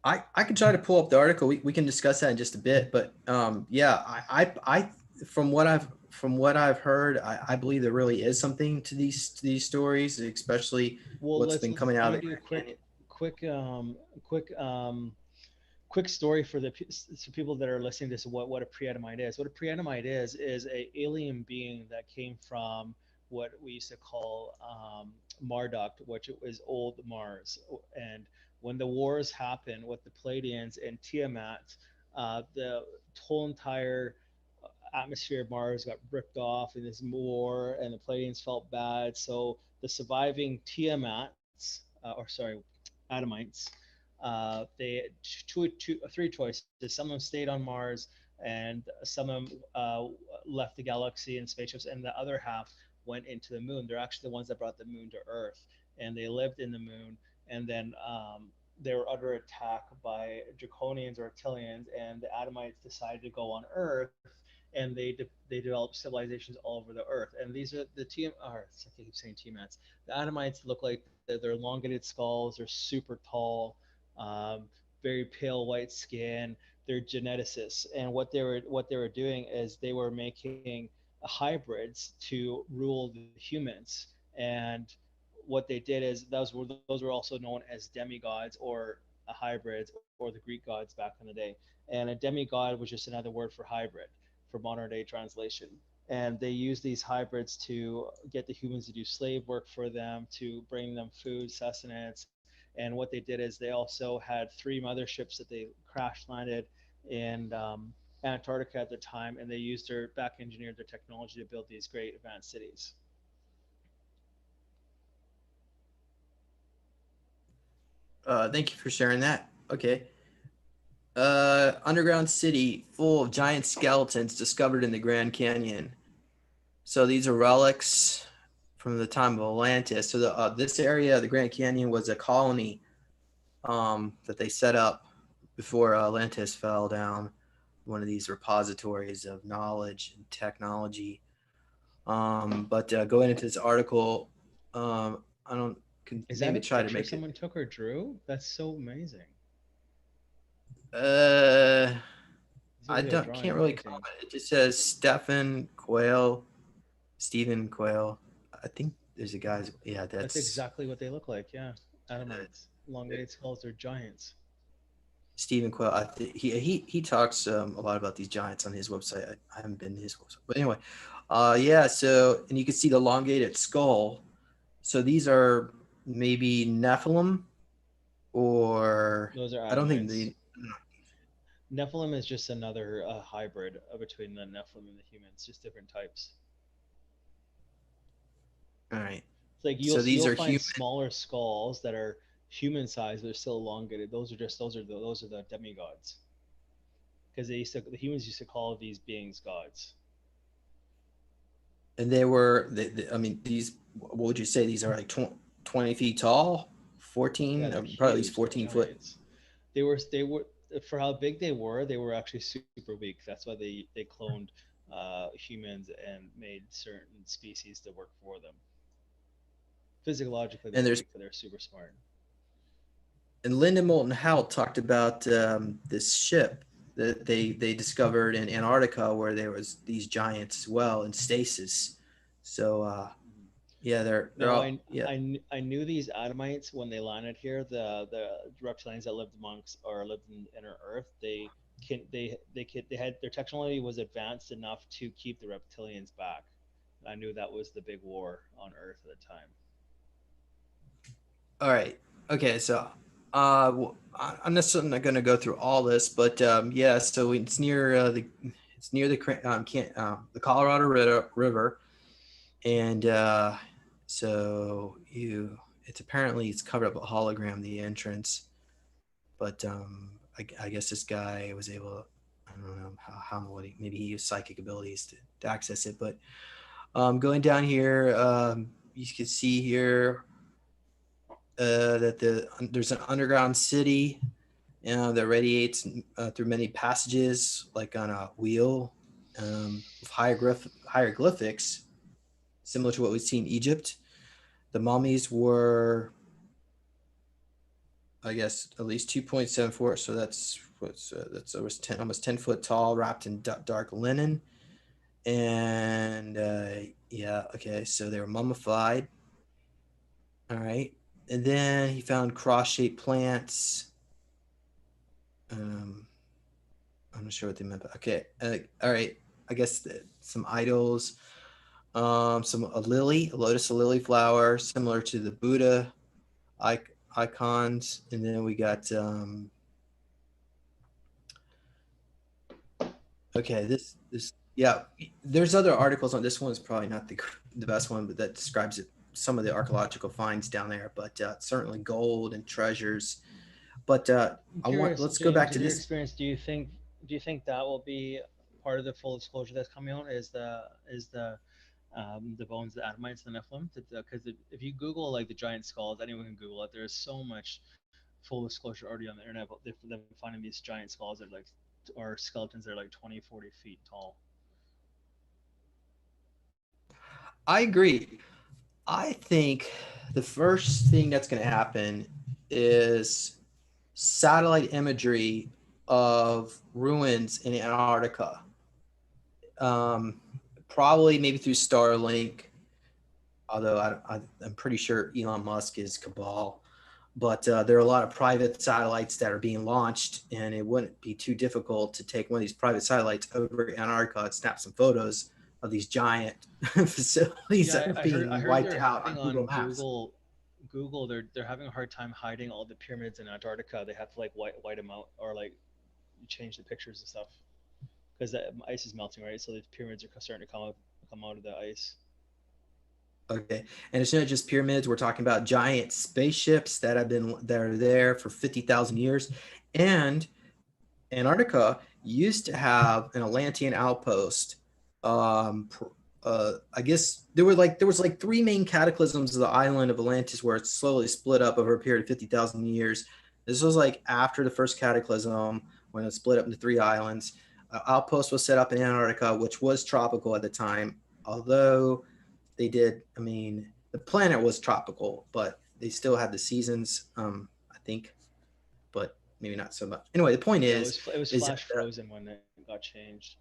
[SPEAKER 1] I can try to pull up the article. We can discuss that in just a bit. But yeah, I from what I've heard, I believe there really is something to these stories, especially
[SPEAKER 2] Well,
[SPEAKER 1] what's been coming
[SPEAKER 2] let
[SPEAKER 1] out of
[SPEAKER 2] me
[SPEAKER 1] the
[SPEAKER 2] do a
[SPEAKER 1] Grand
[SPEAKER 2] quick,
[SPEAKER 1] Canyon.
[SPEAKER 2] quick, quick quick story for the people that are listening to this. What a preadamite is. What a preadamite is a alien being that came from what we used to call Marduk, which was old Mars. And when the wars happened with the Palladians and Tiamat, the whole entire atmosphere of Mars got ripped off in this war, and the Palladians felt bad. So the surviving Tiamats, or sorry, Adamites, they three choices. Some of them stayed on Mars, and some of them left the galaxy in spaceships, and the other half went into the moon. They're actually the ones that brought the moon to Earth, and they lived in the moon. And then they were under attack by draconians or reptilians, and the Adamites decided to go on Earth, and they developed civilizations all over the Earth. And these are the or I keep saying Tiamats. The Adamites look like they're elongated skulls. They're super tall, very pale white skin. They're geneticists, and what they were doing is they were making hybrids to rule the humans. And what they did is those were also known as demigods or hybrids, or the Greek gods back in the day. And a demigod was just another word for hybrid for modern day translation. And they use these hybrids to get the humans to do slave work for them, to bring them food, sustenance. And what they did is they also had three motherships that they crash landed in Antarctica at the time, and they used their back engineered their technology to build these great advanced cities.
[SPEAKER 1] Thank you for sharing that. Okay. Underground city full of giant skeletons discovered in the Grand Canyon. So these are relics from the time of Atlantis. So this area, the Grand Canyon, was a colony that they set up before Atlantis fell down. One of these repositories of knowledge and technology. But going into this article, I don't can
[SPEAKER 2] Is that
[SPEAKER 1] maybe
[SPEAKER 2] a
[SPEAKER 1] try to
[SPEAKER 2] picture
[SPEAKER 1] make it.
[SPEAKER 2] someone took or drew? That's so amazing.
[SPEAKER 1] Uh,
[SPEAKER 2] These are
[SPEAKER 1] I
[SPEAKER 2] like a
[SPEAKER 1] don't
[SPEAKER 2] drawing
[SPEAKER 1] can't
[SPEAKER 2] or
[SPEAKER 1] really
[SPEAKER 2] painting.
[SPEAKER 1] comment. It just says Stephen Quayle, Stephen Quayle. I think there's a guy's, yeah,
[SPEAKER 2] That's
[SPEAKER 1] that's
[SPEAKER 2] exactly what they look like. Yeah, Adamites, elongated skulls. They're giants.
[SPEAKER 1] Stephen Quayle. He talks a lot about these giants on his website. I haven't been to his website, but anyway, yeah. So, and you can see the elongated skull. So these are maybe Nephilim, or
[SPEAKER 2] Those are
[SPEAKER 1] I don't think
[SPEAKER 2] Adamites.
[SPEAKER 1] they.
[SPEAKER 2] Nephilim is just another hybrid between the Nephilim and the humans, just different types.
[SPEAKER 1] All right.
[SPEAKER 2] It's like
[SPEAKER 1] So these
[SPEAKER 2] you'll
[SPEAKER 1] are
[SPEAKER 2] find
[SPEAKER 1] human.
[SPEAKER 2] smaller skulls that are human sized, but they're still elongated. Those are the demigods, because the humans used to call these beings gods.
[SPEAKER 1] And they were, I mean, these, what would you say? These are like 20 feet tall,
[SPEAKER 2] Yeah,
[SPEAKER 1] 14,
[SPEAKER 2] they're
[SPEAKER 1] probably at least
[SPEAKER 2] huge. They're
[SPEAKER 1] 14 foot.
[SPEAKER 2] giants. They were for how big they were actually super weak. That's why they cloned humans and made certain species to work for them. Physiologically,
[SPEAKER 1] And
[SPEAKER 2] they're
[SPEAKER 1] there's,
[SPEAKER 2] weak, but they're super smart.
[SPEAKER 1] and Lyndon Moulton Howe talked about this ship that they discovered in Antarctica where there was these giants as well in stasis. So
[SPEAKER 2] Mhm.
[SPEAKER 1] yeah, they're
[SPEAKER 2] No,
[SPEAKER 1] all, yeah.
[SPEAKER 2] I knew these Adamites when they landed here. The reptilians that lived amongst or lived in inner Earth, they had their technology was advanced enough to keep the reptilians back. I knew that was the big war on Earth at the time.
[SPEAKER 1] All right. Okay. So I'm not going to go through all this, but yeah. So it's near the Colorado River, and so it's apparently it's covered up with hologram, the entrance, but I guess this guy was able, I don't know what maybe he used psychic abilities to access it, but going down here, you can see here that there's an underground city that radiates through many passages, like on a wheel, with hieroglyphics, similar to what we see in Egypt. The mummies were, I guess, at least 2.74. So that's almost 10 foot tall, wrapped in dark linen. And yeah, okay. So they were mummified. All right. And then he found cross-shaped plants. Um, I'm not sure what they meant, but okay. All right. I guess some idols. A lily, a lotus, a lily flower, similar to the Buddha icons, and then we got okay, this yeah. There's other articles on this one. Is probably not the best one, but that describes it, some of the archaeological finds down there. But certainly gold and treasures. But
[SPEAKER 2] I'm
[SPEAKER 1] I want
[SPEAKER 2] curious,
[SPEAKER 1] let's go back
[SPEAKER 2] James,
[SPEAKER 1] to
[SPEAKER 2] in your
[SPEAKER 1] this.
[SPEAKER 2] experience, do you think that will be part of the full disclosure that's coming out? The bones, the Adamites, the Nephilim? Because if you Google like the giant skulls, anyone can Google it. There's so much full disclosure already on the internet about them finding these giant skulls that are like or skeletons that are like 20, 40 feet tall.
[SPEAKER 1] I agree. I think the first thing that's going to happen is satellite imagery of ruins in Antarctica. Um, Probably maybe through Starlink, although I'm pretty sure Elon Musk is cabal. But there are a lot of private satellites that are being launched, and it wouldn't be too difficult to take one of these private satellites over Antarctica and snap some photos of these giant facilities that
[SPEAKER 2] Yeah,
[SPEAKER 1] are
[SPEAKER 2] I
[SPEAKER 1] being
[SPEAKER 2] heard
[SPEAKER 1] wiped
[SPEAKER 2] they're
[SPEAKER 1] out
[SPEAKER 2] having
[SPEAKER 1] on Google
[SPEAKER 2] on
[SPEAKER 1] Maps.
[SPEAKER 2] Google they're having a hard time hiding all the pyramids in Antarctica. They have to like white them out or like change the pictures and stuff because the ice is melting, right? So the pyramids are starting to come out of the ice.
[SPEAKER 1] Okay, and it's not just pyramids. We're talking about giant spaceships that are there for 50,000 years, and Antarctica used to have an Atlantean outpost. Um, I guess there was like three main cataclysms of the island of Atlantis, where it slowly split up over a period of 50,000 years. This was like after the first cataclysm, when it split up into three islands. Outpost was set up in Antarctica, which was tropical at the time. Although they did, I mean, the planet was tropical, but they still had the seasons. I think, but maybe not so much. Anyway, the point
[SPEAKER 2] Yeah, it was
[SPEAKER 1] is that
[SPEAKER 2] flash frozen when it got changed.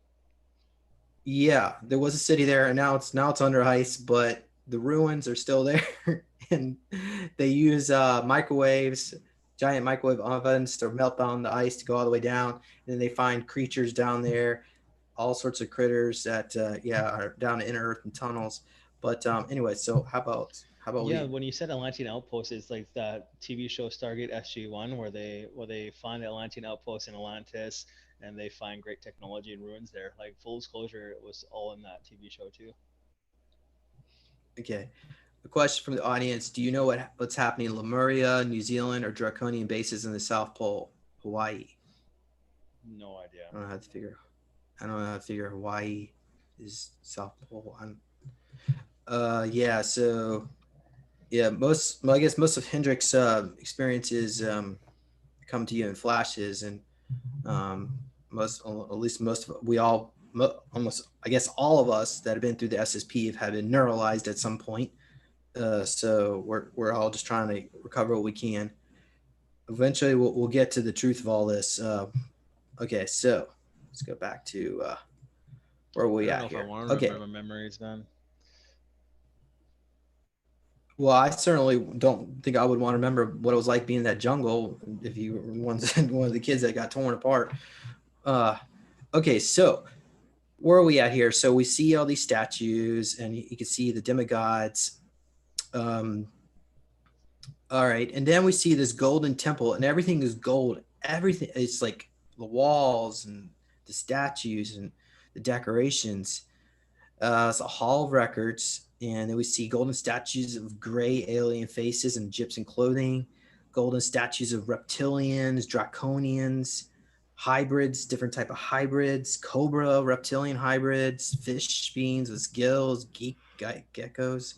[SPEAKER 1] yeah, there was a city there, and now it's under ice. But the ruins are still there, and they use microwaves, giant microwave ovens to melt down the ice to go all the way down. And then they find creatures down there, all sorts of critters that are down in inner earth and tunnels. But anyway, so how about
[SPEAKER 2] Yeah,
[SPEAKER 1] we?
[SPEAKER 2] when you said Atlantean outpost, it's like that TV show Stargate SG-1, where they find the Atlantean outpost in Atlantis, and they find great technology and ruins there. Like full disclosure, it was all in that TV show too.
[SPEAKER 1] Okay, a question from the audience: do you know what's happening in Lemuria, New Zealand, or Draconian bases in the South Pole, Hawaii?
[SPEAKER 2] No idea.
[SPEAKER 1] I don't know how to figure. I don't know how to figure Hawaii is South Pole. Yeah. So yeah, I guess most of Hendrick's experiences come to you in flashes, and um, at least most of we all, almost, I guess, all of us that have been through the SSP have been neuralized at some point. So we're all just trying to recover what we can. Eventually, we'll get to the truth of all this. Okay, so let's go back to where are
[SPEAKER 2] I
[SPEAKER 1] we
[SPEAKER 2] don't know
[SPEAKER 1] at
[SPEAKER 2] if I
[SPEAKER 1] here?
[SPEAKER 2] want to
[SPEAKER 1] Okay.
[SPEAKER 2] remember memories, man.
[SPEAKER 1] Well, I certainly don't think I would want to remember what it was like being in that jungle if you were one of the kids that got torn apart. Uh, okay, so where are we at here? So we see all these statues, and you can see the demigods. Um, all right, and then we see this golden temple, and everything is gold. Everything, it's like the walls and the statues and the decorations. It's a hall of records, and then we see golden statues of gray alien faces and gypsum clothing, golden statues of reptilians, draconians, hybrids, different type of hybrids, cobra, reptilian hybrids, fish beings with gills, geckos,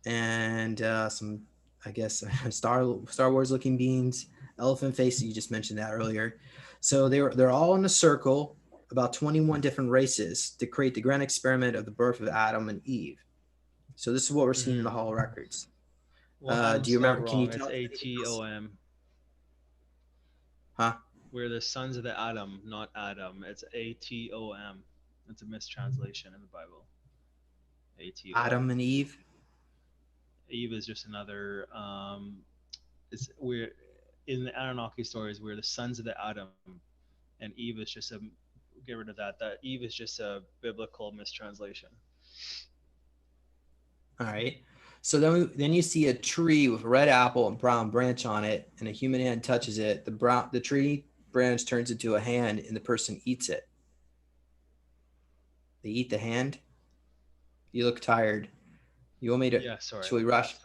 [SPEAKER 1] and some, I guess, Star Wars looking beings, elephant face. You just mentioned that earlier. So they're all in a circle, about 21 different races to create the grand experiment of the birth of Adam and Eve. So this is what we're seeing in the
[SPEAKER 2] Mm-hmm.
[SPEAKER 1] Hall of Records.
[SPEAKER 2] Well, Adam
[SPEAKER 1] Do you
[SPEAKER 2] spelled
[SPEAKER 1] remember? Can you
[SPEAKER 2] wrong.
[SPEAKER 1] tell
[SPEAKER 2] It's
[SPEAKER 1] us anything else?
[SPEAKER 2] ATOM.
[SPEAKER 1] Huh?
[SPEAKER 2] We're the sons of the Atom, not Adam. It's ATOM. It's a mistranslation in the Bible.
[SPEAKER 1] Adam
[SPEAKER 2] ATOM.
[SPEAKER 1] and Eve.
[SPEAKER 2] Eve is just another. It's we're in the Anunnaki stories. We're the sons of the Atom, and Eve is just a. Get rid of that. That Eve is just a biblical mistranslation.
[SPEAKER 1] All right. So then you see a tree with a red apple and brown branch on it, and a human hand touches it. The tree branch turns into a hand, and the person eats it. They eat the hand. You look tired. You want me to?
[SPEAKER 2] Yeah, sorry.
[SPEAKER 1] Should we rush?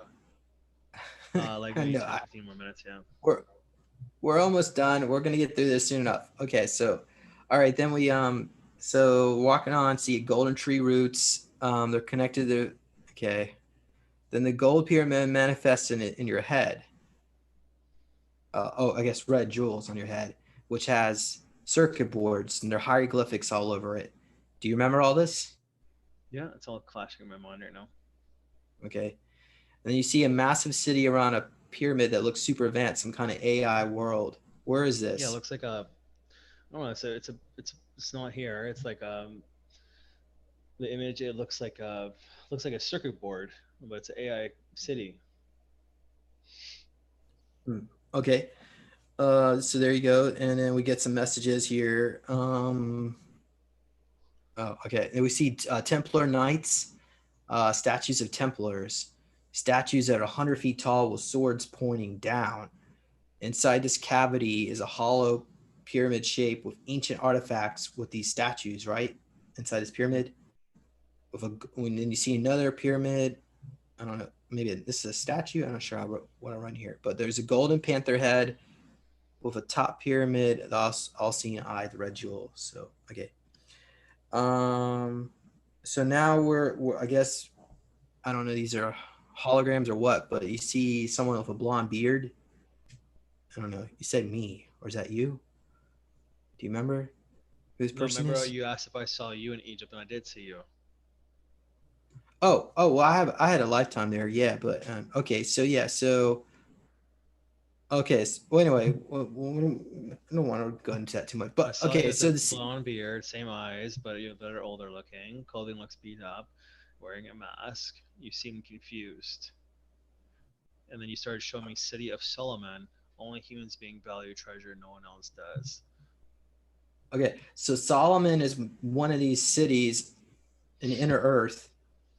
[SPEAKER 2] Like maybe
[SPEAKER 1] No,
[SPEAKER 2] 10, 15 more minutes. Yeah.
[SPEAKER 1] we're we're almost done. We're gonna get through this soon enough. Okay, so all right, then so walking on, see golden tree roots. They're connected to, okay. Then the gold pyramid manifests in your head. I guess red jewels on your head, which has circuit boards and there are hieroglyphics all over it. Do you remember all this?
[SPEAKER 2] Yeah, it's all clashing in my mind right now.
[SPEAKER 1] Okay. And then you see a massive city around a pyramid that looks super advanced, some kind of AI world. Where is
[SPEAKER 2] Yeah, it
[SPEAKER 1] this?
[SPEAKER 2] looks like a. I don't know. It's not here. It's like the image. It looks like a circuit board, but it's an AI city.
[SPEAKER 1] Hmm. Okay. So there you go. And then we get some messages here. Oh, okay. And we see Templar Knights, statues of Templars, statues that are 100 feet tall with swords pointing down. Inside this cavity is a hollow pyramid shape with ancient artifacts with these statues, right? Inside this pyramid. When then you see another pyramid. I don't know. Maybe this is a statue. I'm not sure what I run here. But there's a golden panther head with a top pyramid, the all-seeing eye, the red jewel. So, okay. Um, so now we're I guess, I don't know, these are holograms or what, but you see someone with a blonde beard. I don't know. You said me, or is that you? Do you remember who this
[SPEAKER 2] No,
[SPEAKER 1] person
[SPEAKER 2] remember
[SPEAKER 1] is?
[SPEAKER 2] you asked if I saw you in Egypt, and I did see you.
[SPEAKER 1] Oh, well, I had a lifetime there, yeah, but okay, so yeah, so okay, well, anyway, I don't want to go into that too much,
[SPEAKER 2] I
[SPEAKER 1] but
[SPEAKER 2] saw you
[SPEAKER 1] okay,
[SPEAKER 2] with
[SPEAKER 1] so
[SPEAKER 2] a
[SPEAKER 1] this,
[SPEAKER 2] blonde beard, same eyes, but you're better older looking. Clothing looks beat up. wearing a mask. You seemed confused. And then you started showing me City of Solomon. Only humans being value treasure, no one else does.
[SPEAKER 1] Okay, so Solomon is one of these cities in inner Earth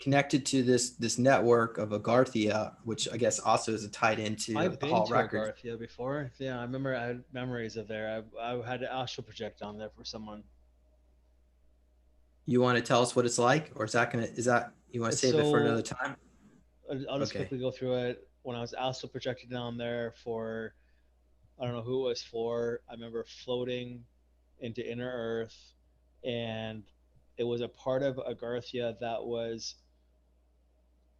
[SPEAKER 1] connected to this network of Agarthia, which I guess also is tied into
[SPEAKER 2] I've
[SPEAKER 1] the
[SPEAKER 2] been
[SPEAKER 1] Hall
[SPEAKER 2] to
[SPEAKER 1] records.
[SPEAKER 2] Agarthia before. Yeah, I remember I had memories of there. I had to astral project on there for someone.
[SPEAKER 1] You want to tell us what it's like, or is that you want to save it for another
[SPEAKER 2] So
[SPEAKER 1] time?
[SPEAKER 2] I'll just
[SPEAKER 1] Okay.
[SPEAKER 2] quickly go through it. When I was astral projected down there for, I don't know who it was for. I remember floating into inner Earth, and it was a part of Agarthia that was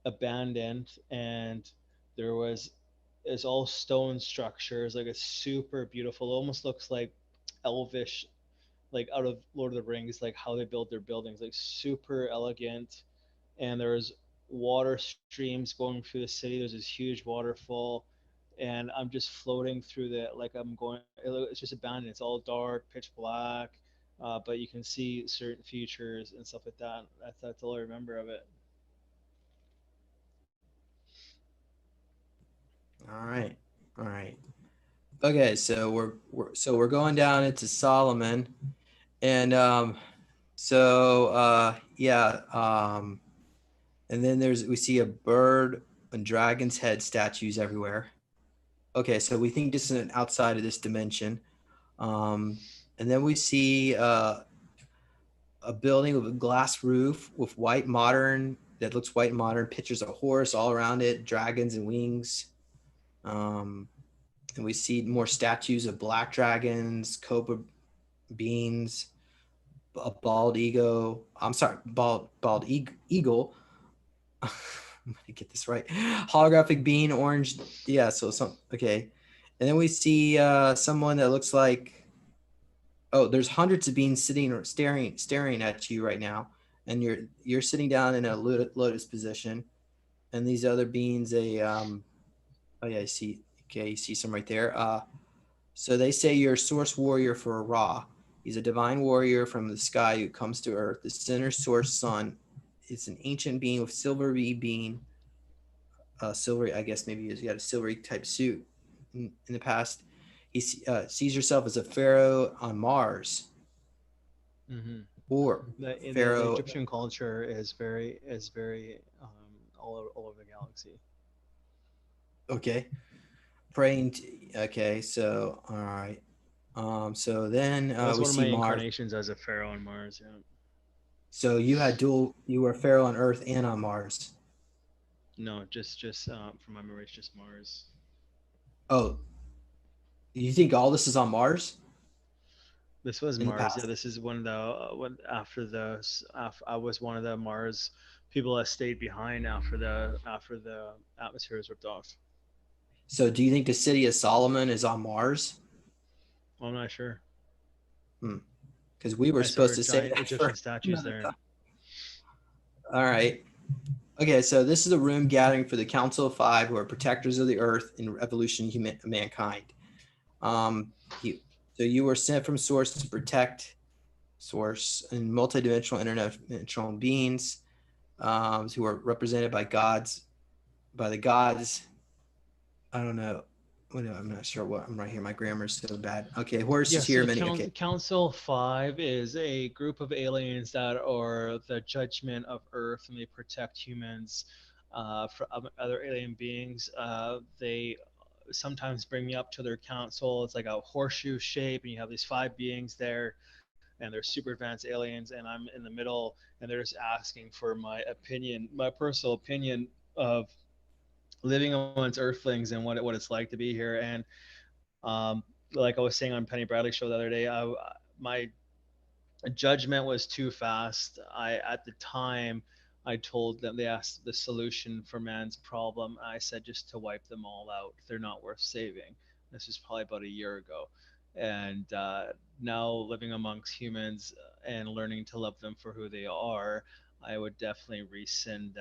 [SPEAKER 2] abandoned, and there was it's all stone structures. Like it's super beautiful. It almost looks like elvish, like out of Lord of the Rings, like how they build their buildings, like super elegant. And there's water streams going through the city. There's this huge waterfall, and I'm just floating through the like I'm going. It's just abandoned. It's all dark, pitch black, but you can see certain features and stuff like that. That's all I remember of it.
[SPEAKER 1] All right. All right. Okay, so we're going down into Solomon, and yeah, and then we see a bird and dragon's head statues everywhere. Okay, so we think this is an outside of this dimension. Um, and then we see a building with a glass roof with white modern that looks white and modern. Pictures of horse all around it, dragons and wings. Um, and we see more statues of black dragons, cobra beings, a bald eagle. I'm sorry, bald eagle. I'm gonna get this right. Holographic bean, orange. Yeah, so some okay. And then we see someone that looks like, oh, there's hundreds of beans sitting or staring at you right now, and you're sitting down in a lotus position, and these other beans, oh yeah, I see. Okay, you see some right there. So they say you're a source warrior for Ra. He's a divine warrior from the sky who comes to Earth. The center source sun is an ancient being with silvery being, silvery. I guess maybe he's got a silvery type suit. In the past, he sees yourself as a pharaoh on Mars
[SPEAKER 2] Mm-hmm.
[SPEAKER 1] or
[SPEAKER 2] In the
[SPEAKER 1] pharaoh.
[SPEAKER 2] Egyptian culture is very all over the galaxy.
[SPEAKER 1] Okay, praying. Okay, so all right. So then
[SPEAKER 2] That was
[SPEAKER 1] we
[SPEAKER 2] one of
[SPEAKER 1] see
[SPEAKER 2] my
[SPEAKER 1] Mars.
[SPEAKER 2] incarnations as a pharaoh on Mars. Yeah.
[SPEAKER 1] So you had dual. You were pharaoh on Earth and on Mars.
[SPEAKER 2] No, just from my memory, it's just Mars.
[SPEAKER 1] Oh, you think all this is on Mars
[SPEAKER 2] This was
[SPEAKER 1] in the
[SPEAKER 2] Mars. Yeah,
[SPEAKER 1] past?
[SPEAKER 2] this is one of the when after I was one of the Mars people that stayed behind after the atmosphere was ripped off.
[SPEAKER 1] So do you think the city of Solomon is on Mars?
[SPEAKER 2] Well, I'm not sure.
[SPEAKER 1] Hmm. Because we were
[SPEAKER 2] I saw
[SPEAKER 1] supposed to say
[SPEAKER 2] giant
[SPEAKER 1] that
[SPEAKER 2] Egyptian
[SPEAKER 1] for
[SPEAKER 2] statues
[SPEAKER 1] another
[SPEAKER 2] there.
[SPEAKER 1] time. All right. Okay, so this is a room gathering for the Council of Five, who are protectors of the Earth and evolution of mankind. He, so you were sent from Source to protect Source and multidimensional interdimensional beings, who are represented by by the gods. I don't know. Well, I'm not sure what I'm right here. My grammar is so bad. Okay, horse
[SPEAKER 2] Yeah,
[SPEAKER 1] is
[SPEAKER 2] so
[SPEAKER 1] here.
[SPEAKER 2] the
[SPEAKER 1] Many. Okay,
[SPEAKER 2] Council 5 is a group of aliens that are the judgment of Earth, and they protect humans from other alien beings. They sometimes bring me up to their council. It's like a horseshoe shape, and you have these five beings there, and they're super advanced aliens, and I'm in the middle, and they're just asking for my opinion, my personal opinion of living amongst Earthlings and what it's like to be here. And like I was saying on Penny Bradley's show the other day, my judgment was too fast. I at the time I told them, they asked the solution for man's problem. I said just to wipe them all out. They're not worth saving. This was probably about a year ago, and now living amongst humans and learning to love them for who they are, I would definitely rescind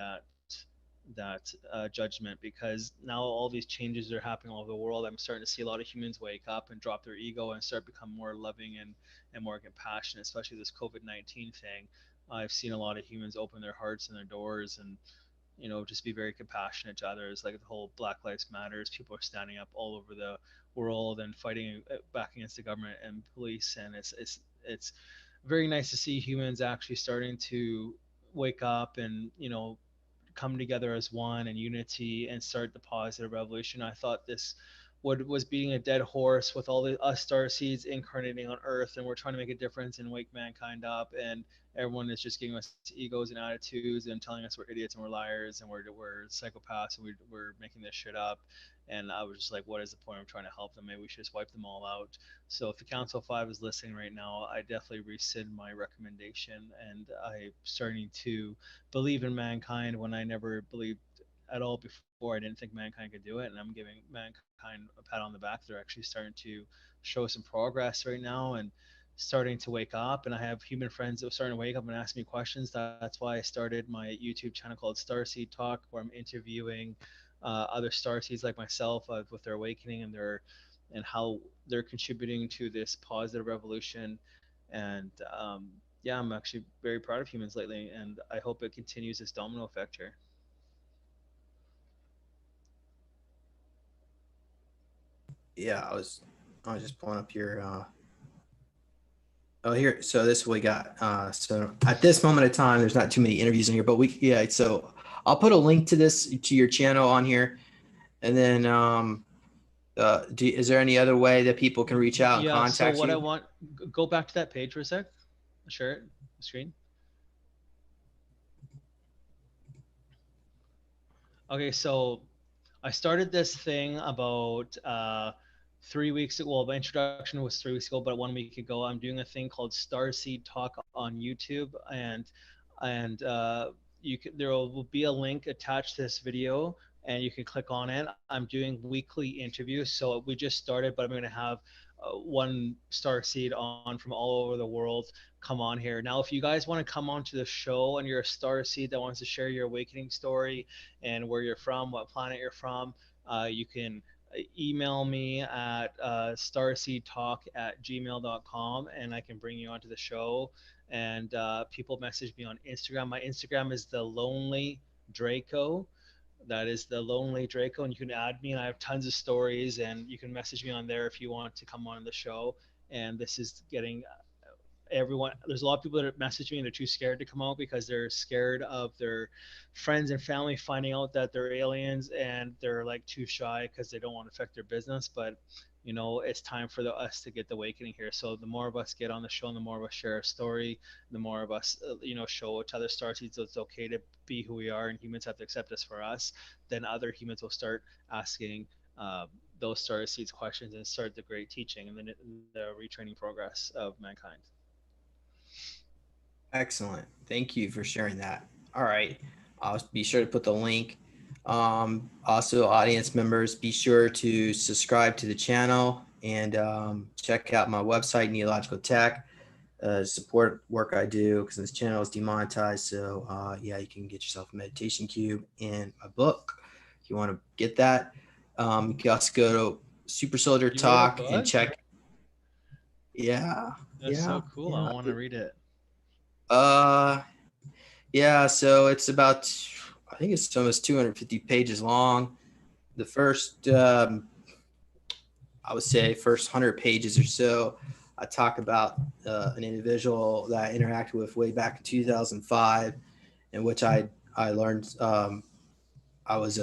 [SPEAKER 2] that judgment, because now all these changes are happening all over the world. I'm starting to see a lot of humans wake up and drop their ego and start become more loving and more compassionate, especially this COVID-19 thing. I've seen a lot of humans open their hearts and their doors, and just be very compassionate to others. Like the whole Black Lives Matters, people are standing up all over the world and fighting back against the government and police, and it's very nice to see humans actually starting to wake up and come together as one and unity and start the positive revolution. I thought this what was beating a dead horse with all the us star seeds incarnating on Earth, and we're trying to make a difference and wake mankind up, and everyone is just giving us egos and attitudes and telling us we're idiots and we're liars and we're psychopaths and we're making this shit up. And I was just like, what is the point of trying to help them? Maybe we should just wipe them all out. So if the Council 5 is listening right now, I definitely rescind my recommendation, and I'm starting to believe in mankind when I never believed at all before. I didn't think mankind could do it, and I'm giving mankind a pat on the back. They're actually starting to show some progress right now and starting to wake up. And I have human friends that are starting to wake up and ask me questions. That's why I started my YouTube channel called Starseed Talk, where I'm interviewing other starseeds like myself with their awakening and how they're contributing to this positive revolution. And yeah, I'm actually very proud of humans lately, and I hope it continues this domino effect here.
[SPEAKER 1] Yeah, I was just pulling up your oh here. So this we got. So at this moment of time, there's not too many interviews in here, but we yeah. So I'll put a link to this to your channel on here, and then is there any other way that people can reach out and
[SPEAKER 2] Yeah. So
[SPEAKER 1] contact
[SPEAKER 2] what I
[SPEAKER 1] you?
[SPEAKER 2] want, go back to that page for a sec. Share it, the screen. Okay. So I started this thing about 3 weeks ago. Well, my introduction was 3 weeks ago, but 1 week ago, I'm doing a thing called Starseed Talk on YouTube, and there will be a link attached to this video, and you can click on it. I'm doing weekly interviews, so we just started, but I'm going to have one Starseed on from all over the world come on here. Now, if you guys want to come on to the show and you're a Starseed that wants to share your awakening story and where you're from, what planet you're from, you can email me at starseedtalk@gmail.com, and I can bring you onto the show. And people message me on Instagram. My Instagram is the Lonely Draco. That is the Lonely Draco, and you can add me. And I have tons of stories, and you can message me on there if you want to come on the show. And this is getting everyone. There's a lot of people that message me and they're too scared to come out because they're scared of their friends and family finding out that they're aliens, and they're like too shy because they don't want to affect their business. But it's time for us to get the awakening here. So the more of us get on the show and the more of us share a story, the more of us show to other starseeds that it's okay to be who we are, and humans have to accept us for us, then other humans will start asking those starseeds questions and start the great teaching and the retraining progress of mankind.
[SPEAKER 1] Excellent. Thank you for sharing that. All right. I'll be sure to put the link. Also, audience members, be sure to subscribe to the channel and check out my website, Neological Tech. Support work I do because this channel is demonetized. So, yeah, you can get yourself a meditation cube and a book if you want to get that. You can also go to Super Soldier
[SPEAKER 2] You wrote a
[SPEAKER 1] Talk and
[SPEAKER 2] book?
[SPEAKER 1] check. Yeah.
[SPEAKER 2] That's
[SPEAKER 1] Yeah.
[SPEAKER 2] so cool. I
[SPEAKER 1] Yeah.
[SPEAKER 2] want to read it.
[SPEAKER 1] Uh, Yeah, so it's about, I think it's almost 250 pages long. The first, I would say, first 100 pages or so, I talk about an individual that I interacted with way back in 2005, in which I learned I was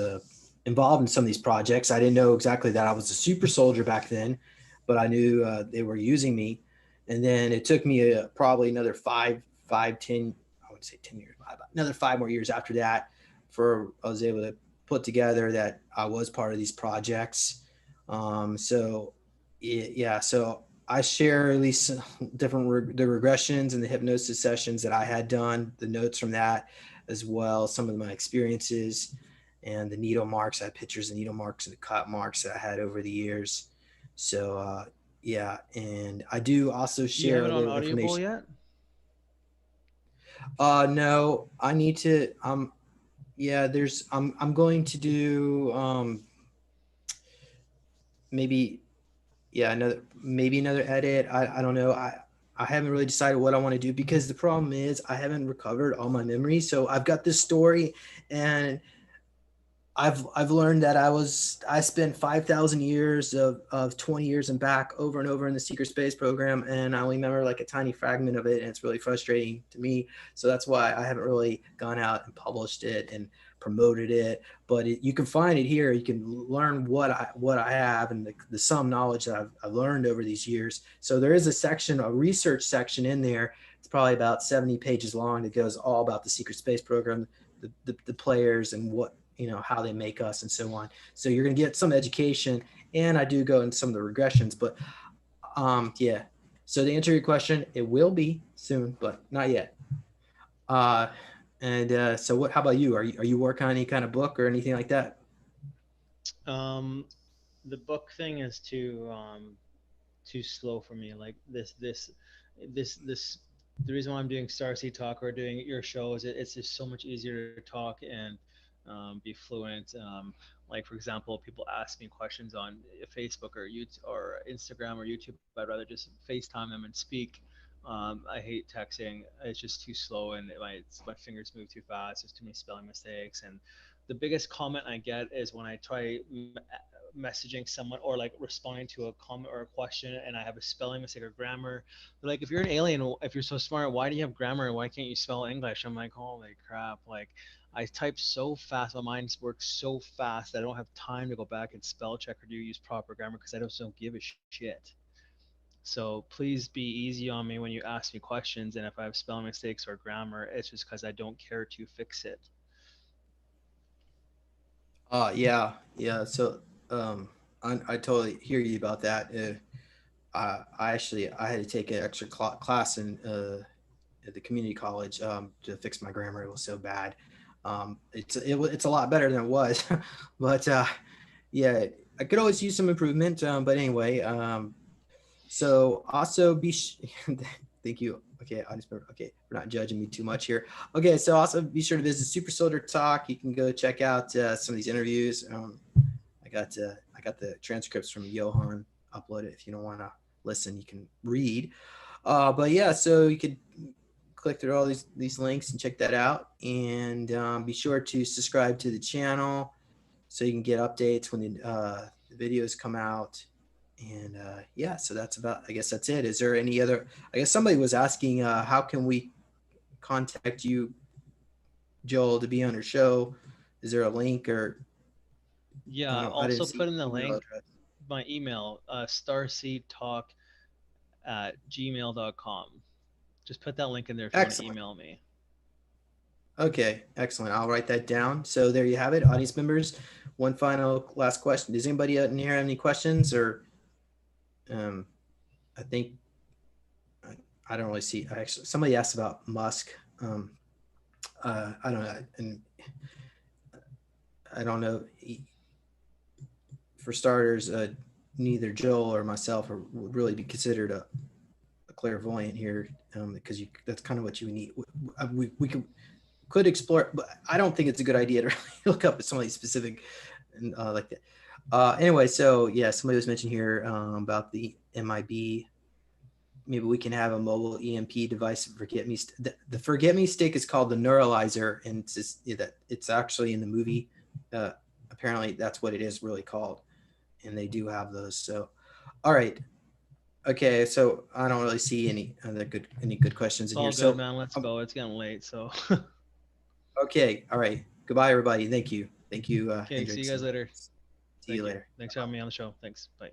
[SPEAKER 1] involved in some of these projects. I didn't know exactly that I was a super soldier back then, but I knew they were using me. And then it took me probably another 10, I would say 10 years, about another 5 more years after that, for I was able to put together that I was part of these projects. So yeah, so I share at least different the regressions and the hypnosis sessions that I had done, the notes from that, as well, some of my experiences and the needle marks. I have pictures of needle marks and the cut marks that I had over the years. So yeah, and I do also
[SPEAKER 2] Do you
[SPEAKER 1] share
[SPEAKER 2] have
[SPEAKER 1] a
[SPEAKER 2] it on
[SPEAKER 1] little
[SPEAKER 2] Audible
[SPEAKER 1] information.
[SPEAKER 2] yet?
[SPEAKER 1] No, I need to. Yeah, I'm going to do maybe yeah another maybe another edit. I don't know. I haven't really decided what I want to do, because the problem is I haven't recovered all my memories. So I've got this story, and I've learned that I spent 5,000 years of 20 years and back over and over in the secret space program, and I only remember like a tiny fragment of it, and it's really frustrating to me. So that's why I haven't really gone out and published it and promoted it. But you can find it here. You can learn what I have, and the some knowledge that I've learned over these years. So there is a section, a research section in there. It's probably about 70 pages long, that goes all about the secret space program, the players, and what, how they make us, and so on. So you're going to get some education, and I do go into some of the regressions. But yeah. So to answer your question, it will be soon, but not yet. uh and so what, how about you? Are you working on any kind of book or anything like that?
[SPEAKER 2] Um, the book thing is too slow for me. Like this. The reason why I'm doing Starseed Talk or doing your show is it's just so much easier to talk and be fluent. Like for example, people ask me questions on Facebook or YouTube or Instagram or YouTube. I'd rather just FaceTime them and speak. I hate texting. It's just too slow, and my fingers move too fast. There's too many spelling mistakes, and the biggest comment I get is when I try messaging someone or like responding to a comment or a question and I have a spelling mistake or grammar. They're like, if you're an alien, if you're so smart, why do you have grammar and why can't you spell English? I'm like, holy crap. Like I type so fast, my mind works so fast that I don't have time to go back and spell check or do use proper grammar because I just don't give a shit. So please be easy on me when you ask me questions. And if I have spelling mistakes or grammar, it's just because I don't care to fix it.
[SPEAKER 1] Yeah, yeah. So I totally hear you about that. I had to take an extra class in at the community college, to fix my grammar. It was so bad. It's a lot better than it was, but yeah, I could always use some improvement. But anyway, so also thank you. Okay, okay, we're not judging me too much here. Okay, so also be sure to visit Super Soldier Talk. You can go check out some of these interviews. I got the transcripts from Johan uploaded. If you don't want to listen, you can read. But yeah, so you could click through all these links and check that out. And be sure to subscribe to the channel so you can get updates when the videos come out. And yeah, so that's about, I guess that's it. Is there any other, I guess somebody was asking, how can we contact you, Joel, to be on your show? Is there a link, or
[SPEAKER 2] Yeah,
[SPEAKER 1] I didn't
[SPEAKER 2] also
[SPEAKER 1] see
[SPEAKER 2] put in the
[SPEAKER 1] your email
[SPEAKER 2] link
[SPEAKER 1] address.
[SPEAKER 2] my email, starseedtalk@gmail.com. Just put that link in there if you want to
[SPEAKER 1] Excellent.
[SPEAKER 2] email me.
[SPEAKER 1] Okay, excellent. I'll write that down. So there you have it, audience members. One final last question. Does anybody out in here have any questions? Or um, I think I, I don't really see. Actually, somebody asked about Musk. Um, I don't know, and I don't know. For starters, neither Joel or myself would really be considered a clairvoyant here, because that's kind of what you need. We could explore, but I don't think it's a good idea to really look up at somebody specific and like that. Anyway, so yeah, somebody was mentioned here about the MIB. Maybe we can have a mobile EMP device. Forget me. The forget me stick is called the neuralizer, and it's just, that it's actually in the movie. Uh, Apparently, that's what it is really called, and they do have those. So, all right, okay. So I don't really see any good questions
[SPEAKER 2] It's
[SPEAKER 1] in here.
[SPEAKER 2] all good,
[SPEAKER 1] So,
[SPEAKER 2] man. Let's go. It's getting late. So,
[SPEAKER 1] okay, all right. Goodbye, everybody. Thank you,
[SPEAKER 2] okay, see you
[SPEAKER 1] Hendricks,
[SPEAKER 2] guys
[SPEAKER 1] and
[SPEAKER 2] later.
[SPEAKER 1] see you
[SPEAKER 2] Thank you.
[SPEAKER 1] later.
[SPEAKER 2] Thanks for having me on the show. Thanks. Bye.